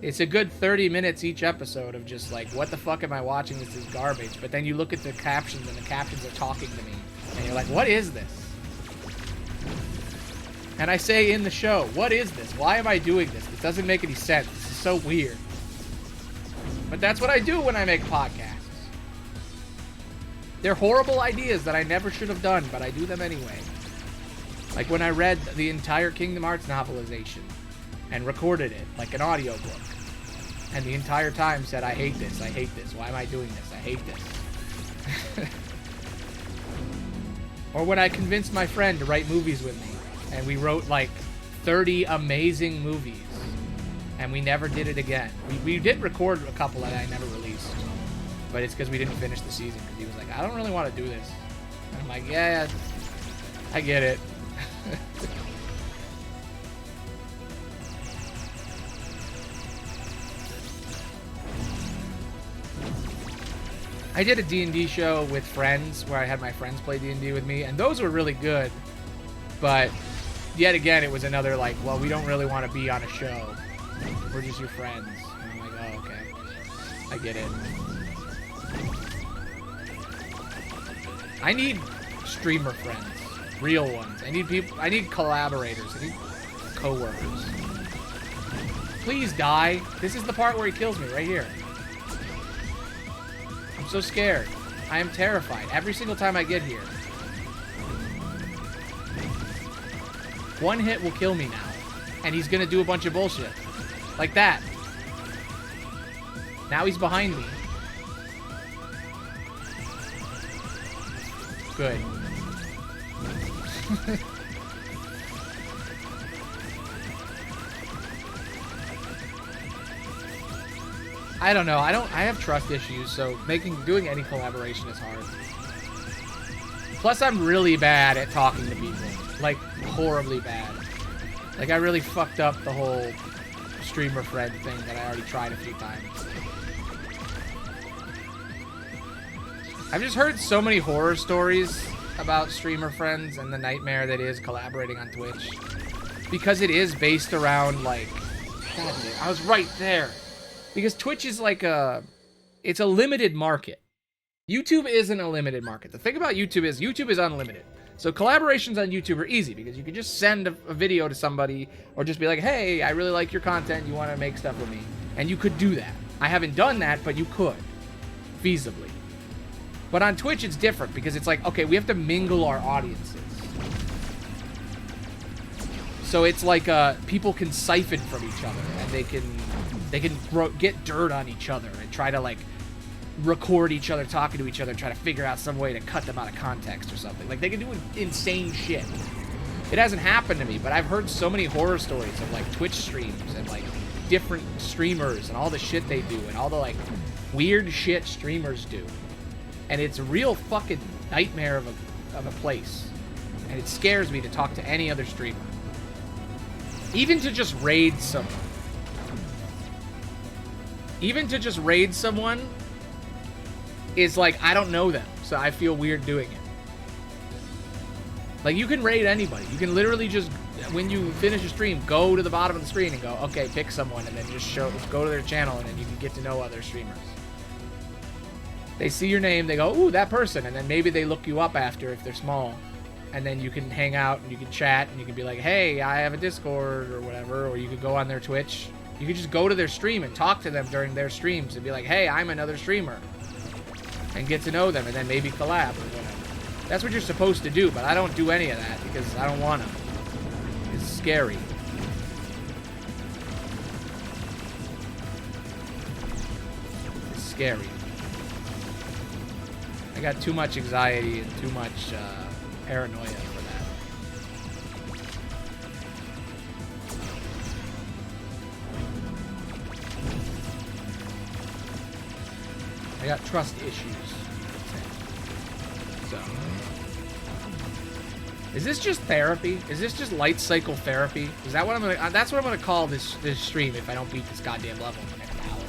It's a good 30 minutes each episode of just like, what the fuck am I watching? This is garbage. But then you look at the captions and the captions are talking to me. And you're like, what is this? And I say in the show, what is this? Why am I doing this? This doesn't make any sense. This is so weird. But that's what I do when I make podcasts. They're horrible ideas that I never should have done, but I do them anyway. Like when I read the entire Kingdom Hearts novelization and recorded it like an audiobook. And the entire time said, I hate this, I hate this. Why am I doing this? I hate this. Or when I convinced my friend to write movies with me. And we wrote like 30 amazing movies. And we never did it again. We did record a couple that I never released. But it's because we didn't finish the season. Because he was like, I don't really want to do this. And I'm like, yeah, I get it. I did a D&D show with friends where I had my friends play D&D with me, and those were really good. But yet again, it was another like, well, we don't really want to be on a show. We're just your friends. And I'm like, oh, okay. I get it. I need streamer friends. Real ones. I need people. I need collaborators. I need co-workers. Please die. This is the part where he kills me, right here. I'm so scared. I am terrified every single time I get here. One hit will kill me now. And he's gonna do a bunch of bullshit. Like that. Now he's behind me. Good. I don't know. I have trust issues, so doing any collaboration is hard. Plus, I'm really bad at talking to people. Like, horribly bad. Like, I really fucked up the whole streamer friend thing that I already tried a few times. I've just heard so many horror stories about streamer friends and the nightmare that is collaborating on Twitch. Because it is based around, like... God damn, I was right there. Because Twitch is like it's a limited market. YouTube isn't a limited market. The thing about YouTube is unlimited. So collaborations on YouTube are easy because you can just send a video to somebody or just be like, hey, I really like your content. You want to make stuff with me? And you could do that. I haven't done that, but you could. Feasibly. But on Twitch, it's different because it's like, okay, we have to mingle our audiences. So it's like people can siphon from each other and they can get dirt on each other and try to like record each other talking to each other, try to figure out some way to cut them out of context or something. Like they can do insane shit. It hasn't happened to me, but I've heard so many horror stories of like Twitch streams and like different streamers and all the shit they do and all the like weird shit streamers do. And it's a real fucking nightmare of a place. And it scares me to talk to any other streamer. Even to just raid someone. Even to just raid someone is like, I don't know them, so I feel weird doing it. Like, you can raid anybody. You can literally just, when you finish a stream, go to the bottom of the screen and go, okay, pick someone, and then just go to their channel, and then you can get to know other streamers. They see your name, they go, ooh, that person, and then maybe they look you up after if they're small, and then you can hang out and you can chat and you can be like, hey, I have a Discord or whatever, or you could go on their Twitch. You could just go to their stream and talk to them during their streams and be like, hey, I'm another streamer, and get to know them and then maybe collab or whatever. That's what you're supposed to do, but I don't do any of that because I don't want to. It's scary. It's scary. I got too much anxiety and too much paranoia for that. I got trust issues. So, is this just therapy? Is this just Lightcycle therapy? Is that what I'm gonna? That's what I'm gonna call this stream if I don't beat this goddamn level in the next hour.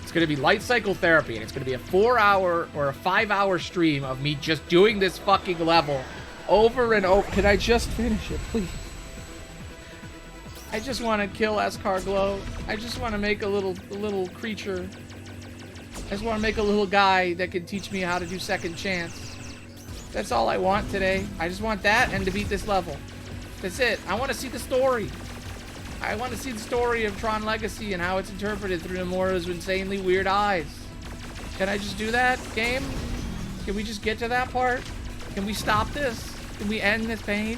It's gonna be Lightcycle therapy, and it's gonna be a 4-hour or a 5-hour stream of me just doing this fucking level over and over. Can I just finish it, please? I just want to kill Eskar Glow. I just want to make a little creature. I just want to make a little guy that can teach me how to do second chance. That's all I want today. I just want that and to beat this level. That's it. I want to see the story. I want to see the story of Tron Legacy and how it's interpreted through Nomura's insanely weird eyes. Can I just do that, game? Can we just get to that part? Can we stop this? Can we end this pain?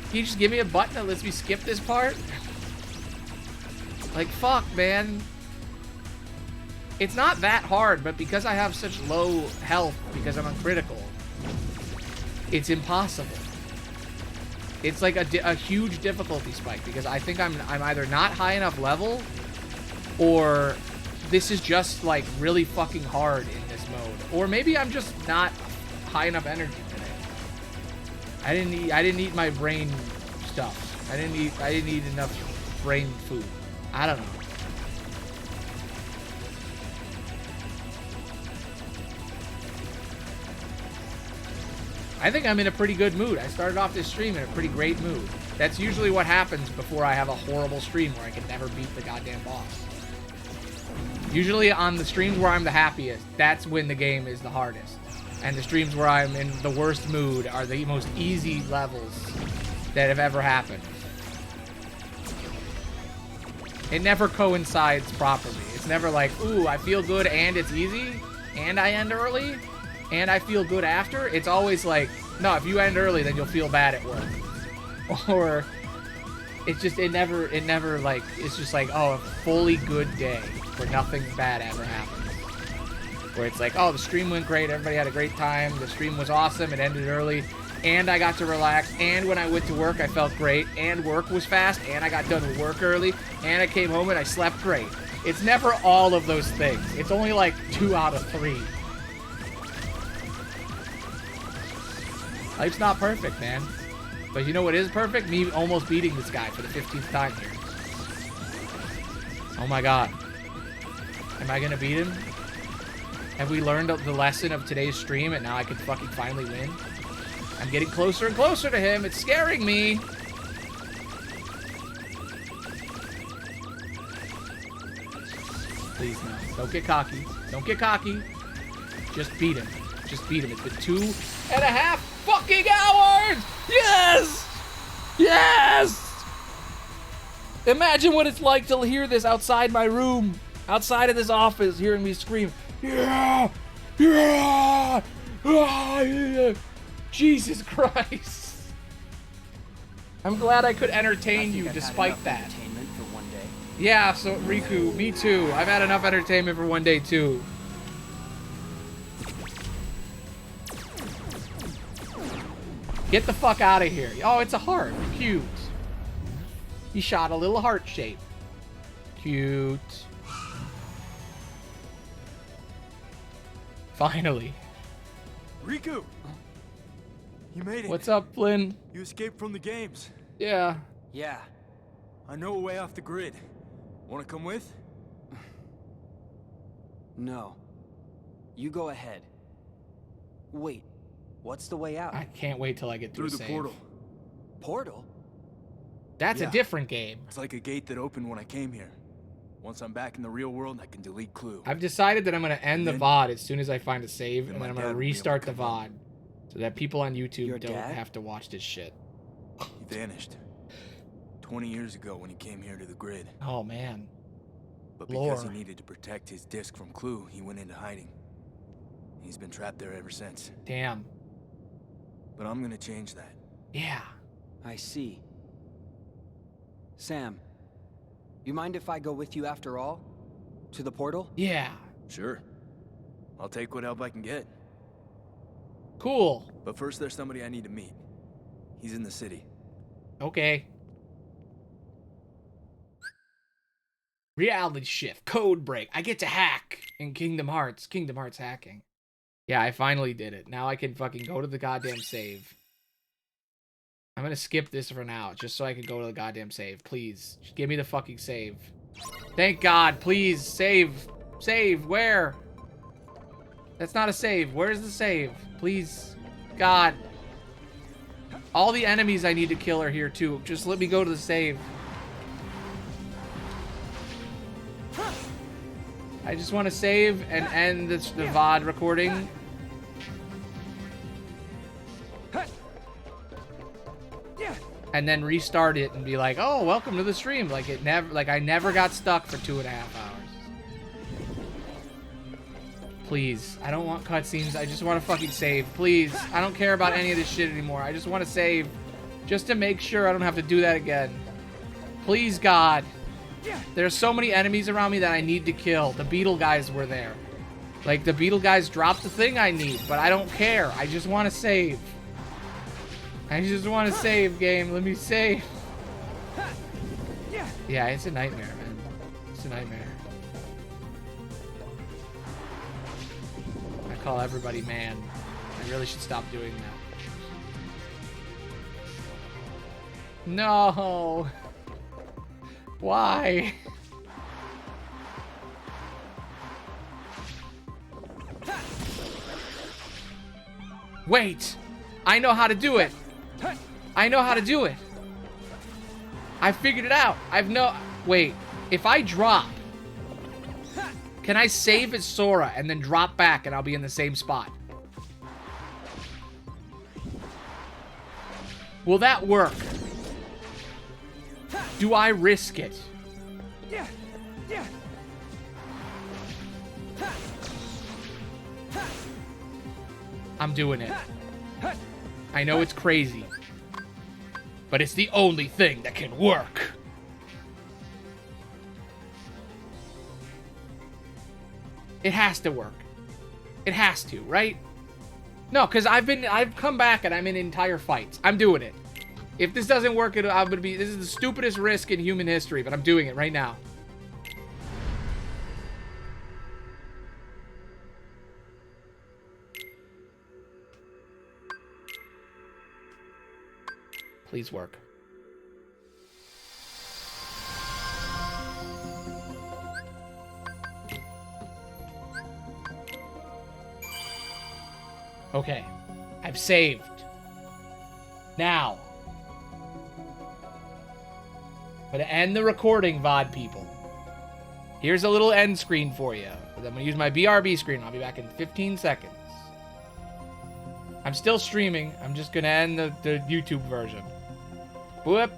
Can you just give me a button that lets me skip this part? Like, fuck, man. It's not that hard, but because I have such low health, because I'm uncritical, it's impossible. It's like a huge difficulty spike, because I think I'm either not high enough level, or this is just like really fucking hard in this mode, or maybe I'm just not high enough energy today. I didn't eat my brain stuff. I didn't eat enough brain food. I don't know. I think I'm in a pretty good mood. I started off this stream in a pretty great mood. That's usually what happens before I have a horrible stream where I can never beat the goddamn boss. Usually on the streams where I'm the happiest, that's when the game is the hardest. And the streams where I'm in the worst mood are the most easy levels that have ever happened. It never coincides properly. It's never like, ooh, I feel good and it's easy, and I end early, and I feel good after. It's always like, no, if you end early, then you'll feel bad at work. Or it's just, it never like, it's just like, oh, a fully good day where nothing bad ever happens. Where it's like, oh, the stream went great, everybody had a great time, the stream was awesome, it ended early, and I got to relax, and when I went to work, I felt great, and work was fast, and I got done with work early, and I came home and I slept great. It's never all of those things. It's only like 2 out of 3. Life's not perfect, man. But you know what is perfect? Me almost beating this guy for the 15th time here. Oh my god. Am I gonna beat him? Have we learned the lesson of today's stream and now I can fucking finally win? I'm getting closer and closer to him. It's scaring me. Please, no. Don't get cocky. Don't get cocky. Just beat him. Just beat him. It's been 2.5 fucking hours! Yes! Yes! Imagine what it's like to hear this outside my room. Outside of this office, hearing me scream, yeah! Yeah! Ah, yeah! Jesus Christ. I'm glad I could entertain you despite that. Entertainment for one day. Yeah, so Riku, me too. I've had enough entertainment for one day too. Get the fuck out of here. Oh, it's a heart. Cute. He shot a little heart shape. Cute. Finally. Riku! You made it. What's up, Flynn? You escaped from the games. Yeah. Yeah. I know a way off the grid. Wanna come with? No. You go ahead. Wait. What's the way out? I can't wait till I get through Through the save. portal. Portal? That's a Yeah. different game. It's like a gate that opened when I came here. Once I'm back in the real world, I can delete Clue. I've decided that I'm going to end the Then- VOD as soon as I find a save, then and my then I'm dad going to will be able to restart the come home. VOD So that people on YouTube Your don't dad? have to watch this shit. He vanished 20 years ago when he came here to the grid. Oh, man. But because Lore. he needed to protect his disc from Clue, he went into hiding. He's been trapped there ever since. Damn. But I'm gonna change that. Yeah. I see. Sam, you mind if I go with you after all? To the portal? Yeah. Sure. I'll take what help I can get. Cool. But first there's somebody I need to meet. He's in the city. Okay. Reality shift. Code break. I get to hack in Kingdom Hearts. Kingdom Hearts hacking. Yeah, I finally did it. Now I can fucking go to the goddamn save. I'm gonna skip this for now, just so I can go to the goddamn save. Please. Just give me the fucking save. Thank God. Please. Save. Save. Where? That's not a save. Where's the save? Please. God. All the enemies I need to kill are here too. Just let me go to the save. I just want to save and end the VOD recording. And then restart it and be like, oh, welcome to the stream. Like I never got stuck for 2.5 hours. Please. I don't want cutscenes. I just want to fucking save. Please. I don't care about any of this shit anymore. I just want to save. Just to make sure I don't have to do that again. Please, God. There's so many enemies around me that I need to kill. The beetle guys were there. Like, the beetle guys dropped the thing I need, but I don't care. I just want to save. I just want to save, game. Let me save. Yeah, it's a nightmare, man. It's a nightmare. I call everybody man. I really should stop doing that. No. Why? Wait. I know how to do it. I know how to do it. I figured it out. Wait. If I drop, can I save as Sora and then drop back and I'll be in the same spot? Will that work? Do I risk it? I'm doing it. I know it's crazy, but it's the only thing that can work. It has to work. It has to, right? No, because I've come back and I'm in entire fights. I'm doing it. If this doesn't work, this is the stupidest risk in human history, but I'm doing it right now. Please work. Okay. I've saved. Now. I'm gonna end the recording, VOD people. Here's a little end screen for you. I'm gonna use my BRB screen. I'll be back in 15 seconds. I'm still streaming. I'm just gonna end the YouTube version. Whoop.